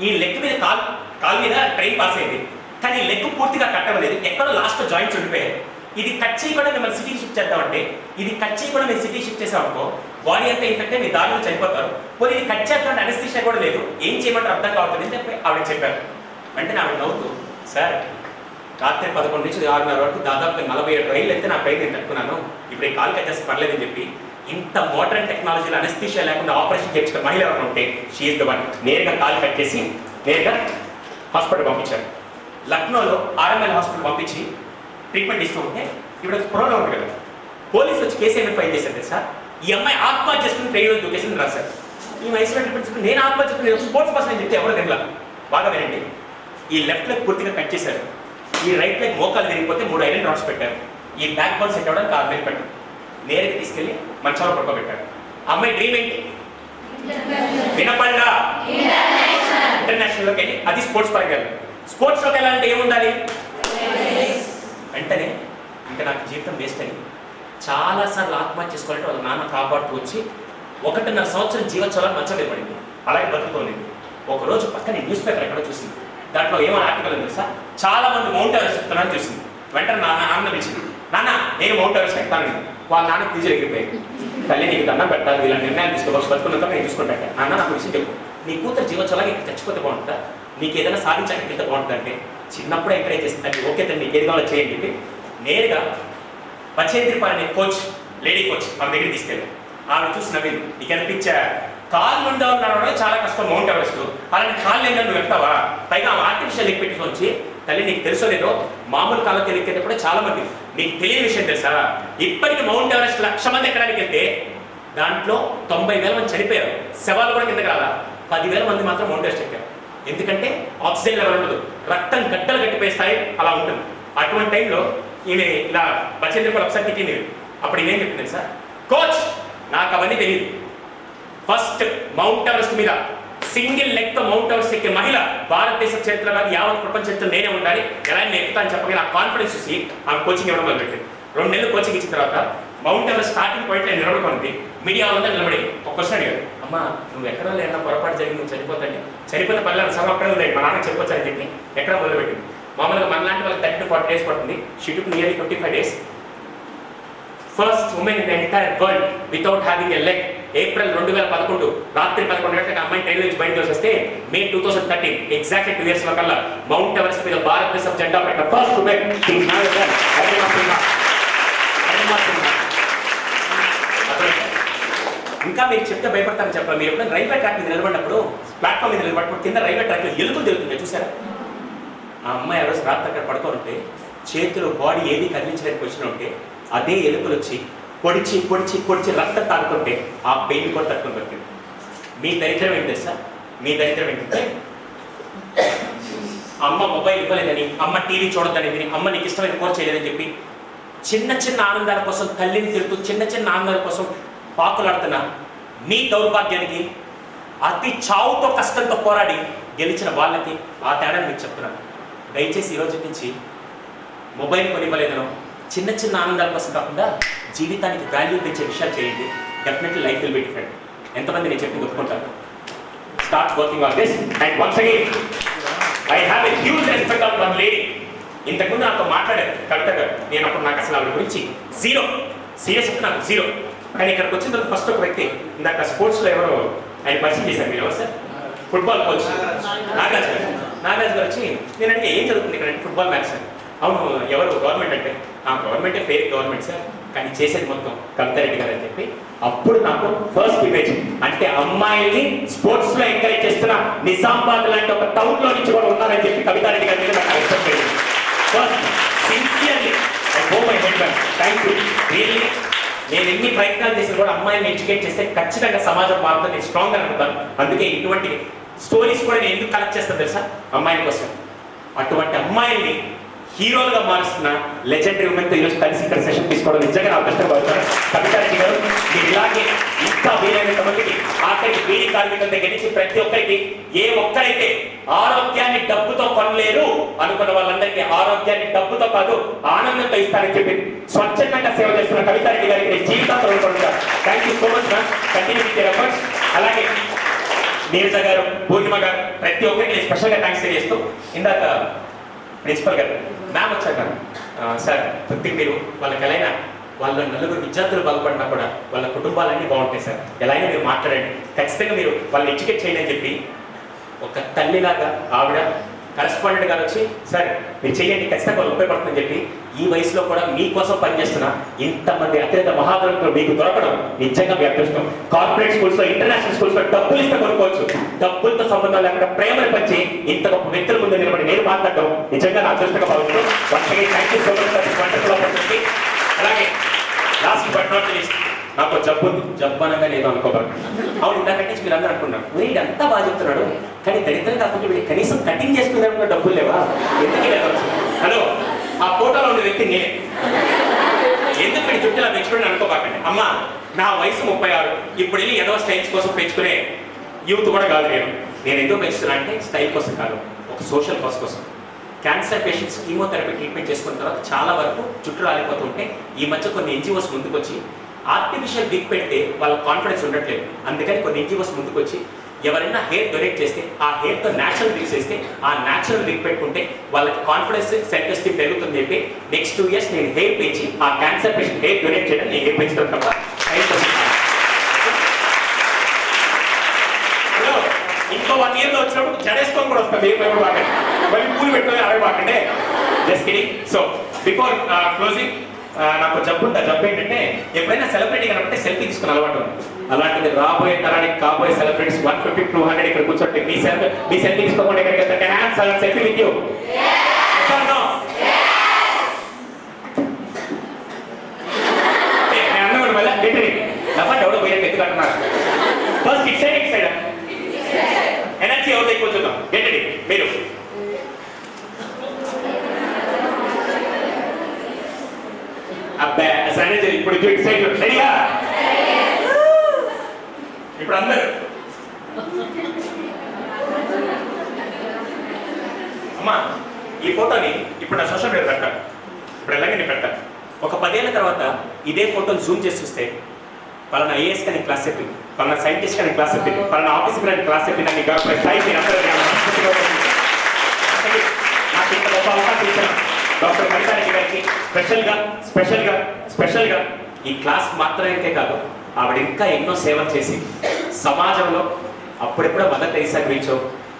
ఈ లెగ్ మీద కాలు మీద ట్రైన్ పాస్ అయింది, కానీ లెగ్ పూర్తిగా కట్టవలేదు, ఎక్కడో లాస్ట్ జాయింట్స్ ఉండిపోయాయి. ఇది కట్ చేయకుండా మిమ్మల్ని సిటీ షిఫ్ట్ చేద్దామంటే, ఇది కట్ చేయకుండా మీరు సిటీ షిఫ్ట్ చేసామనుకో బాడీ అంతా ఇన్ఫెక్ట్ అయ్యి మీ దారిలో చనిపోతారు. పోనీ ఇది కట్ చేద్దామంటే అనెస్థీషియా కూడా లేదు, ఏం చేయమంటారు అర్థం కావట్లేదు అని చెప్పి ఆవిడ చెప్పారు. వెంటనే ఆవిడ నవ్వుతూ, సార్ రాత్రి 11 నుంచి 6:30 వరకు దాదాపుగా 47 రైళ్ళు అయితే నా పైన నేను తట్టుకున్నాను, ఇప్పుడు ఈ కాలు కట్ చేస్తే పర్లేదని చెప్పి ఇంత మోడర్న్ టెక్నాలజీలో అనెస్థీషియా లేకుండా ఆపరేషన్ చేయించిన మహిళ ఎవరైనా ఉంటే షీఈ్ ద వన్. నేరుగా కాలు కట్ చేసి నేరుగా హాస్పిటల్ పంపించారు. లక్నోలో ఆర్ఎంఎల్ హాస్పిటల్ పంపించి ట్రీట్మెంట్ ఇస్తూ ఉంటే ఇప్పుడు స్ప్రోలో ఉంది కదా, పోలీసులు వచ్చి కేసు ఏమైనా ఫైల్ చేశారు సార్, ఈ అమ్మాయి ఆత్మహత్య చేసుకుని ట్రైన్లో దూకేసింది రాశారు. ఈ వయసులో ట్రీట్మెంట్ తీసుకుని నేను ఆత్మహత్య చేసుకుని స్పోర్ట్స్ పర్సన్ అని చెప్తే ఎవరు తినలా. బాగా వినండి, ఈ లెఫ్ట్ లెగ్ పూర్తిగా కట్ చేశారు, ఈ రైట్ లెగ్ మోకాలు తిరిగిపోతే 3 ఐరన్ రాడ్స్ పెట్టారు, ఈ బ్యాక్ బోన్ సెట్ అవ్వడానికి 6 నెలలు పెట్టారు, నేరుగా తీసుకెళ్ళి మంచాలో పడుకోబెట్టారు. అమ్మాయి డ్రీమ్ ఏంటి? వినపల్లా ఇంటర్నేషనల్లోకి వెళ్ళి, అది స్పోర్ట్స్ పరంగా. స్పోర్ట్స్లోకి వెళ్ళాలంటే ఏముండాలి? వెంటనే ఇంకా నాకు జీవితం వేస్ట్ అని చాలాసార్లు ఆత్మహత్య చేసుకోవాలంటే వాళ్ళ నాన్న కాపాడుతూ వచ్చి 1.5 సంవత్సరం జీవోత్సవాలు మంచం మీద పడింది, అలాగే బతుకుతోంది. ఒకరోజు పక్కన న్యూస్ పేపర్ ఎక్కడో చూసింది, దాంట్లో ఏమో ఆర్టికల్ ఉంది తెలుసా, చాలా మంది మౌంట్ ఎవరెస్ట్ ఎక్కుతానని చూసింది. వెంటనే నాన్న పిలిచింది, నాన్న నేను మౌంట్ ఎవరెస్ట్ ఎక్కుతాను. వాళ్ళ నాన్న ఫ్యూజర్ ఎక్కిపోయింది. తల్లి నీకు దండం పెట్టాలి, ఇలా నిర్ణయాలు తీసుకోవచ్చు, బతుకున్నంత నేను చూసుకుంటాను. నాన్న నాకు విషయం చెప్పు, నీ కూతురు జీవోత్సవాలకి ఇక్కడ చచ్చిపోతే బాగుంటుందా, నీకు ఏదైనా సాధించడానికి వెళ్తే బాగుంటుందంటే చిన్నప్పుడే ఎంకరేజ్ చేసిందంటే ఓకే తను నీకు ఏది కావాలో చేయండి చెప్పి నేరుగా పచేంద్రిపాల్ అనే కోచ్, లేడీ కోచ్ మన దగ్గర తీసుకెళ్ళాను. ఆవిడ చూసి నవ్వింది, నీకు అనిపించా కాలు ముందు నడవడం చాలా కష్టం మౌంట్ ఎవరెస్ట్, అలాంటి కాళ్ళు ఏంటో నువ్వు వెళ్తావా, పైగా ఆర్టిఫిషియల్ లెగ్ పెట్టుకొని వచ్చి, తల్లి నీకు తెలుసో లేదో మామూలు కాళ్ళకి ఎక్కేటప్పుడే చాలా మంది, నీకు తెలియని విషయం తెలుసా, ఇప్పటికీ మౌంట్ ఎవరెస్ట్ 1,00,000 మంది ఎక్కడానికి వెళ్తే దాంట్లో 90,000 మంది చనిపోయారు, శవాలు కూడా కిందకి రాలా, 10,000 మంది మాత్రం మౌంట్ ఎవరెస్ట్ ఎక్కారు. ఎందుకంటే ఆక్సిజన్ లెవెల్ ఉండదు, రక్తం గడ్డలు గట్టిపోయిస్తాయి, అలా ఉంటుంది. అటువంటి టైంలో ఈమె ఇలా బచేంద్రపాల్ ఒకసారి తిట్టింది. అప్పుడు ఈమెం చెప్పింది తెలుసా, కోచ్ నాకు అవన్నీ తెలియదు, ఫస్ట్ మౌంట్ ఎవరెస్ట్ మీద సింగిల్ లెగ్ తో మౌంట్ ఎవరెస్ట్ ఎక్కే మహిళ భారతదేశ చరిత్ర కాదు యావత్ ప్రపంచ చరిత్ర నేనే ఉండాలి, ఎలా నేను ఎక్కుతా అని చెప్పగా ఆ కాన్ఫిడెన్స్ చూసి ఆమె కోచింగ్ ఇవ్వడం మొదలుపెట్టింది. 2 నెలలు కోచింగ్ ఇచ్చిన తర్వాత మౌంట్ ఎవరెస్ట్ స్టార్టింగ్ పాయింట్ లో నిలబడుకుంది. మీడియా వాళ్ళంతా నిలబడి ఒక క్వశ్చన్ అడిగారు, అమ్మా నువ్వు ఎక్కడ లేనా పొరపాటు జరిగి నువ్వు చనిపోతాండి, చనిపోతే పర్లేదు సగం అక్కడే ఉంది, మా నాన్న చెప్పొచ్చు అని చెప్పి ఎక్కడ మొదలుపెట్టింది. మామూలుగా మనలాంటి వాళ్ళకి 30 to 40 days పడుతుంది, she took nearly 55 days. First women in the entire world without having a leg. April 2011 రాత్రి 11 గంటలకు అమ్మాయి ట్రైన్ నుంచి బయటకు వస్తే మే 2013 ఎగ్జాక్ట్లీ 2 years కల్లా మౌంట్ ఎవరెస్ట్ మీద భారతదేశం జెండా పెట్టిన ఫస్ట్ ఉమెన్ ఇంకా మీరు చెప్తే భయపడతారని చెప్పాలి. మీరు ఎప్పుడైనా రైల్వే ట్రాక్ మీద నిలబడినప్పుడు, ప్లాట్ఫామ్ మీద నిలబడినప్పుడు కింద రైల్వే ట్రాక్ ఎలుకలు తిరుగుతుంది చూసారా? ఆ అమ్మాయి ఎవరు రాత్రి అక్కడ పడుకొని ఉంటే చేతులు బాడీ ఏది కదిలించడానికి వచ్చిన ఉంటే అదే ఎలుకలు వచ్చి పొడిచి పొడిచి పొడిచి రక్తం తాగుతుంటే ఆ పెయిన్ కూడా తట్టుకొని బతికింది. మీ దరిద్రం ఏంటి సార్? మీ దరిద్రం ఏంటంటే అమ్మ మొబైల్ ఇవ్వలేదని, అమ్మ టీవీ చూడొద్దనేది, అమ్మ నీకు ఇష్టమైన కోర్స్ చేయలేదని చెప్పి చిన్న చిన్న ఆనందాల కోసం తల్లిని తిరుగుతూ చిన్న చిన్న ఆనందాల కోసం పాకులాడుతున్న మీ దౌర్భాగ్యానికి అతి చావుతో కష్టంతో పోరాడి గెలిచిన వాళ్ళకి ఆ తేడాని మీకు చెప్తున్నాను. దయచేసి ఈరోజు నుంచి మొబైల్ కొనివ్వలేదనో చిన్న చిన్న ఆనందాల కోసం కాకుండా జీవితానికి వాల్యూ పెంచే విషయాలు చేయండి. Definitely life will be different. ఎంతమంది నేను చెప్పింది ఒప్పుకుంటారు? Start working on this. And once again I have a huge respect of one lady. ఇంతకుముందు నాతో మాట్లాడారు కవిత గారు. నేను అప్పుడు నాకు అసలు ఆవిడ గురించి జీరో, సీరియస్ నాకు జీరో. కానీ ఇక్కడికి వచ్చిన తర్వాత ఫస్ట్ ఒక వ్యక్తి ఇందాక స్పోర్ట్స్లో ఎవరో ఆయన పరిచయం చేశారు. మీరు ఎవరు సార్? ఫుట్బాల్ కోచ్ నాగరాజ్ గారు. నాగరాజ్ గారు వచ్చి నేను అడిగే ఏం జరుగుతుంది ఇక్కడ అంటే ఫుట్బాల్ మ్యాచ్ సార్. అవును, ఎవరు గవర్నమెంట్ అంటే గవర్నమెంటే పేరు గవర్నమెంట్ సార్, కానీ చేసేది మొత్తం కవితారెడ్డి గారు అని చెప్పి అప్పుడు నాకు ఫస్ట్ ఇమేజ్ అంటే అమ్మాయిని స్పోర్ట్స్ లో ఎంకరేజ్ చేస్తున్న నిజామాబాద్ లాంటి ఒక టౌన్ లో నుంచి కూడా ఉన్నారని చెప్పి కవితారెడ్డి గారి మీద నాకు ఎక్స్పెక్ట్ చేయండి. First sincerely I hope I head back. Thank you really. నేను ఎన్ని ప్రయత్నాలు చేసినా కూడా అమ్మాయిని ఎడ్యుకేట్ చేస్తే ఖచ్చితంగా సమాజం మారుతుంది, నేను స్ట్రాంగ్ అనుకుంటాను. అందుకే ఇటువంటి స్టోరీస్ కూడా నేను ఎందుకు కలెక్ట్ చేస్తాను తెలుసా? అమ్మాయిల కోసం. అటువంటి అమ్మాయిల్ని హీరోలుగా మారుస్తున్న లెజెండరీ ఉమెన్తో ఈరోజు కలిసి ఇక్కడ సెషన్ తీసుకోవడం నిజంగా నా అదృష్టపడతాను. కవితారెడ్డి గారు మీరు ఇలాగే ఇంకా వీలైనంత మందికి ఆఖరికి వీడి కార్మికుల దగ్గర నుంచి ప్రతి ఒక్కరికి ఏ ఒక్కరైతే ఆరోగ్యాన్ని డబ్బుతో కొనలేరు అనుకున్న వాళ్ళందరికీ ఆరోగ్యాన్ని డబ్బుతో కాదు ఆనందంతో ఇస్తారని చెప్పి స్వచ్ఛందంగా సేవ చేస్తున్న కవితారెడ్డి గారికి నేను జీవితాంతో రుణపడుతున్నాను. Thank you so much ma'am. Continue with your efforts. అలాగే నీరజ గారు, పూర్ణిమ గారు ప్రతి ఒక్కరికి నేను స్పెషల్గా థ్యాంక్స్ తెలియజేస్తూ ఇందాక ప్రిన్సిపల్ గారు మ్యామ్ వచ్చాక సార్ కొద్దిగా మీరు వాళ్ళకి ఎలా అయినా వాళ్ళ నలుగురు విద్యార్థులు బాగుపడినా కూడా వాళ్ళ కుటుంబాలన్నీ బాగుంటాయి సార్, ఎలా అయినా మీరు మాట్లాడండి, ఖచ్చితంగా మీరు వాళ్ళని ఎడ్యుకేట్ చేయండి అని చెప్పి ఒక తల్లిలాగా ఆవిడ కరెస్పాండెంట్ గారు వచ్చి సార్ మీరు చేయండి ఖచ్చితంగా వాళ్ళు ఉపయోగపడుతుందని చెప్పి ఈ వయసులో కూడా మీకోసం పనిచేస్తున్న ఇంతమంది అత్యంత మహాదరులు మీకు దొరకడం నిజంగా మీ అదృష్టం. కార్పొరేట్ స్కూల్స్ లో ఇంటర్నేషనల్ స్కూల్స్ లో డబ్బులు ఇస్తే కొనుక్కోవచ్చు, డబ్బులతో సంబంధం లేకుండా ప్రేమను పంచి ఇంత గొప్ప వ్యక్తుల ముందు నిలబడి నేను మాట్లాడడం నిజంగా నా అదృష్టంగా భావిస్తున్నాను. Thank you so much for this wonderful opportunity. అలాగే లాస్ట్ బట్ నాట్ లీస్ట్ నాకు జబ్బు ఉంది, జబ్బు అనగా లేదు అనుకోబారు. అవును ఇందాకంటే మీరు అందరూ అనుకున్నారు వీడు అంతా బాగా చెప్తున్నాడు కానీ దరిద్రం కాకుండా వీడు కనీసం కటింగ్ చేసుకునే డబ్బులు లేవా ఎందుకు లేదు? హలో ఆ ఫోటోలో ఉన్న వ్యక్తి నేనే. ఎందుకు వీడి చుట్టూ అలా పెంచుకోండి అనుకోబాకండి. అమ్మా నా వయసు 36, ఇప్పుడు వెళ్ళి ఏదో స్టైల్స్ కోసం పెంచుకునే యూత్ కూడా కాదు నేను ఎందుకు పెంచుతున్నా అంటే స్టైల్ కోసం కాదు, ఒక సోషల్ కాజ్ కోసం. క్యాన్సర్ పేషెంట్స్ కీమోథెరపీ ట్రీట్మెంట్ చేసుకున్న తర్వాత చాలా వరకు చుట్టూ రాలిపోతుంటే ఈ మధ్య కొన్ని ఎన్జిఓస్ ముందుకు వచ్చి ఆర్టిఫిషియల్ విగ్ పెడితే వాళ్ళ కాన్ఫిడెన్స్ ఉండట్లేదు, అందుకని కొన్ని ఎన్జిఓస్ ముందుకు వచ్చి ఎవరైనా హెయిర్ డొనేట్ చేస్తే ఆ హెయిర్తో న్యాచురల్ విగ్స్ వేస్తే ఆ న్యాచురల్ విగ్ పెట్టుకుంటే వాళ్ళకి కాన్ఫిడెన్స్ సెల్ఫ్ ఎస్టీమ్ పెరుగుతుంది చెప్పి నెక్స్ట్ 2 years నేను హెయిర్ పెంచి ఆ క్యాన్సర్ పేషెంట్ హెయిర్ డొనేట్ చేయడం నేను హెయిర్ పెంచడం తప్ప ఇంకో 1 year లో వచ్చినప్పుడు జడేసుకొని కూడా వస్తాం ఏం బాగా మళ్ళీ పూలు పెట్టుకొని అరవై బాకండి just kidding. So before closing నాకు జబ్బు ఉంది. ఆ జబ్బు ఏంటంటే ఎప్పుడైనా సెలబ్రిటీ కనుకుంటే సెల్ఫీ తీసుకుని అలవాటు ఉంది. అలాంటిది రాబోయే తరానికి కాబోయే సెలబ్రిటీస్ 150-200 ఇక్కడ కూర్చోండి మీ సెల్ఫీ తీసుకోకుండా ఎక్కడికి వెళ్తారు? సెల్ఫీ విత్ యూ నేను అన్నమాట మళ్ళీ లిటరీ నవ్వండి ఎవడో పోయే ఎత్తు కట్టున్నారు. ఫస్ట్ ఇట్ సైడ్ ఎనర్జీ ఎవరితో ఎక్కువ చూద్దాం. ఏంటండి మీరు అబ్బా సరే ఇప్పుడు ఇటు సైడ్ రెడీగా ఇప్పుడు అందరు అమ్మా ఈ ఫోటోని ఇప్పుడు నా సోషల్ మీడియా పెడతాను, ఇప్పుడు ఎలాగే నేను పెడతాను. ఒక 10 ఏళ్ల తర్వాత ఇదే ఫోటోని జూమ్ చేసి చూస్తే పలానా ఐఏఎస్ కానీ క్లాస్ చెప్పింది, పలానా సైంటిస్ట్ కానీ క్లాస్ చెప్పింది, పలానా ఆఫీసర్ కానీ క్లాస్ చెప్పింది అని స్థాయి నాకు ఇంత గొప్ప అవకాశం ఇచ్చిన డాక్టర్ కవితారెడ్డి గారికి స్పెషల్గా ఈ క్లాస్ మాత్రమే కాదు ఆవిడ ఇంకా ఎన్నో సేవలు చేసి సమాజంలో అప్పుడెప్పుడో మదర్ తెరీసా గురించో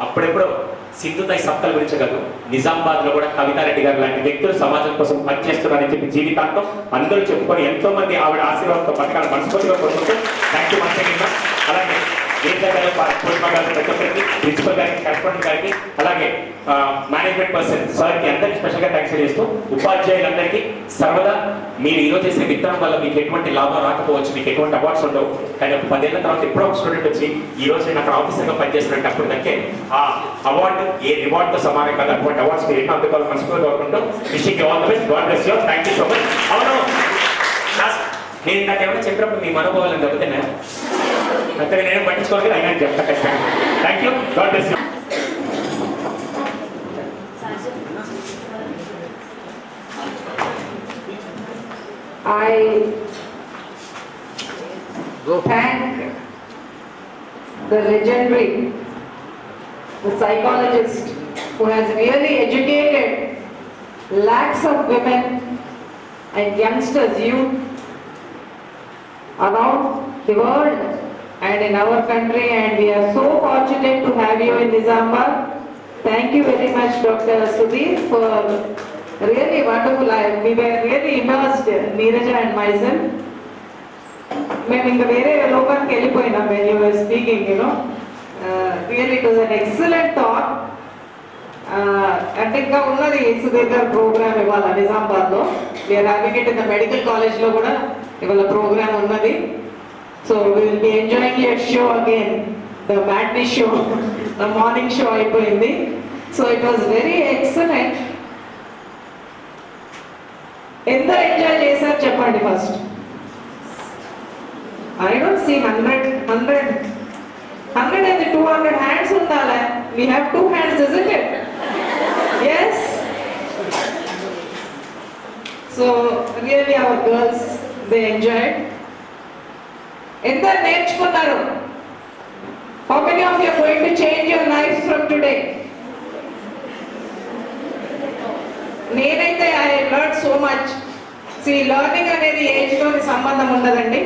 అప్పుడెప్పుడో సింధుతాయి సప్తల గురించో కాదు నిజామాబాద్లో కూడా కవితారెడ్డి గారు లాంటి వ్యక్తులు సమాజం కోసం పనిచేస్తున్నారని చెప్పి జీవితాంతం అందరూ చెప్పుకొని ఎంతో మంది ఆవిడ ఆశీర్వాదంతో బతకాలని మనస్ఫూర్తిగా కోరుకుంటూ థ్యాంక్ యూ. అలాగే గీత గారు, పూర్ణిమ గారు, ప్రతి ఒక్కరికి, ప్రిన్సిపల్ గారికి, కరెస్పాండెంట్ గారికి, అలాగే మేనేజ్మెంట్ పర్సన్ సార్కి అందరికీ స్పెషల్గా థ్యాంక్స్ చేస్తూ, ఉపాధ్యాయులందరికీ సర్వదా మీరు ఈరోజు చేసే విత్తనం వల్ల మీకు ఎటువంటి లాభం రాకపోవచ్చు, మీకు ఎటువంటి అవార్డ్స్ ఉండవు, కానీ ఒక 10 ఏళ్ల తర్వాత ఎప్పుడో ఒక స్టూడెంట్ వచ్చి ఈ రోజు నేను అక్కడ ఆఫీసర్గా పనిచేస్తున్నట్టు అప్పుడు దక్కే ఆ అవార్డు ఏ రివార్డ్తో సమానం కాదు. అటువంటి అవార్డ్స్ మీరు ఎన్నో అందుకోవాలి మనసులో కోరుకుంటూ wishing you all the best. God bless you. Thank you so much. అవును, నేను నాకు ఏమైనా చెప్పినప్పుడు మీ అనుభవాలను దొరుకుతున్నా అంతగా నేను పట్టించుకోవాలి, అయినా చెప్తా ఖచ్చితంగా. Thank you. God bless you. I thank the legendary, the psychologist who has really educated lakhs of women and youngsters, youth around the world and in our country, and we are so fortunate to have you in Nizamabad. Thank you very much, Dr. Sudhir, for really wonderful. We were really immersed, Neeraja and myself. మేము ఇంకా వేరే లోకానికి వెళ్ళిపోయినాం when you were speaking, you know. Really it was an excellent talk. అంటే ఇంకా ఉన్నది సుధీర్ గారి ప్రోగ్రామ్ ఇవాళ నిజామాబాద్లో. We are having it in the medical కాలేజ్లో కూడా ఇవాళ ప్రోగ్రామ్ ఉన్నది. So we will be enjoying your show again, the matinee show, the morning show అయిపోయింది. So it was very excellent. ఎంత ఎంజాయ్ చేశారు చెప్పండి first. I don't see 100 and the 200 hands ఉండాలి. We have 2 hands, isn't it? Yes. So really our girls, they enjoyed. ఎంత నేర్చుకున్నారు? How many of you are going to change your lives from today? నేనైతే I learned so much. See, learning అనేది ఏజ్ తోని సంబంధం ఉండదండి.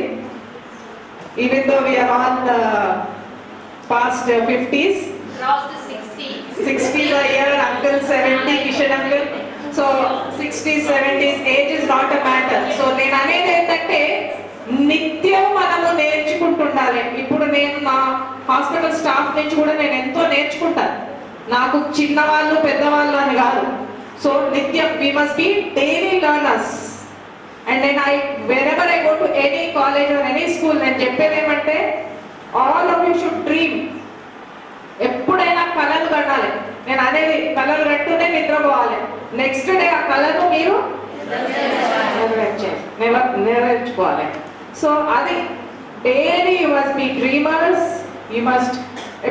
Even though we are all past 50s, Crossed 60s. 60s are here, uncle 70, Kishan uncle. So 60s, 70s, age is not a matter. So నేను అనేది ఏంటంటే నిత్యం మనము నేర్చుకుంటుండాలి. ఇప్పుడు నేను నా హాస్పిటల్ స్టాఫ్ నుంచి కూడా నేను ఎంతో నేర్చుకుంటాను. నాకు చిన్నవాళ్ళు పెద్దవాళ్ళు అని కాదు. సో నిత్యం we must be daily learners. And then wherever I go to any college or any school, నేను చెప్పేది ఏమంటే all of you should dream. ఎప్పుడైనా కళలు కట్టాలి. నేను అనేది కళలు కట్టునే నిద్రపోవాలి. నెక్స్ట్ డే ఆ కళను మీరు నెరవేర్చుకోవాలి. సో అది daily you must be dreamers. You must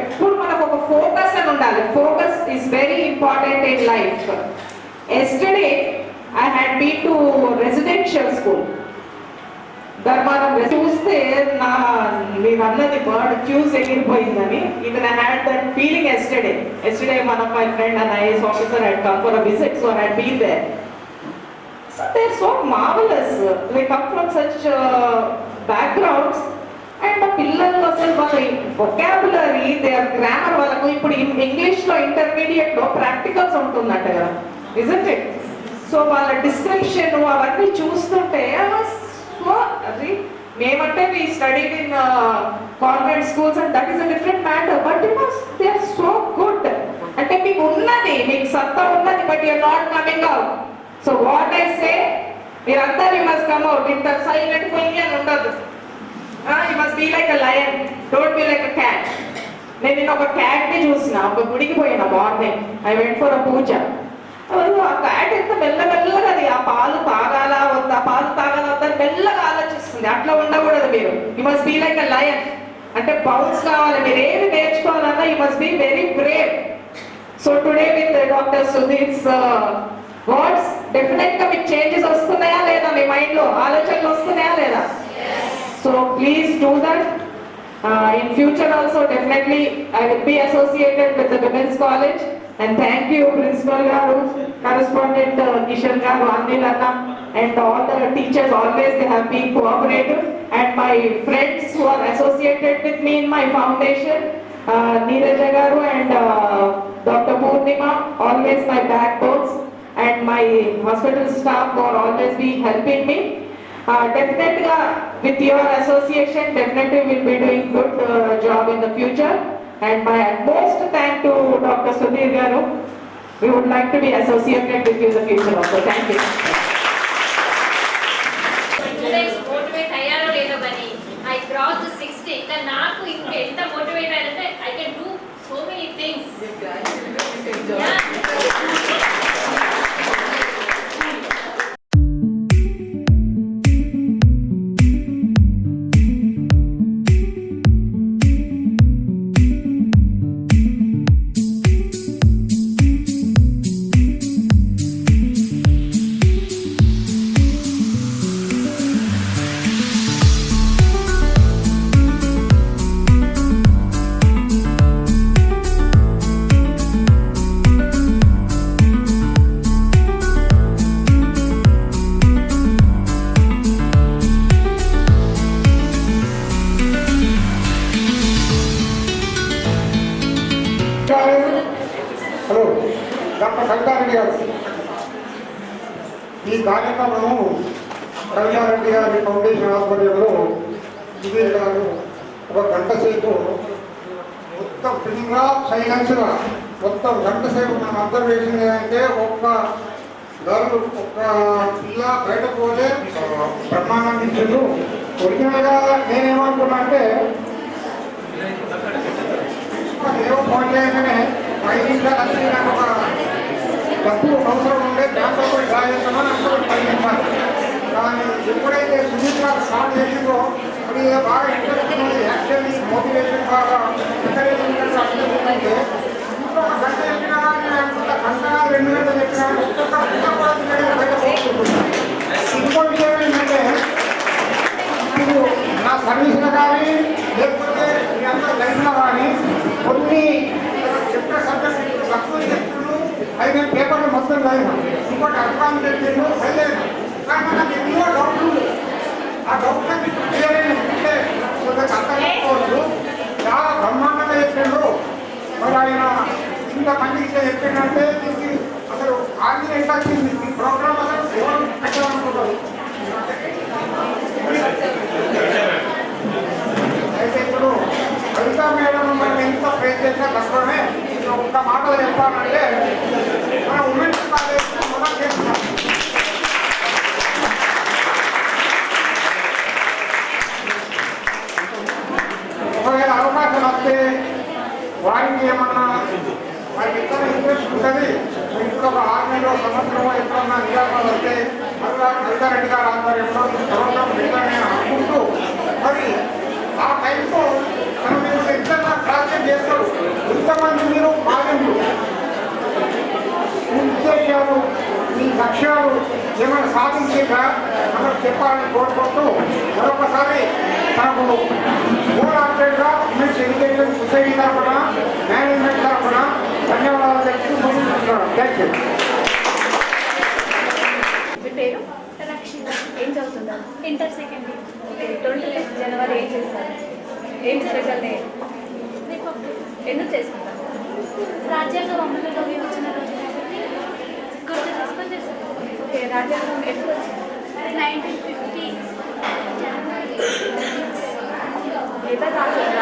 ఎప్పుడు మనకు ఒక ఫోకస్ అని ఉండాలి. Focus is very important in life. Yesterday I had been to residential school. Dharmaram చూస్తే మీరు అన్నది బర్డ్ ఫ్యూజ్ ఎగిరిపోయిందని. Even I had that feeling yesterday. Yesterday one of my friend, an IAS officer, had come for a visit, so I had been there. So they're so marvelous. They come from such backgrounds. And the పిల్లలు అసలు వాళ్ళ vocabulary, their grammar, వాళ్ళకు ఇప్పుడు ఇంగ్లీష్లో ఇంటర్మీడియట్లో ప్రాక్టికల్స్ ఉంటుందంట కదా, isn't it? సో వాళ్ళ డిస్క్రిప్షన్ అవన్నీ చూస్తుంటే అది మేమంటే we studied in convent schools and that is a different matter, but you know they are so good. అంటే మీకు ఉన్నది, మీకు సత్తా ఉన్నది, but you are not coming out. So what I say, మీరంతా you must come out. ఇంత సైలెంట్ పోయి అని ఉండదు. You must be like a lion, don't be like a cat. నేను ఒక క్యాట్ని చూసిన, ఒక గుడికి పోయిన morning. I went for a puja. ఆ క్యాట్ ఎంత మెల్లమెల్లగా అది ఆ పాలు తాగాలా వద్దా, పాలు తాగాలా వద్దా మెల్లగా ఆలోచిస్తుంది. అట్లా ఉండకూడదు మీరు. You must be like a lion. అంటే బౌన్స్ కావాలి. మీరు ఏమి నేర్చుకోవాలన్నా you must be very brave. So today with doctor Sudheer's words definite గా మీకు చేంజెస్ వస్తున్నాయా లేదా? మీ మైండ్ లో ఆలోచనలు వస్తున్నాయా లేదా? So please do that. In future also definitely I will be associated with the Women's College, and thank you Principal Garu, Correspondent Kishan Garu, Anil Anna, and all the teachers. Always they have been cooperative, and my friends who are associated with me in my foundation, Neeraja Garu and Dr. Purnima, always my backbones, and my hospital staff who are always be helping me. Definitely, with your association, definitely will be doing good job in the future. And my utmost thank to Dr. Sudhir Garu. We would like to be associated with you in the future also. Thank you. Students motivate అయ్యారో లేదో కానీ ఐ క్రాస్ ది 60 ఇంకా నాకు ఇంకా ఎంత మోటివేట్ అయ్యారంటే I can do so many things. Hello doctor Kavitha Reddy గారు, ఈ కార్యక్రమము కవితారెడ్డి గారి ఫౌండేషన్ ఆధ్వర్యంలో సుధీర్ గారు ఒక గంట సేపు మొత్తం ఫ్రీగా సైలెన్స్గా మొత్తం గంట సేపు మనం అబ్జర్వేషన్ ఏంటంటే ఒక్క గర్లు ఒక్క పిల్ల బయటకు పోతే బ్రహ్మాండం ఇచ్చిండు. ఒరిజినల్గా నేనేమనుకున్నా అంటే ఏవో ఫోన్ చేయగానే 5 నిమిషాలు వచ్చి నాకు ఒక డబ్బు అవసరం ఉండే దాంట్లో పోయి డ్రా చేస్తామని అనుకోండి 10 నిమిషాలు. కానీ ఎప్పుడైతే సునీల్ గారు స్టార్ట్ చేసిందో అది బాగా ఇంట్రెస్ట్ ఉంది. యాక్చువల్లీ మోటివేషన్ బాగా ఎంకరేజ్ అంటే ఇంకో ఒక గంట చెప్పినా కానీ అనుకుంటా గంట 2 గంటలు చెప్పినా ఇంకో విషయం ఏంటంటే ఇప్పుడు నా సర్వీస్లో కానీ లేకపోతే మీ అందరూ లైఫ్లో కానీ కొన్ని చెప్పే సబ్జెక్టు తక్కువ చెప్తున్నారు. అవి నేను పేపర్లు మొత్తం చదివినా, ఇంకోటి అర్థాన్ని చెప్పిండు చదివాను. కానీ నాకు ఎన్నో డౌట్లు, ఆ డౌట్లన్నీ క్లియర్ అయినట్టే కొంచెం అర్థం చేసుకోవచ్చు. చాలా బ్రహ్మాండంగా చెప్పిండు. మరి ఆయన ఇంతమందికి చెప్పిందంటే దీనికి అసలు ఆర్గనైజ్ వచ్చింది ఈ ప్రోగ్రామ్ అసలు ఎవరు పెట్టాలనుకుంటారు. అయితే ఇప్పుడు కవిత మేడం మనం ఎంత ప్రేస్ చేసినా తక్కువనే. ఒక్క మాటలు చెప్పాలంటే మన ఉమెన్స్ కాలేజ్ మనం చేస్తున్నాం. ఒకవేళ అవకాశం వస్తే వారికి ఏమన్నా వారికి ఎక్కడ ఇంట్రెస్ట్ ఉంటుంది. ఇప్పుడు ఒక 6 నెలలో సంవత్సరం ఎప్పుడన్నా నిజామాబాద్ వస్తే మళ్ళా కవితారెడ్డి గారు ఆధ్వర్యంలో సంవత్సరం నిజాన్ని అనుకుంటూ మరి ఆ టైంతో మనం మీరు ఎట్లా ప్రాక్టీస్ చేస్తారు. ఇంతమంది మీరు బాధ్యులు మీ ఉద్దేశాలు మీ లక్ష్యాలు ఏమైనా సాధించేగా మనకు చెప్పాలని కోరుకుంటూ మరొకసారి మనకు మోర్ ఆర్డర్గా ఉమెన్స్ ఎడ్యుకేషన్ సొసైటీ తరఫున మేనేజ్మెంట్ తరఫున ధన్యవాదాలు చెప్తూ ముందుకుంటున్నాను. Thank you. మీ పేరు? రక్షిత. ఏం చదువుతున్నారు? Inter second year. ఓకే. 25 జనవరి ఏం చేస్తారు? ఏం స్పెషల్ డే? ఎందుకు చేసుకుంటారు? రాజ్యాంగం అమలులోకి వచ్చిన రోజు కాబట్టి గుర్తు చేసుకొని చేస్తారు. ఓకే. రాజ్యాంగం ఎప్పుడు వచ్చింది? 1950 ఎట్లా రాశారు?